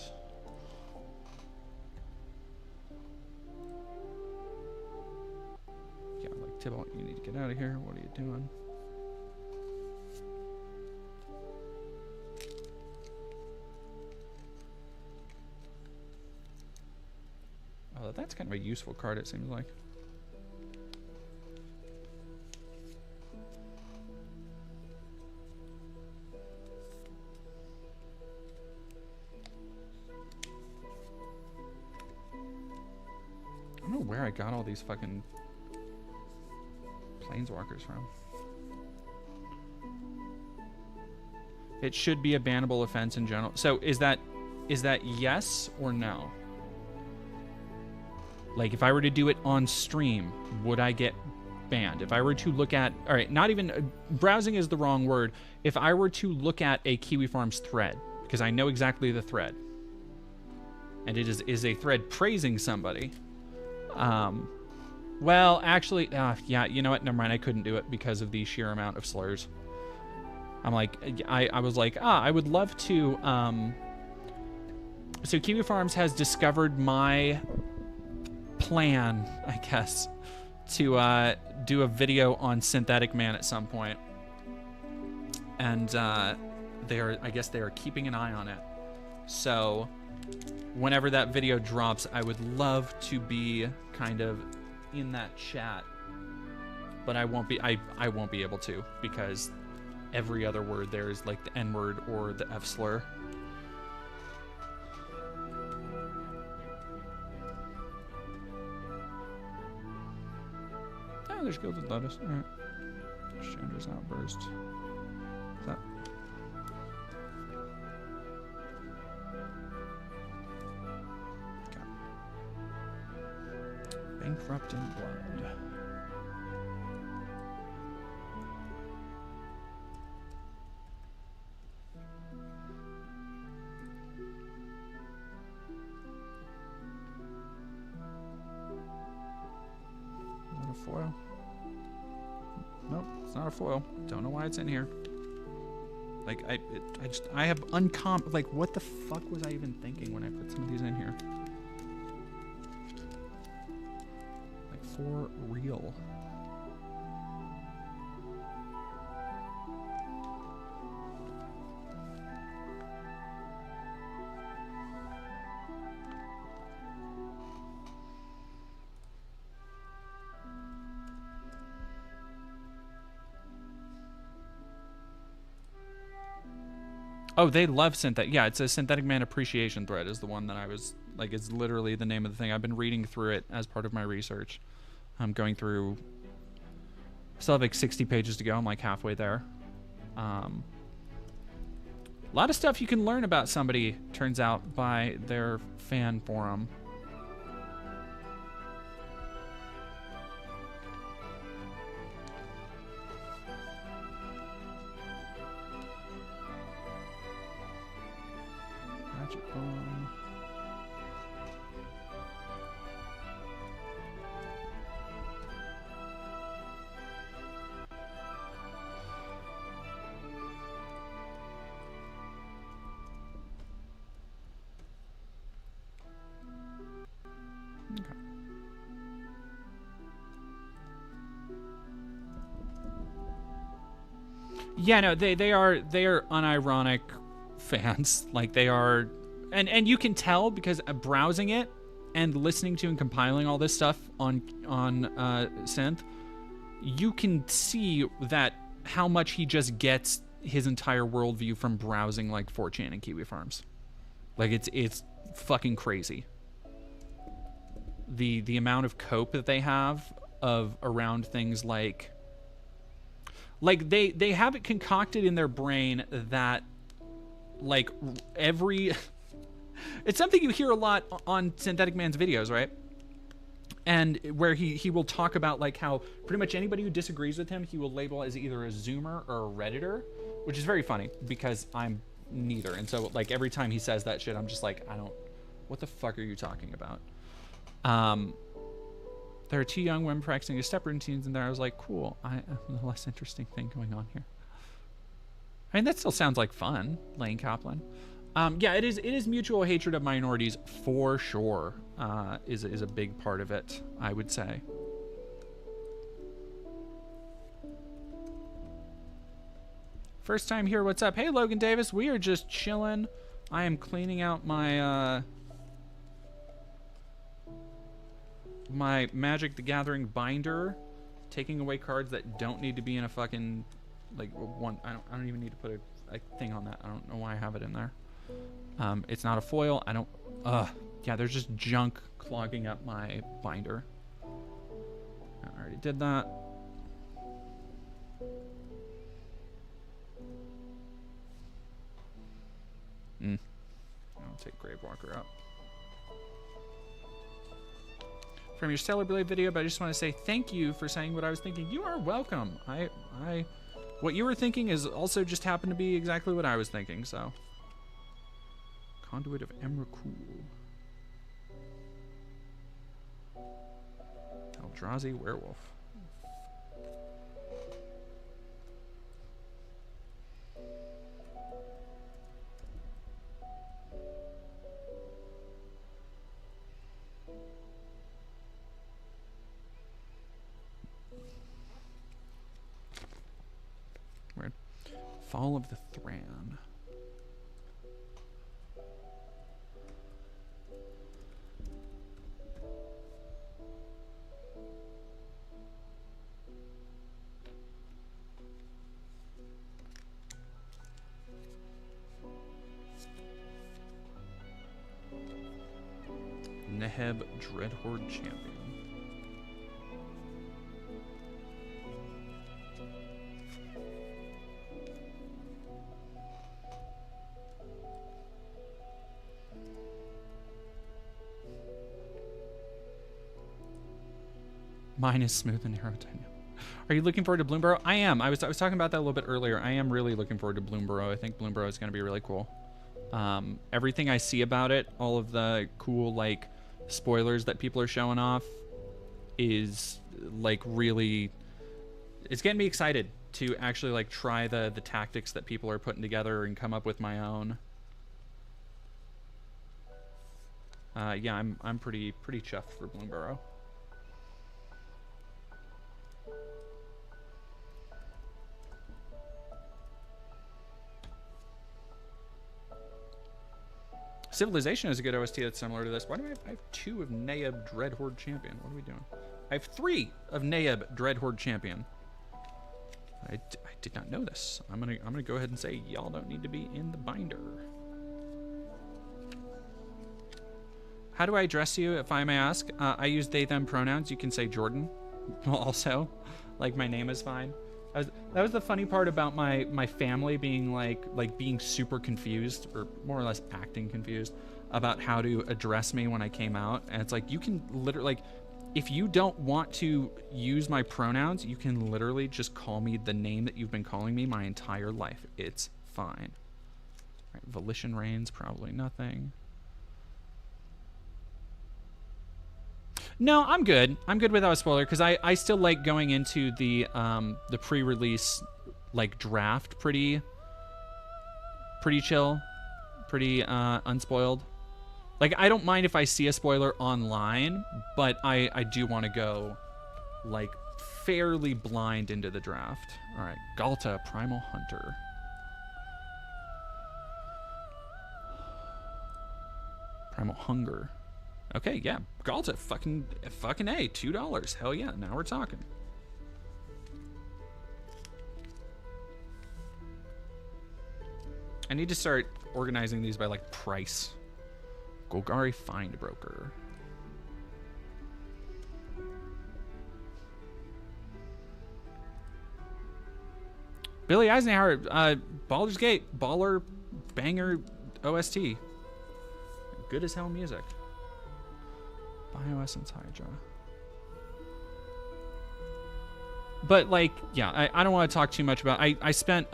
Yeah, like, Tybalt, you need to get out of here. What are you doing? Oh, that's kind of a useful card, it seems like. I don't know where I got all these fucking planeswalkers from. It should be a bannable offense in general. So is that yes or no? Like, if I were to do it on stream, would I get banned? If I were to look at... All right, not even... browsing is the wrong word. If I were to look at a Kiwi Farms thread, because I know exactly the thread, and it is a thread praising somebody. Well, actually... yeah, you know what? Never mind. I couldn't do it because of the sheer amount of slurs. I'm like... I was like, I would love to... So Kiwi Farms has discovered my... plan, I guess, to do a video on Synthetic Man at some point, and I guess they are keeping an eye on it. So whenever that video drops, I would love to be kind of in that chat, but I won't be able to, because every other word there is like the N word or the F slur. There's Gilded Lotus. Alright. Chandra's Outburst. Is that... Okay. Bankrupt in Blood. Is that a foil? Nope, it's not a foil. Don't know why it's in here. Like, I have like, what the fuck was I even thinking when I put some of these in here? Like, for real. Oh, they love synthetic. Yeah, it's a Synthetic Man appreciation thread is the one that I was like. It's literally the name of the thing. I've been reading through it as part of my research. I'm going through. Still have like 60 pages to go. I'm like halfway there. A lot of stuff you can learn about somebody, turns out, by their fan forum. Yeah, no, they are unironic fans. Like they are, and you can tell because browsing it and listening to and compiling all this stuff on synth, you can see that how much he just gets his entire worldview from browsing like 4chan and Kiwi Farms. Like it's fucking crazy. The amount of cope that they have of around things like they have it concocted in their brain that like every it's something you hear a lot on Synthetic Man's videos, right? And where he will talk about like how pretty much anybody who disagrees with him he will label as either a Zoomer or a Redditor, which is very funny because I'm neither. And so like every time he says that shit, I'm just like, what the fuck are you talking about? There are 2 young women practicing a step routines in there. I was like, cool. The less interesting thing going on here. I mean, that still sounds like fun, Lane Kaplan. Yeah, it is mutual hatred of minorities for sure. Is a big part of it, I would say. First time here, what's up? Hey, Logan Davis, we are just chilling. I am cleaning out my my Magic the Gathering binder, taking away cards that don't need to be in a fucking like one. I don't even need to put a thing on that. I don't know why I have it in there. It's not a foil. I don't. Yeah, there's just junk clogging up my binder. I already did that. I'll take Gravewalker out. From your Stellar Blade video, but I just want to say thank you for saying what I was thinking. You are welcome. What you were thinking is also just happened to be exactly what I was thinking, so. Conduit of Emrakul. Eldrazi Werewolf. Weird. Fall of the Thran. Neheb Dreadhorde Champion. Mine is smooth and aerodynamic. Are you looking forward to Bloomburrow? I am. I was talking about that a little bit earlier. I am really looking forward to Bloomburrow. I think Bloomburrow is going to be really cool. Everything I see about it, all of the cool like spoilers that people are showing off, is like really. It's getting me excited to actually like try the tactics that people are putting together and come up with my own. Yeah, I'm pretty chuffed for Bloomburrow. Civilization is a good OST that's similar to this. Why do I have 2 of Neheb Dreadhorde Champion? What are we doing? I have 3 of Neheb Dreadhorde Champion. I did not know this. I'm gonna go ahead and say y'all don't need to be in the binder. How do I address you, if I may ask? I use they them pronouns. You can say Jordan also. Like my name is fine. That was the funny part about my family being like being super confused, or more or less acting confused about how to address me when I came out. And it's like, you can literally, like, if you don't want to use my pronouns, you can literally just call me the name that you've been calling me my entire life. It's fine. Right, Volition Reigns, probably nothing. No, I'm good. I'm good without a spoiler because I still like going into the pre-release like draft pretty chill, pretty unspoiled. Like, I don't mind if I see a spoiler online, but I do want to go like fairly blind into the draft. All right, Galta, Primal Hunter. Primal Hunger. Okay, yeah, Galta, fucking A, $2. Hell yeah, now we're talking. I need to start organizing these by like price. Golgari Findbroker. Billy Eisenhower, Baldur's Gate, baller, banger, OST. Good as hell music. Bioessence Hydra. But like, yeah, I don't want to talk too much about. I spent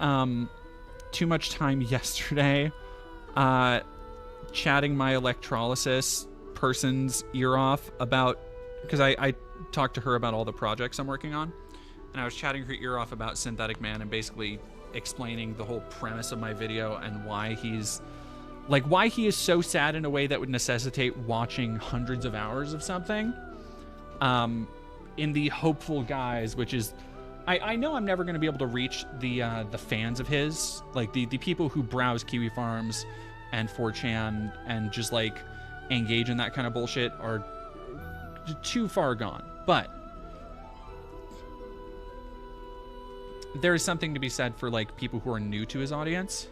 too much time yesterday chatting my electrolysis person's ear off about, because I talked to her about all the projects I'm working on, and I was chatting her ear off about Synthetic Man and basically explaining the whole premise of my video and why why he is so sad in a way that would necessitate watching hundreds of hours of something in the hopeful guise, which is, I know I'm never going to be able to reach the fans of his, like the people who browse Kiwi Farms and 4chan and just like engage in that kind of bullshit are too far gone. But there is something to be said for like people who are new to his audience.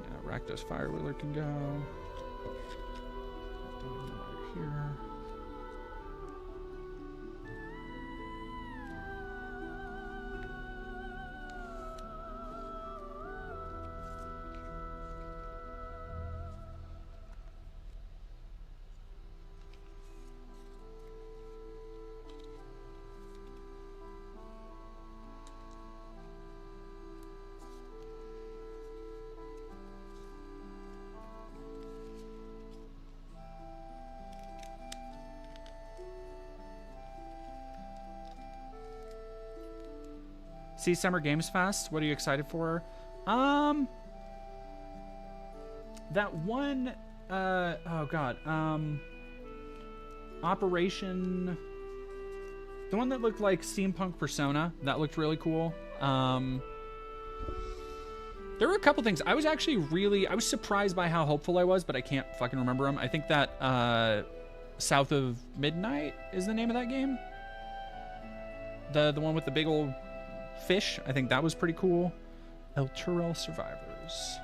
Yeah, Rakdos Firewheeler can go. Right here. See Summer Games Fest. What are you excited for? That one, oh god, Operation, the one that looked like Steampunk Persona, that looked really cool. There were a couple things. I was actually I was surprised by how hopeful I was, but I can't fucking remember them. I think that, South of Midnight is the name of that game. The one with the big old fish. I think that was pretty cool. El Turel Survivors.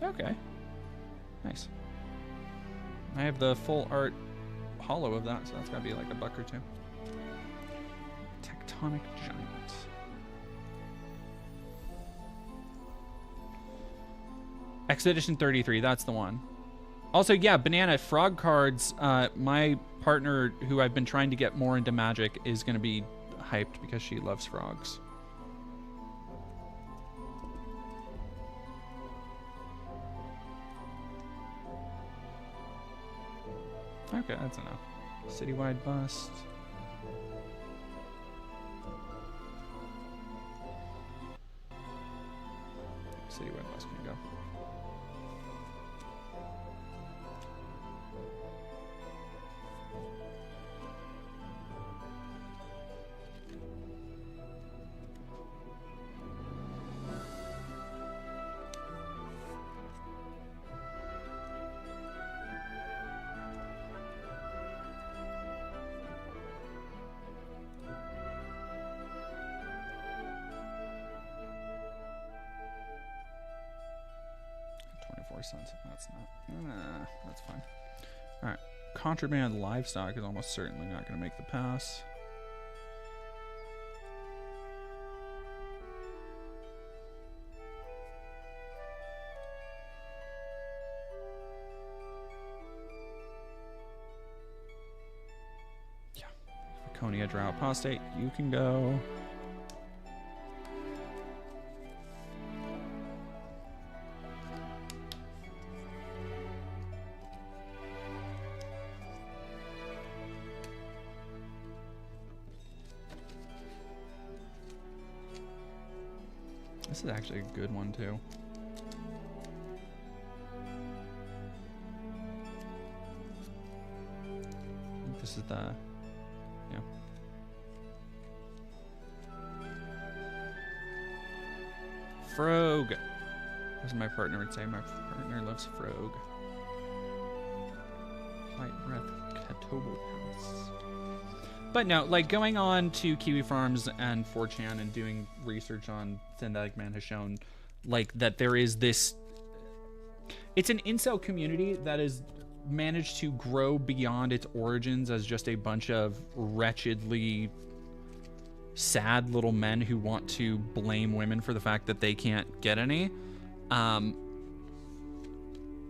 Okay. Nice. I have the full art hollow of that, so that's gotta be like $1 or $2. Tectonic Giant. Expedition 33, that's the one. Also, yeah, Banana Frog cards. My partner, who I've been trying to get more into Magic, is going to be hyped because she loves frogs. Okay, that's enough. Citywide Bust. Citywide Bust can go. Cents. That's not. That's fine. All right. Contraband Livestock is almost certainly not going to make the pass. Yeah. Laconia Drow Apostate, you can go. This is actually a good one, too. This is the, yeah. Frog. As my partner would say, my partner loves Frog. Light breath, Katobo Palace. But no, like going on to Kiwi Farms and 4chan and doing research on Synthetic Man has shown like that there is this, it's an incel community that has managed to grow beyond its origins as just a bunch of wretchedly sad little men who want to blame women for the fact that they can't get any. And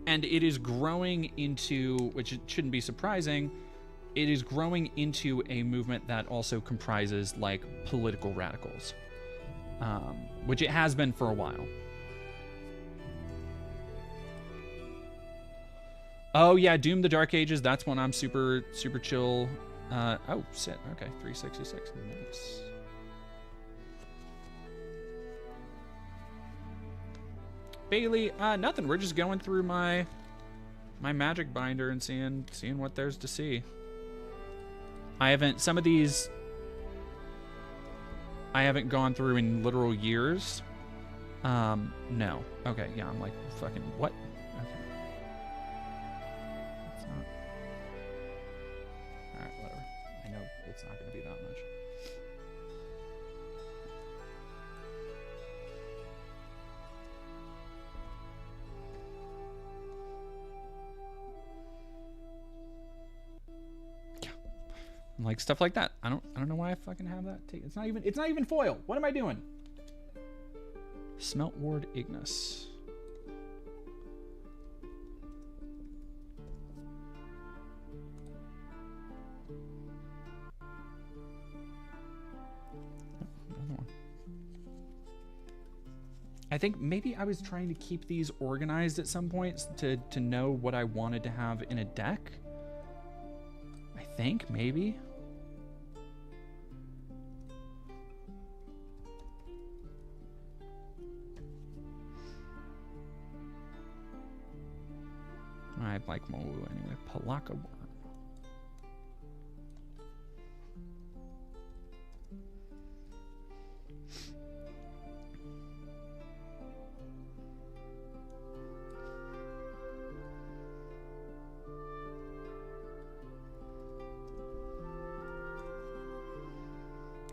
it is growing into, which it shouldn't be surprising, it is growing into a movement that also comprises like political radicals, which it has been for a while. Oh yeah, Doom the Dark Ages, that's one I'm super chill. Oh shit, okay, 366, nice. Bailey, nothing, we're just going through my magic binder and seeing what there's to see. I haven't, some of these I haven't gone through in literal years. No. Okay, yeah, I'm like, fucking, what? Okay. It's not. Alright, whatever. I know it's not going to be that much. Like stuff like that. I don't know why I fucking have that. It's not even foil. What am I doing? Smelt Ward Ignis. Another one. I think maybe I was trying to keep these organized at some points to know what I wanted to have in a deck. I think maybe. I like Molu anyway. Palaka Worm.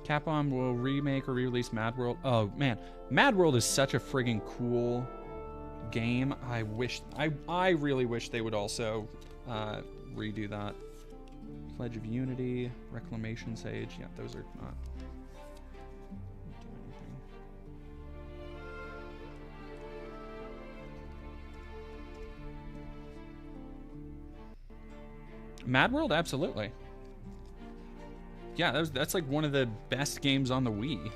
Capcom will remake or re-release Mad World. Oh man, Mad World is such a friggin' cool game. I really wish they would also redo that. Pledge of Unity, Reclamation Sage. Yeah, those are not do anything. Mad World, absolutely. Yeah, that's like one of the best games on the Wii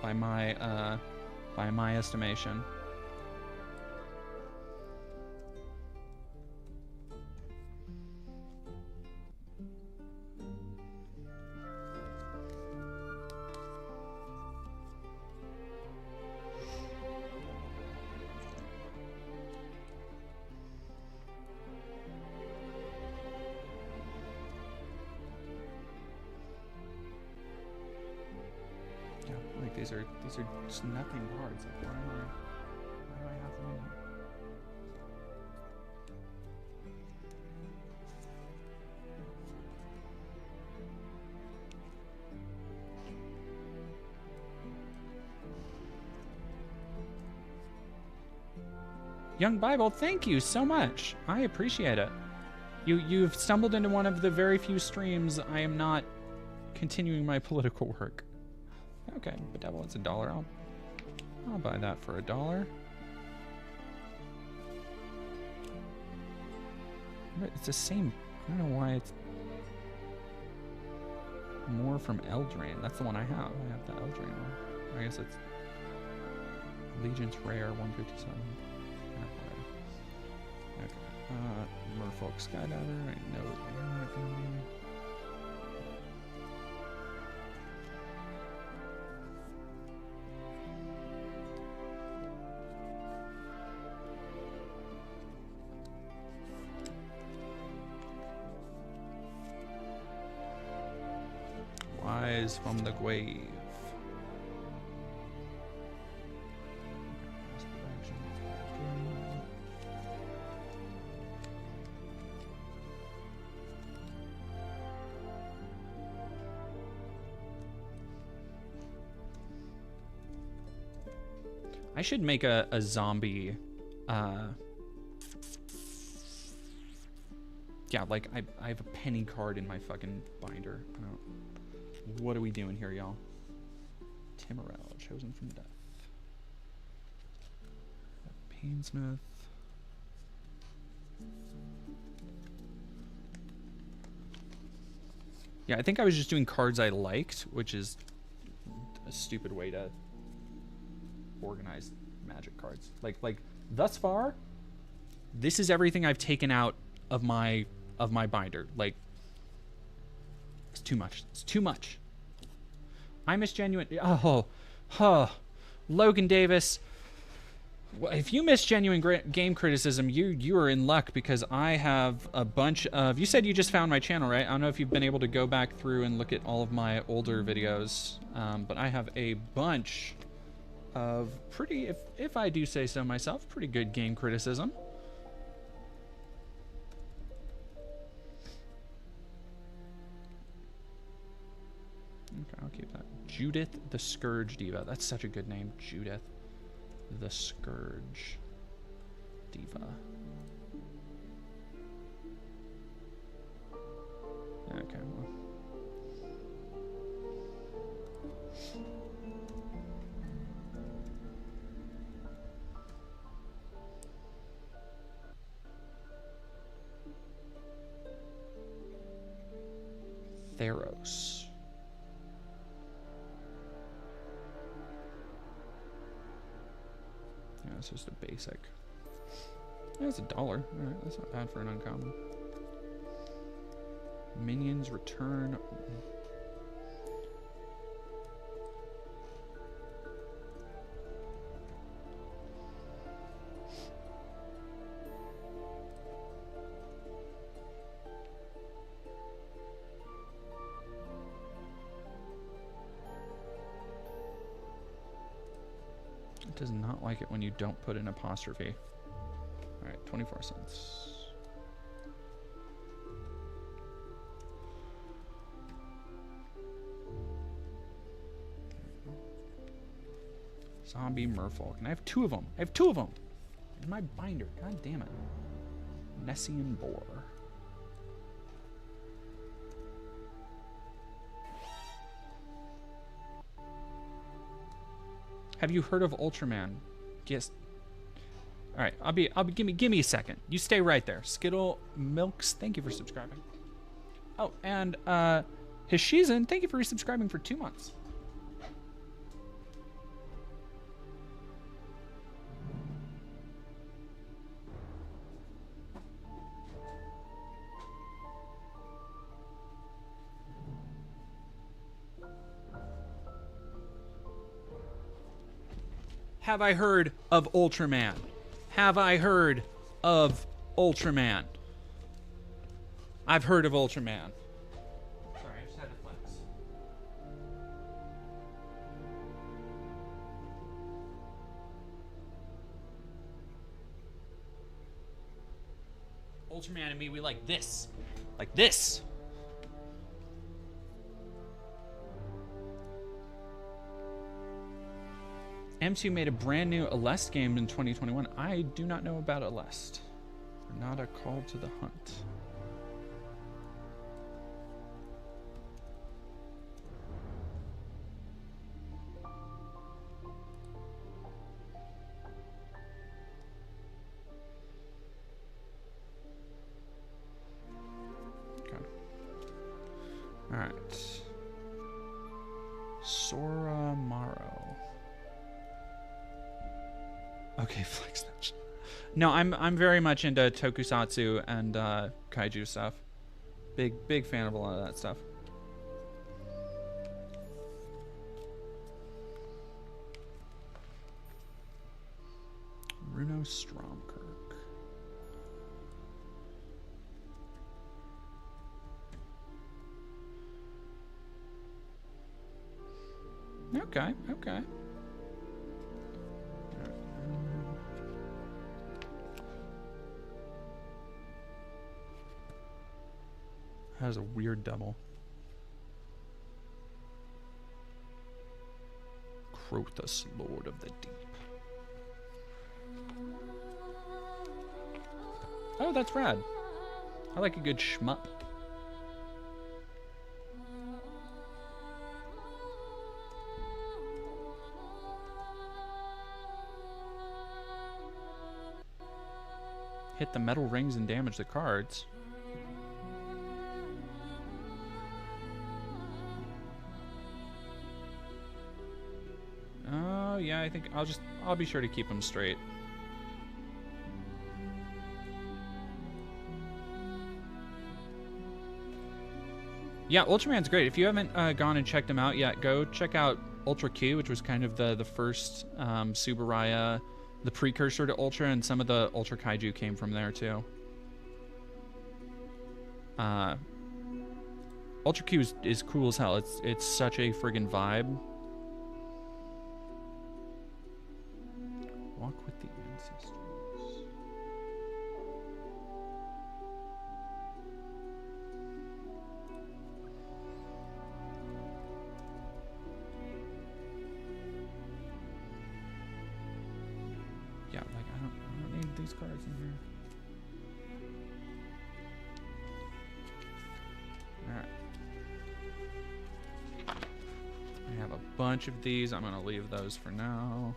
by my estimation. These are just nothing cards. Like, why do I have them in here? Young Bible, thank you so much. I appreciate it. You've stumbled into one of the very few streams I am not continuing my political work. Okay, Bedevil, it's $1. I'll buy that for $1. It's the same. I don't know why it's more from Eldraine. That's the one I have. I have the Eldraine one. I guess it's Allegiance Rare 157. Okay. Merfolk Skydiver. I know you're not gonna be. rise from the grave. I should make a zombie, yeah, like I have a penny card in my fucking binder. What are we doing here, y'all? Timorel, chosen from death. Painsmith. Yeah, I think I was just doing cards I liked, which is a stupid way to organize Magic cards. Like thus far, this is everything I've taken out of my binder. Like, it's too much. It's too much. I miss genuine. Logan Davis. If you miss genuine game criticism, you are in luck, because I have a bunch of. You said you just found my channel, right? I don't know if you've been able to go back through and look at all of my older videos, but I have a bunch of pretty, if I do say so myself, pretty good game criticism. Okay, I'll keep that. Judith the Scourge Diva. That's such a good name. Judith the Scourge Diva. Okay, well. Theros. Yeah, it's just a basic. Yeah, it's $1. Alright, that's not bad for an uncommon. Minions return. It does not like it when you don't put an apostrophe. Alright, 24 cents. Zombie Merfolk. And I have 2 of them. I have 2 of them in my binder. God damn it. Nessian Boar. Have you heard of Ultraman? Yes. All right, give me a second. You stay right there. Skittle Milks, thank you for subscribing. Oh, and Hishizan, thank you for resubscribing for 2 months. Have I heard of Ultraman? Have I heard of Ultraman? I've heard of Ultraman. Sorry, I just had to flex. Ultraman and me, we like this. Like this. M2 made a brand new Alest game in 2021. I do not know about Alest. Not a call to the hunt. Okay. All right. Sora Maro. Okay, flex that. No, I'm very much into tokusatsu and kaiju stuff. Big fan of a lot of that stuff. Runo Stromkirk. Okay, okay. That was a weird double. Crothus, Lord of the Deep. Oh, that's rad. I like a good shmup. Hit the metal rings and damage the cards. Oh, yeah, I think I'll be sure to keep them straight. Yeah, Ultraman's great. If you haven't gone and checked him out yet, go check out Ultra Q, which was kind of the first Subaraya, the precursor to Ultra, and some of the Ultra Kaiju came from there too. Ultra Q is cool as hell. It's such a friggin' vibe. Walk with the ancestors. Yeah, like I don't need these cards in here. Alright. I have a bunch of these. I'm gonna leave those for now.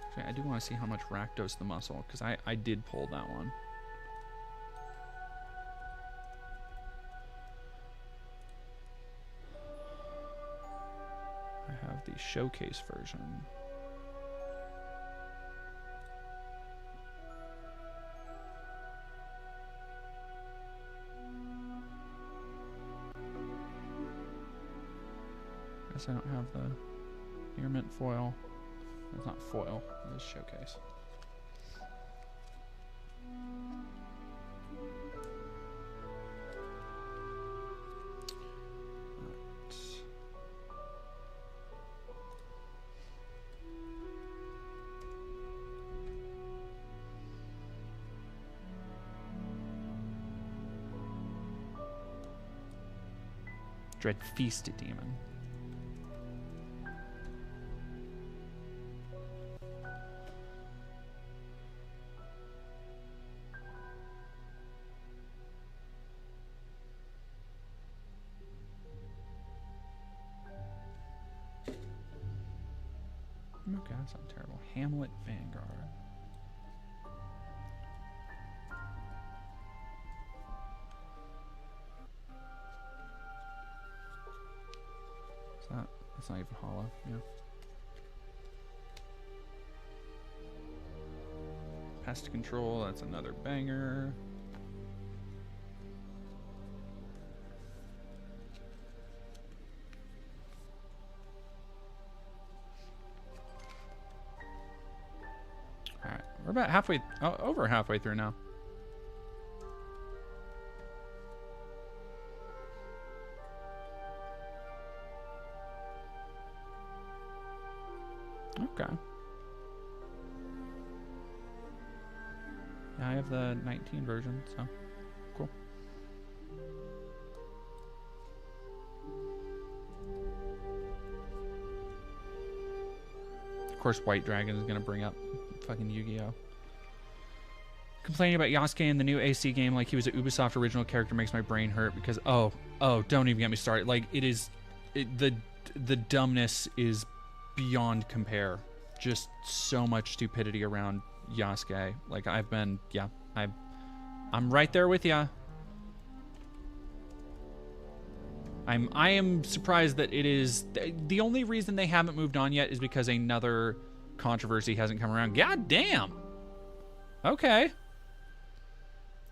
Actually, I do want to see how much Rakdos the muscle, because I did pull that one. I have the showcase version. Guess I don't have the Ear Mint foil. It's not foil, it's showcase. Dread Feasted Demon. Okay, that's not terrible. Hamlet Vanguard. That's not even hollow, yeah. Pest Control, that's another banger. Alright, we're about halfway, over halfway through now. Okay. Yeah, I have the 19 version, so cool. Of course, White Dragon is gonna bring up fucking Yu-Gi-Oh! Complaining about Yasuke in the new AC game like he was an Ubisoft original character makes my brain hurt because oh, don't even get me started. Like the dumbness is beyond compare. Just so much stupidity around Yasuke. Like I'm right there with ya. I am surprised that it is the only reason they haven't moved on yet is because another controversy hasn't come around. God damn. Okay.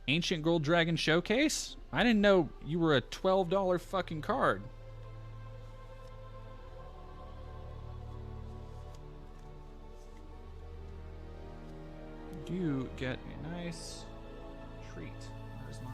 Ancient Gold Dragon Showcase? I didn't know you were a $12 fucking card. You get a nice treat. Where's my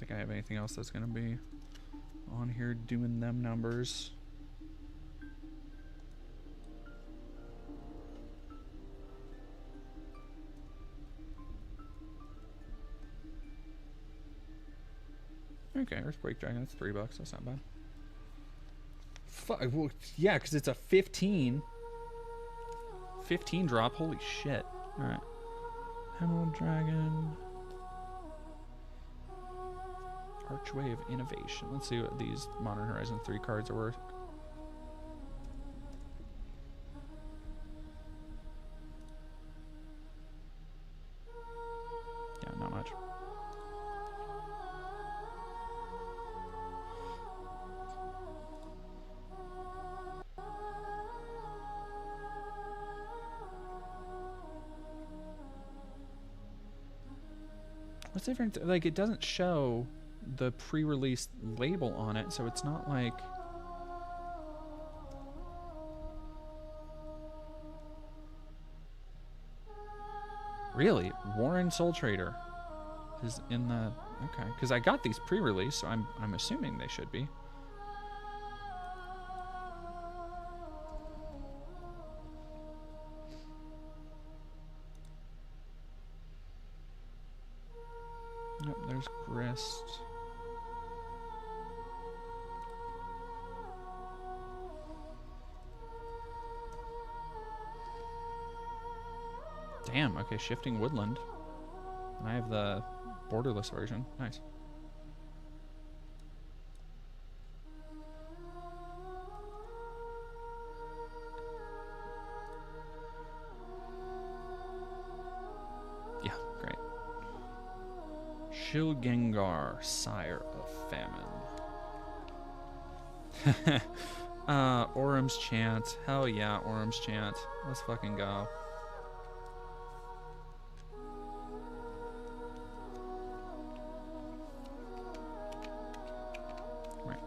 think I have anything else that's gonna be on here doing them numbers. Okay, Earthquake Dragon, that's $3. That's not bad. Fuck, well, yeah, because it's a 15 drop. Holy shit. Alright. Emerald Dragon. Archway of Innovation. Let's see what these Modern Horizon 3 cards are worth. Yeah, not much. What's the difference? Like, it doesn't show the pre-release label on it, so it's not like... Really? Warren Soul Trader is in the... Okay, because I got these pre-release, so I'm assuming they should be. Yep, there's Grist. Damn, okay, Shifting Woodland. And I have the borderless version. Nice. Yeah, great. Shilgengar, Sire of Famine. Orum's Chant. Hell yeah, Orum's Chant. Let's fucking go. Right.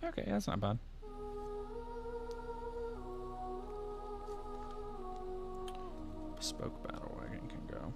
Okay, that's not bad. Bespoke Battle Wagon can go.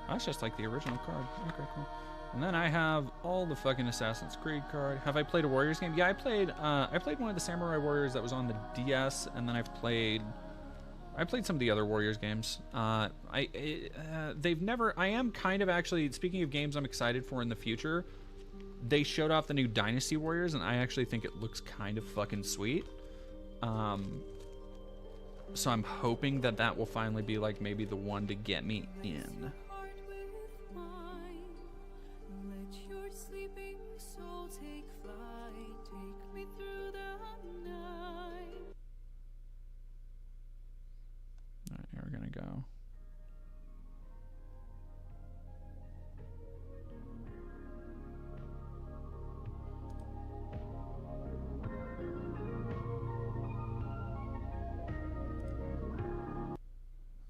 That's just like the original card. Okay, cool. And then I have all the fucking Assassin's Creed card. Have I played a Warriors game? Yeah, I played one of the Samurai Warriors that was on the DS, and then I played some of the other Warriors games. They've never. I am kind of actually, speaking of games I'm excited for in the future, they showed off the new Dynasty Warriors, and I actually think it looks kind of fucking sweet. So I'm hoping that will finally be like maybe the one to get me in. Alright, here we're gonna go.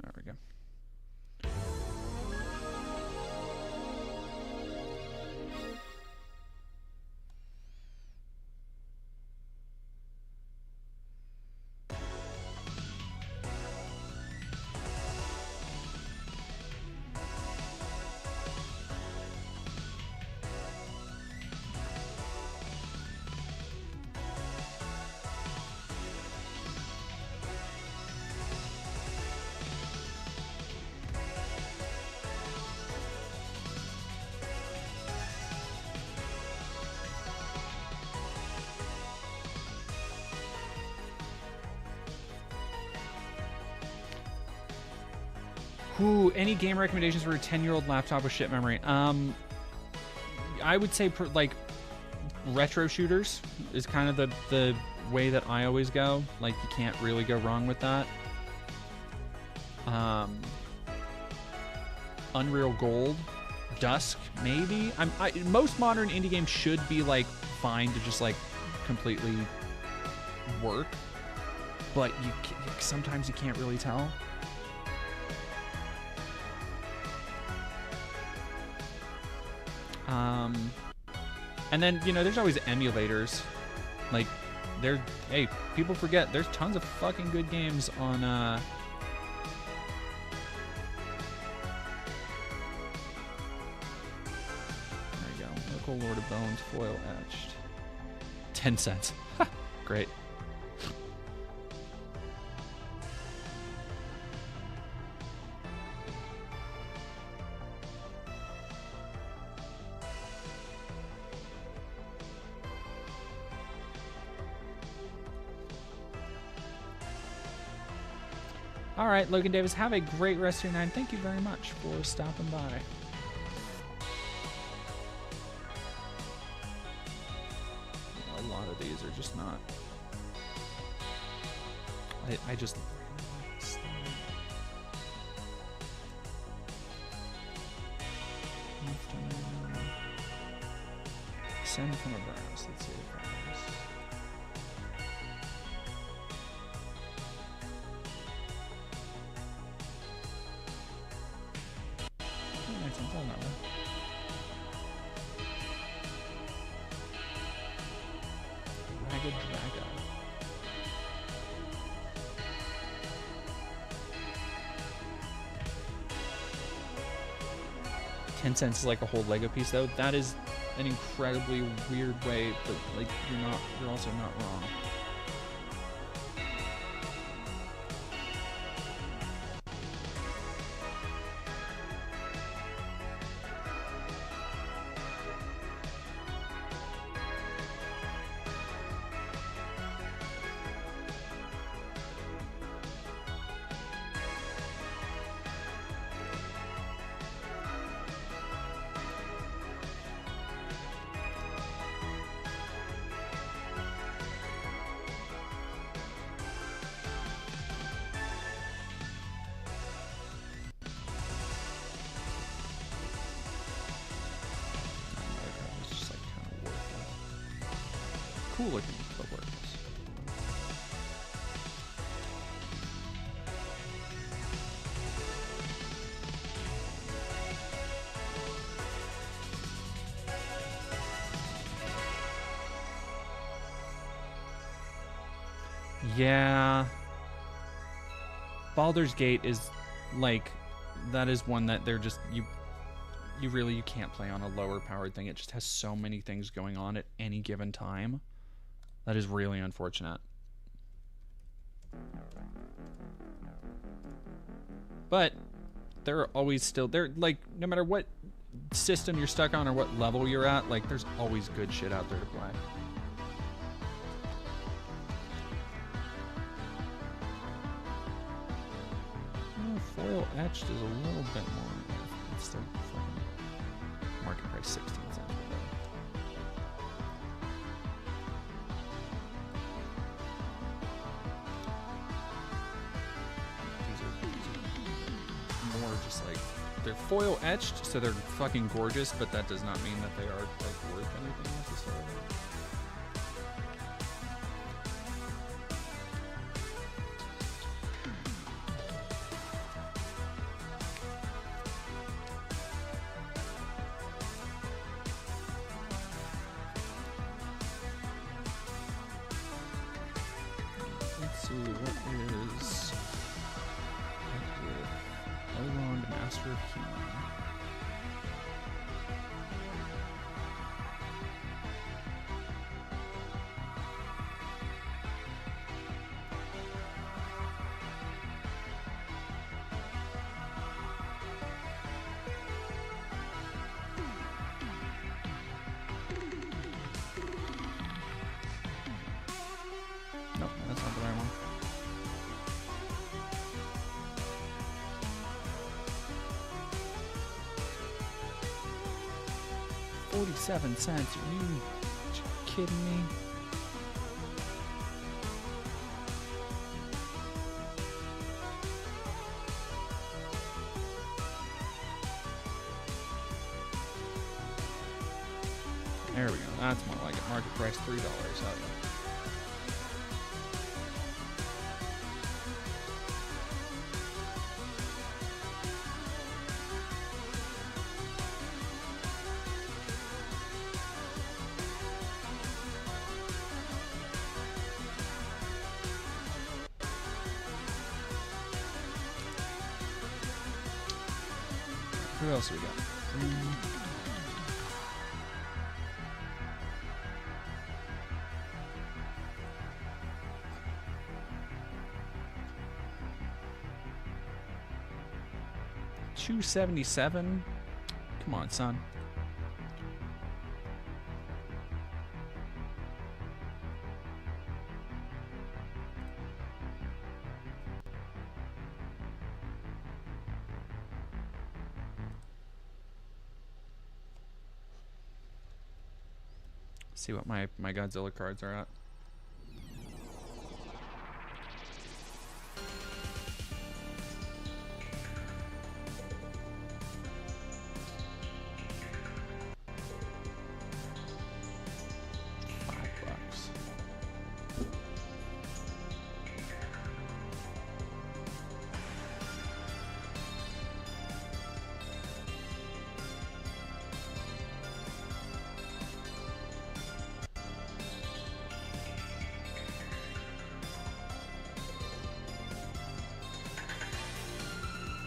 There we go. Ooh, any game recommendations for a 10-year-old laptop with shit memory? I would say like retro shooters is kind of the way that I always go. Like, you can't really go wrong with that. Unreal Gold, Dusk, maybe. Most modern indie games should be like fine to just like completely work, but sometimes you can't really tell. And then, you know, there's always emulators. Like, hey, people forget, there's tons of fucking good games on, there you go. Local Lord of Bones, foil etched. 10 cents. Great. All right, Logan Davis, have a great rest of your night. Thank you very much for stopping by. A lot of these are just not. I just. Send from a browse. Let's see if that is. Ragged Draga. $0.10 is like a whole Lego piece, though. That is an incredibly weird way, but like you're also not wrong. Cool looking, but worthless. Yeah. Baldur's Gate is like, that is one that they're just, you can't play on a lower powered thing. It just has so many things going on at any given time. That is really unfortunate. But there are always still, like, no matter what system you're stuck on or what level you're at, like, there's always good shit out there to play. Foil etched is a little bit more. It's still fucking market price 16 cents. Just like, they're foil etched, so they're fucking gorgeous, but that does not mean that they are like worth anything necessarily. Let's see, what is Elrond, Master of Healing. Nope, that's not the right one. $0.47. Are you kidding me? There we go. That's more like it. Market price $3. Hell yeah. Who else we got? $277. Come on, son. See what my Godzilla cards are at. $5.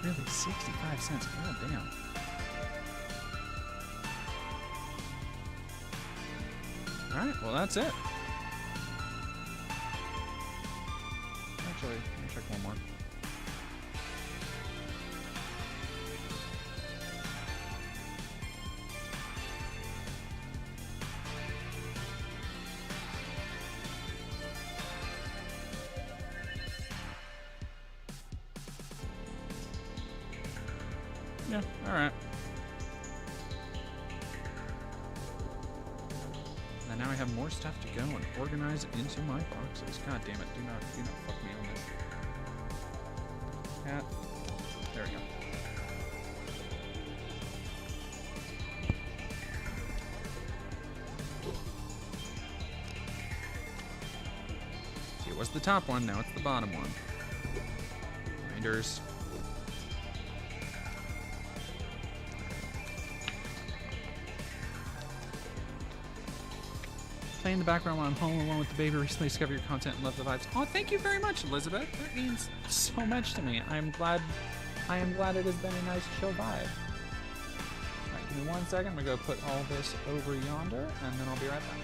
Really, 65 cents. God damn. Alright, well that's it. Actually, let me check one more. Yeah, alright. And now I have more stuff to go and organize into my boxes. God damn it, do not fuck me on this. Cat. There we go. See, it was the top one, now it's the bottom one. Binders. Play in the background while I'm home alone with the baby. Recently discovered your content and love the vibes. Oh, thank you very much, Elizabeth. That means so much to me. I am glad it has been a nice chill vibe. Alright, give me 1 second. I'm gonna go put all this over yonder, and then I'll be right back.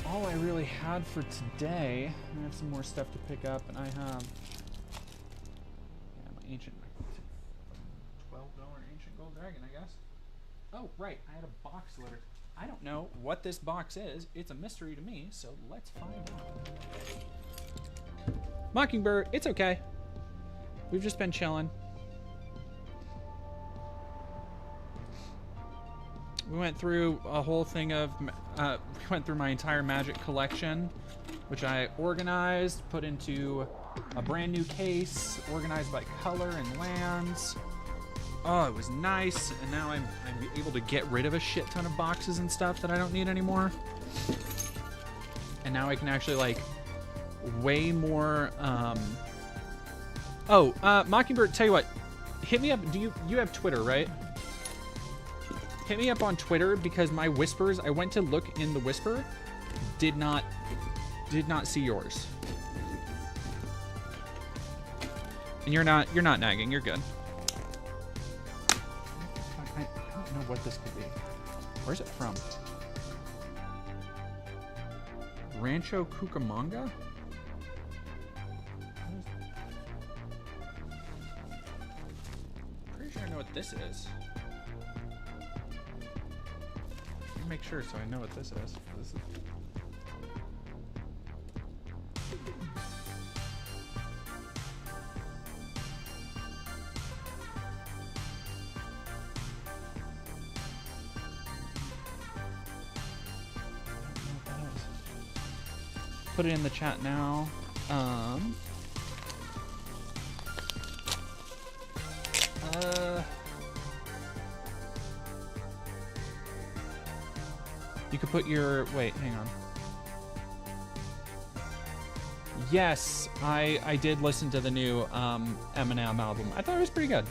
All I really had for today. I have some more stuff to pick up, and I have my ancient $12 ancient gold dragon, I guess. Oh, right, I had a box delivered. I don't know what this box is. It's a mystery to me, so let's find out. Mockingbird, it's okay. We've just been chilling. We went through a whole thing of, we went through my entire Magic collection, which I organized, put into a brand new case, organized by color and lands. Oh, it was nice, and now I'm able to get rid of a shit ton of boxes and stuff that I don't need anymore. And now I can actually, like, way more, Mockingbird, tell you what, hit me up, you have Twitter, right? Hit me up on Twitter, because my whispers, I went to look in the whisper, did not see yours. And you're not nagging. You're good. I don't know what this could be. Where's it from? Rancho Cucamonga? Pretty sure I know what this is. Let me make sure so I know what this is. This is... Put it in the chat now. You could put your... Wait, hang on. Yes, I did listen to the new Eminem album. I thought it was pretty good.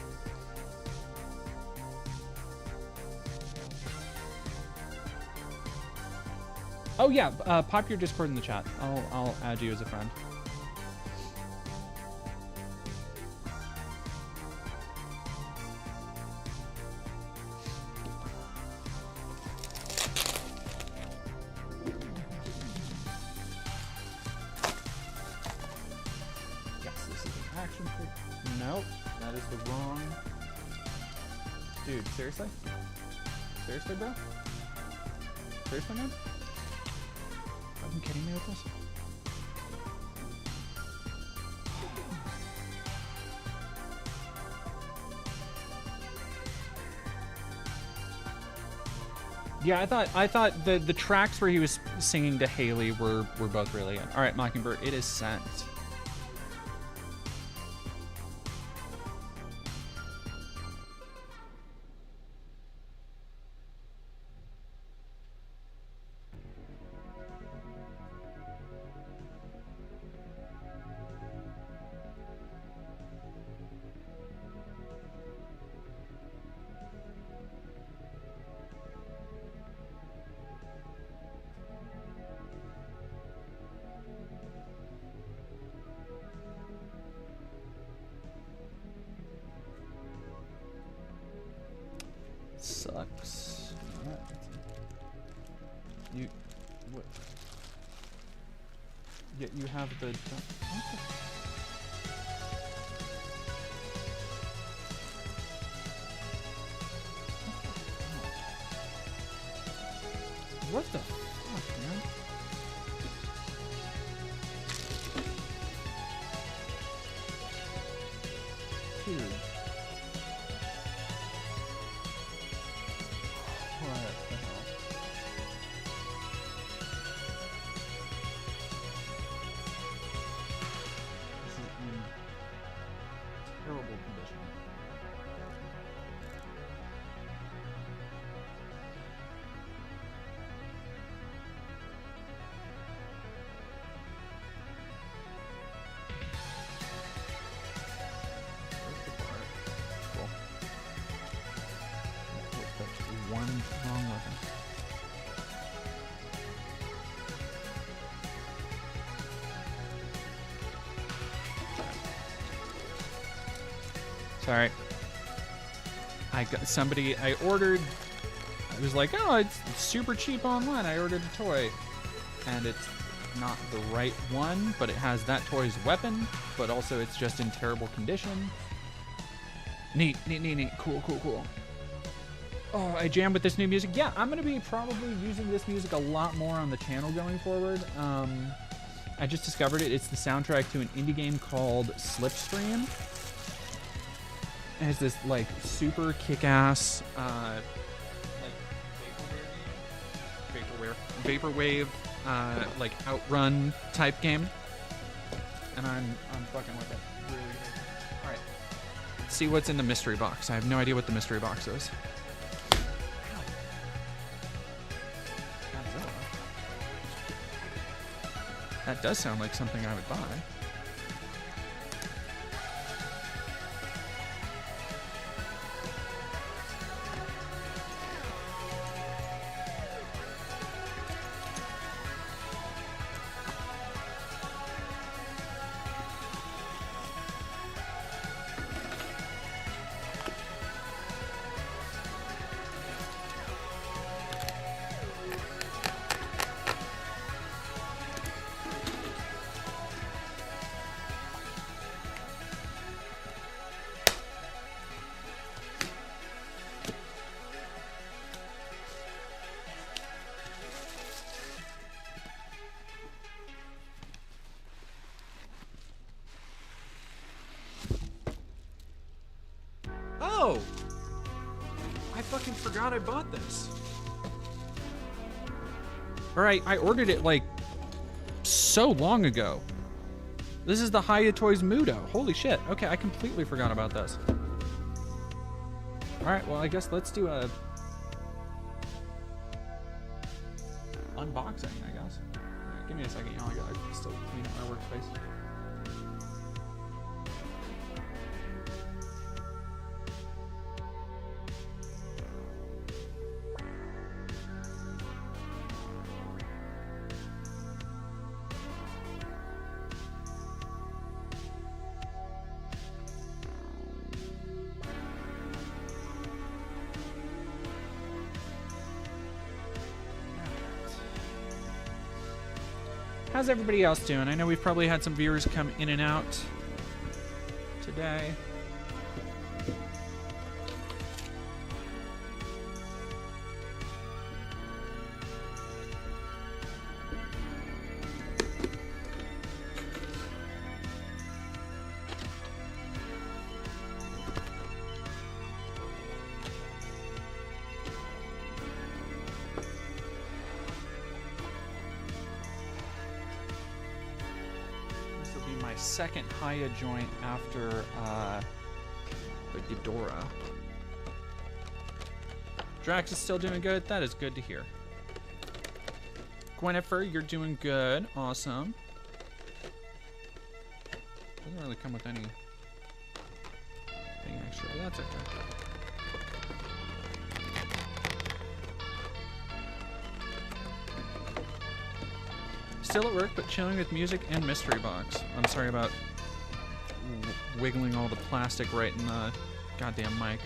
Oh yeah, pop your Discord in the chat. I'll add you as a friend. Yes, this is an action figure. Nope, that is the wrong. Dude, seriously? Seriously, bro? Seriously, man? Are you kidding me with this? Yeah, I thought the tracks where he was singing to Haley were both really good. All right, Mockingbird, it is sent. Sucks. Alright. You what? Yeah, you have the. What the fuck, man? Dude. What the hell? This is in terrible condition. Where's the bar? Cool. That's one wrong weapon. Sorry. I got somebody, I ordered, I was like, oh, it's super cheap online. I ordered a toy. And it's not the right one, but it has that toy's weapon, but also it's just in terrible condition. Neat, neat, neat, neat. Cool, cool, cool. Oh, I jammed with this new music. Yeah, I'm going to be probably using this music a lot more on the channel going forward. I just discovered it. It's the soundtrack to an indie game called Slipstream. It has this, like, super kick-ass, like, vaporwave, like, outrun type game. And I'm fucking with it. Really good. All right. Let's see what's in the mystery box. I have no idea what the mystery box is. That does sound like something I would buy. Oh! I fucking forgot I bought this. Alright, I ordered it like so long ago. This is the Hiya Toys Muto. Holy shit. Okay, I completely forgot about this. Alright, well, I guess let's do a unboxing, I guess. Alright, give me a second, y'all. I gotta still clean up my workspace. How's everybody else doing? I know we've probably had some viewers come in and out today. Second Hiya joint after the Ghidorah. Drax is still doing good. That is good to hear. Gwynnifer, you're doing good. Awesome. Doesn't really come with any thing extra, but that's okay. Still at work, but chilling with music and mystery box. I'm sorry about wiggling all the plastic right in the goddamn mic.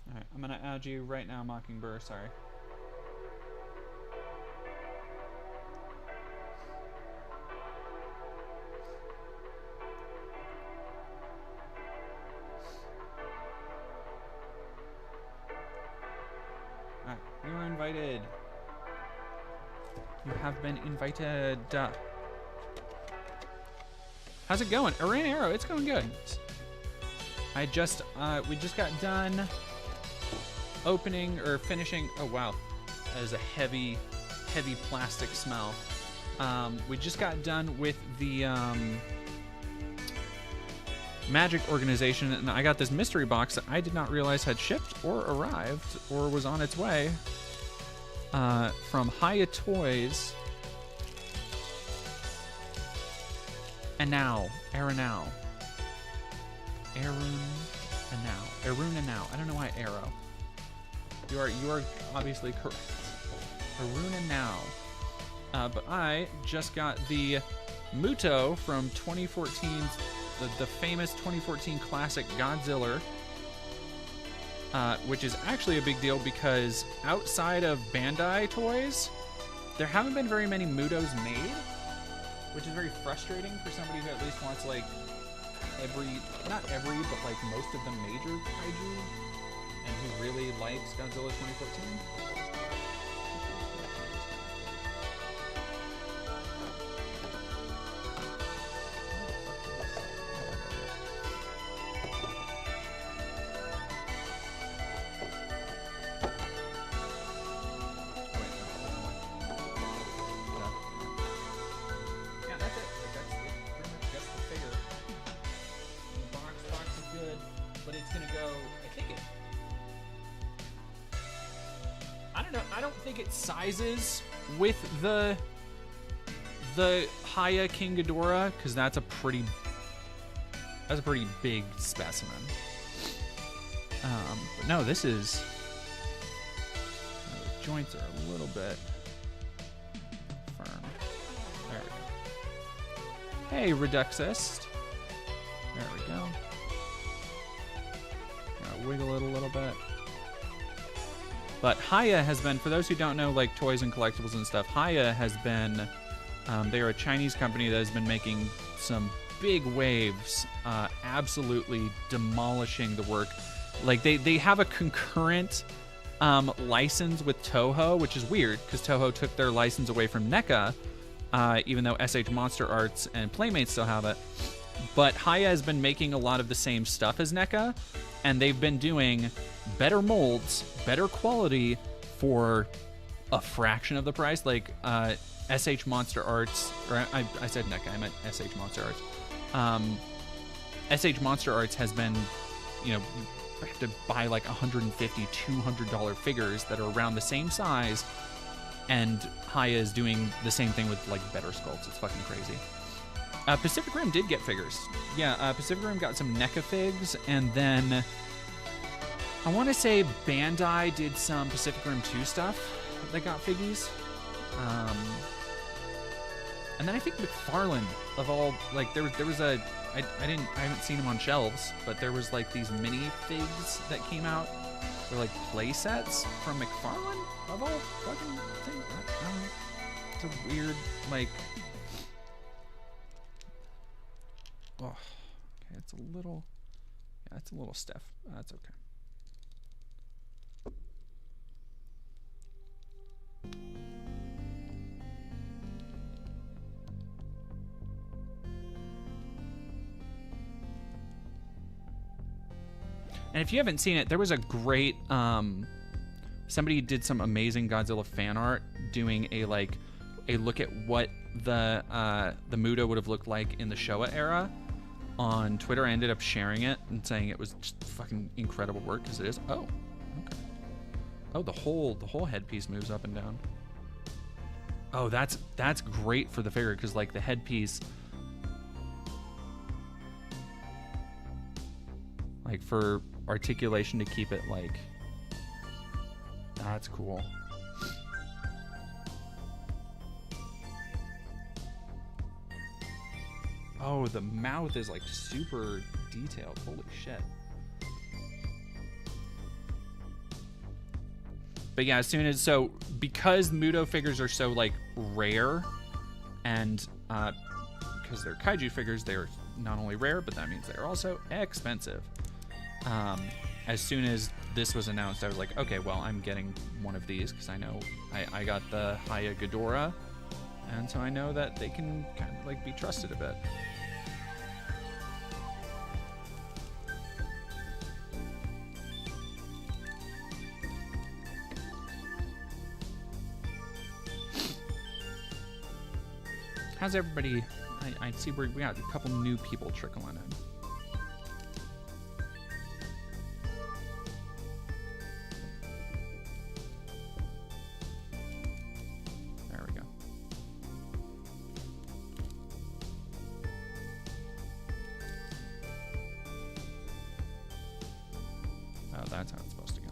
Alright, I'm gonna add you right now, Mockingbird, sorry. Alright, you are invited. You have been invited. How's it going? Iran Arrow, it's going good. We just got done opening or finishing. Oh wow, that is a heavy plastic smell. We just got done with the Magic organization, and I got this mystery box that I did not realize had shipped or arrived or was on its way from Hiya Toys. And now, Arun Anau. I don't know why Arrow. You are obviously correct. Arun Anau. But I just got the Muto from 2014's the famous 2014 classic Godzilla, which is actually a big deal because outside of Bandai toys, there haven't been very many Mutos made, which is very frustrating for somebody who at least wants like not every, but like most of the major kaiju, and who really likes Godzilla 2014. Sizes with the Hiya King Ghidorah, because that's a pretty big specimen. But no, this is... the joints are a little bit firm. There we go. Hey, Reduxist. There we go. Gotta wiggle it a little bit. But Haya has been, for those who don't know, like toys and collectibles and stuff, Haya has been, they are a Chinese company that has been making some big waves, absolutely demolishing the work. Like they have a concurrent license with Toho, which is weird because Toho took their license away from NECA, even though SH Monster Arts and Playmates still have it. But Haya has been making a lot of the same stuff as NECA, and they've been doing better molds, better quality for a fraction of the price. Like SH Monster Arts, or I said NECA, I meant SH Monster Arts. SH Monster Arts has been, you know, you have to buy like $150, $200 figures that are around the same size, and Haya is doing the same thing with like better sculpts. It's fucking crazy. Pacific Rim did get figures. Yeah, Pacific Rim got some NECA figs, and then I want to say Bandai did some Pacific Rim 2 stuff that got figgies. And then I think McFarlane, of all, like there was a, I haven't seen them on shelves, but there was like these mini figs that came out. They're like play sets from McFarlane, of all fucking things. I don't know. It's a weird, like, oh, okay, it's a little, yeah, it's a little stiff. That's okay. And if you haven't seen it, there was a great, somebody did some amazing Godzilla fan art doing a look at what the Muto would have looked like in the Showa era on Twitter. I ended up sharing it and saying it was just fucking incredible work, because it is. Oh, okay. Oh, the whole headpiece moves up and down. Oh, that's great for the figure, because like the headpiece, like for articulation to keep it like, that's cool. Oh, the mouth is like super detailed. Holy shit. But yeah, as soon as, so because Muto figures are so like rare, and because they're kaiju figures, they're not only rare, but that means they're also expensive. As soon as this was announced, I was like, okay, well, I'm getting one of these, because I know I got the Haya Ghidorah, and so I know that they can kind of like be trusted a bit. How's everybody? I see we got a couple new people trickling in. There we go. Oh, that's how it's supposed to go.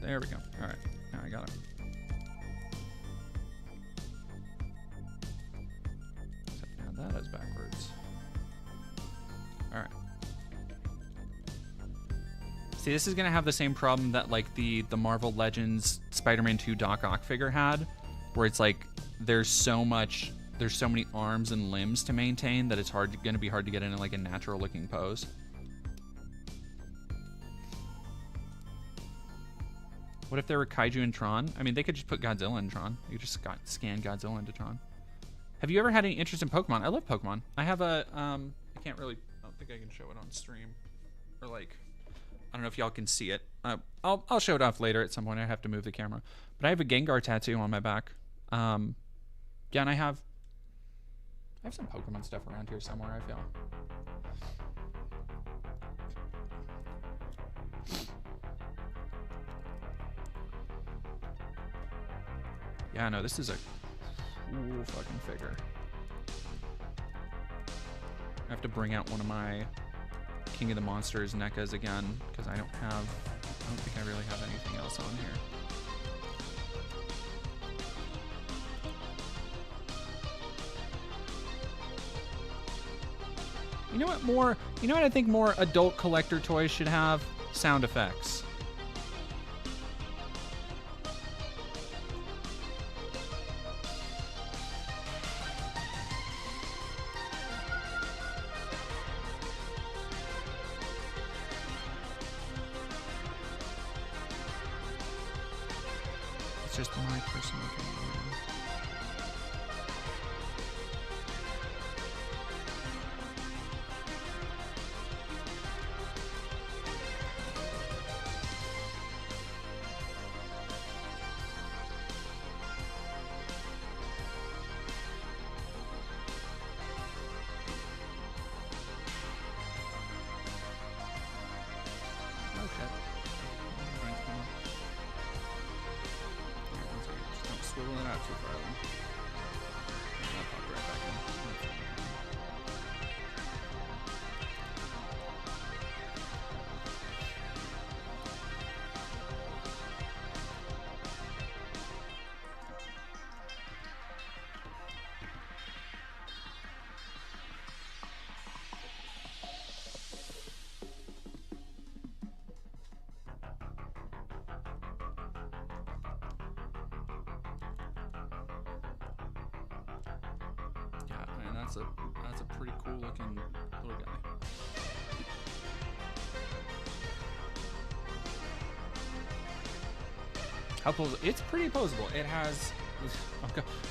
There we go. All right, now I got it. Except now that is backwards. All right. See, this is gonna have the same problem that like the Marvel Legends Spider-Man 2 Doc Ock figure had, where it's like there's so many arms and limbs to maintain that it's gonna be hard to get in like a natural looking pose. What if there were kaiju in Tron? I mean, they could just put Godzilla in Tron. You could just scan Godzilla into Tron. Have you ever had any interest in Pokemon? I love Pokemon. I have a, I can't really, I don't think I can show it on stream. Or like, I don't know if y'all can see it. I'll show it off later at some point. I have to move the camera. But I have a Gengar tattoo on my back. Yeah, and I have some Pokemon stuff around here somewhere, I feel. Yeah, no, this is a cool fucking figure. I have to bring out one of my King of the Monsters NECAs again, because I don't think I really have anything else on here. You know what I think more adult collector toys should have? Sound effects. It's just my personal opinion. Oh shit. Just don't swivel it out too far. That popped right back in. Yeah, and that's a pretty cool looking little guy. How posable? It's pretty posable. It has. I'll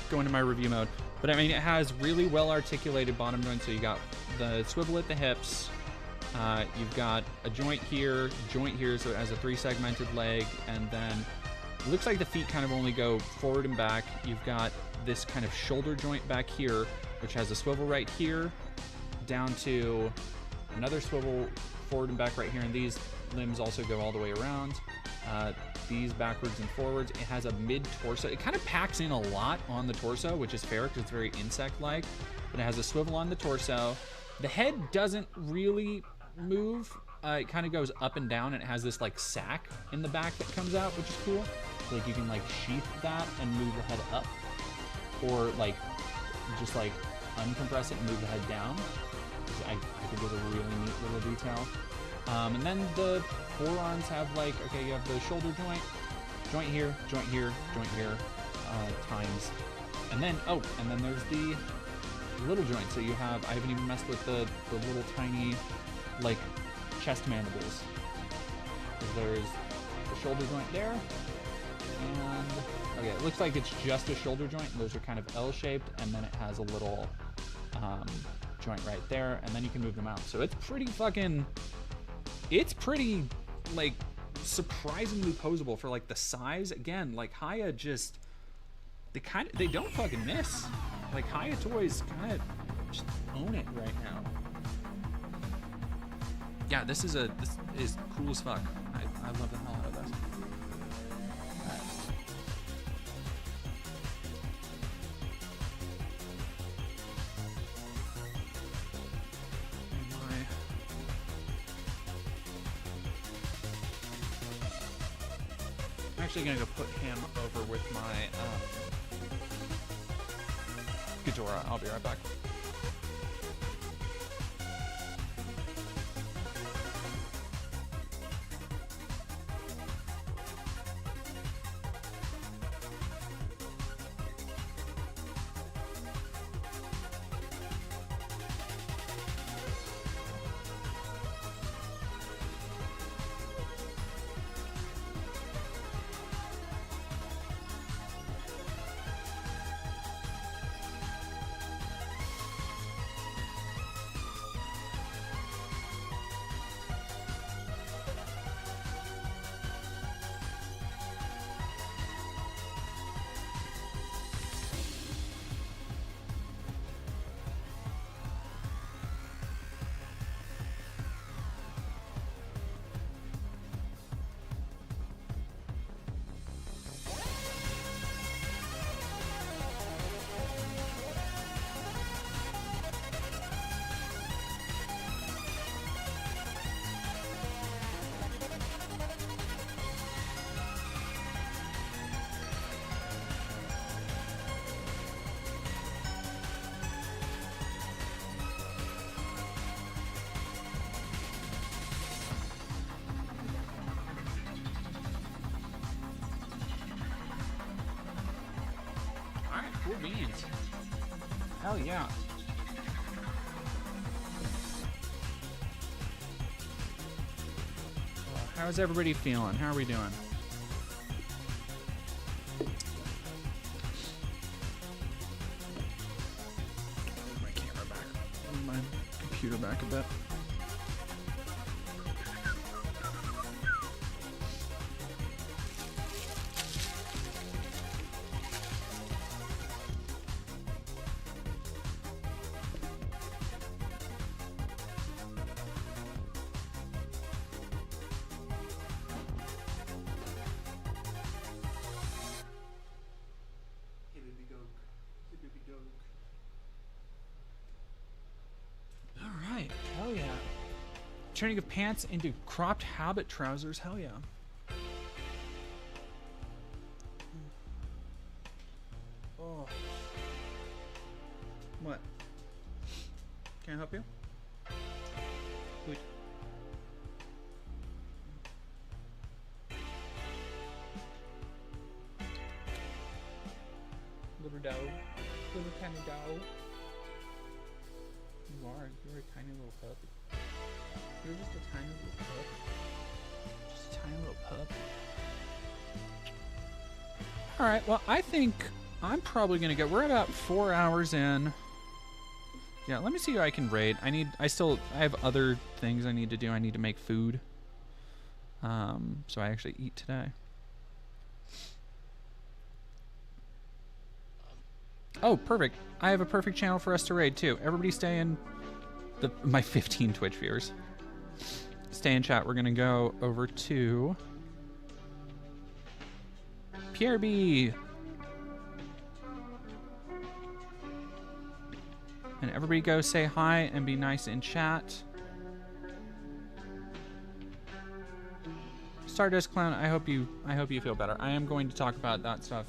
go into my review mode, but I mean, it has really well articulated bottom joints. So you got the swivel at the hips. You've got a joint here, so it has a 3-segmented leg, and then it looks like the feet kind of only go forward and back. You've got this kind of shoulder joint back here, which has a swivel right here, down to another swivel forward and back right here, and these limbs also go all the way around. These backwards and forwards. It has a mid-torso. It kind of packs in a lot on the torso, which is fair because it's very insect-like, but it has a swivel on the torso. The head doesn't really move. It kind of goes up and down, and it has this like sack in the back that comes out, which is cool. So, like, you can like sheath that and move the head up, or like just like uncompress it and move the head down, which I think is a really neat little detail. And then the forearms have like, okay, you have the shoulder joint here, times, and then there's the little joint. So you have, I haven't even messed with the little tiny like chest mandibles. There's the shoulder joint there, and okay, it looks like it's just a shoulder joint. Those are kind of L-shaped, and then it has a little joint right there, and then you can move them out. So it's pretty like surprisingly posable for like the size. Again, like Haya just they don't fucking miss. Like Haya toys kind of just own it right now. Yeah, this is cool as fuck. I love the hell out of this. I'm actually gonna go put him over with my Ghidorah. I'll be right back. Cool beans. Hell yeah. How's everybody feeling? How are we doing? Move my camera back. Move my computer back a bit. Hell yeah. Turning of pants into cropped habit trousers. Hell yeah. Oh. What? Can I help you? Wait. Little dough. Little tiny dough. You're a tiny little puppy. You're just a tiny little pup. Just a tiny little pup. Alright, well, I think I'm probably gonna go. We're about 4 hours in. Yeah, let me see who I can raid. I have other things I need to do. I need to make food. So I actually eat today. Oh, perfect. I have a perfect channel for us to raid, too. Everybody stay in my 15 Twitch viewers. Stay in chat. We're going to go over to PRB. And everybody go say hi and be nice in chat. Stardust Clown, I hope you feel better. I am going to talk about that stuff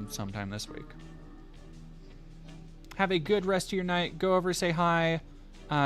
sometime this week. Have a good rest of your night. Go over, say hi.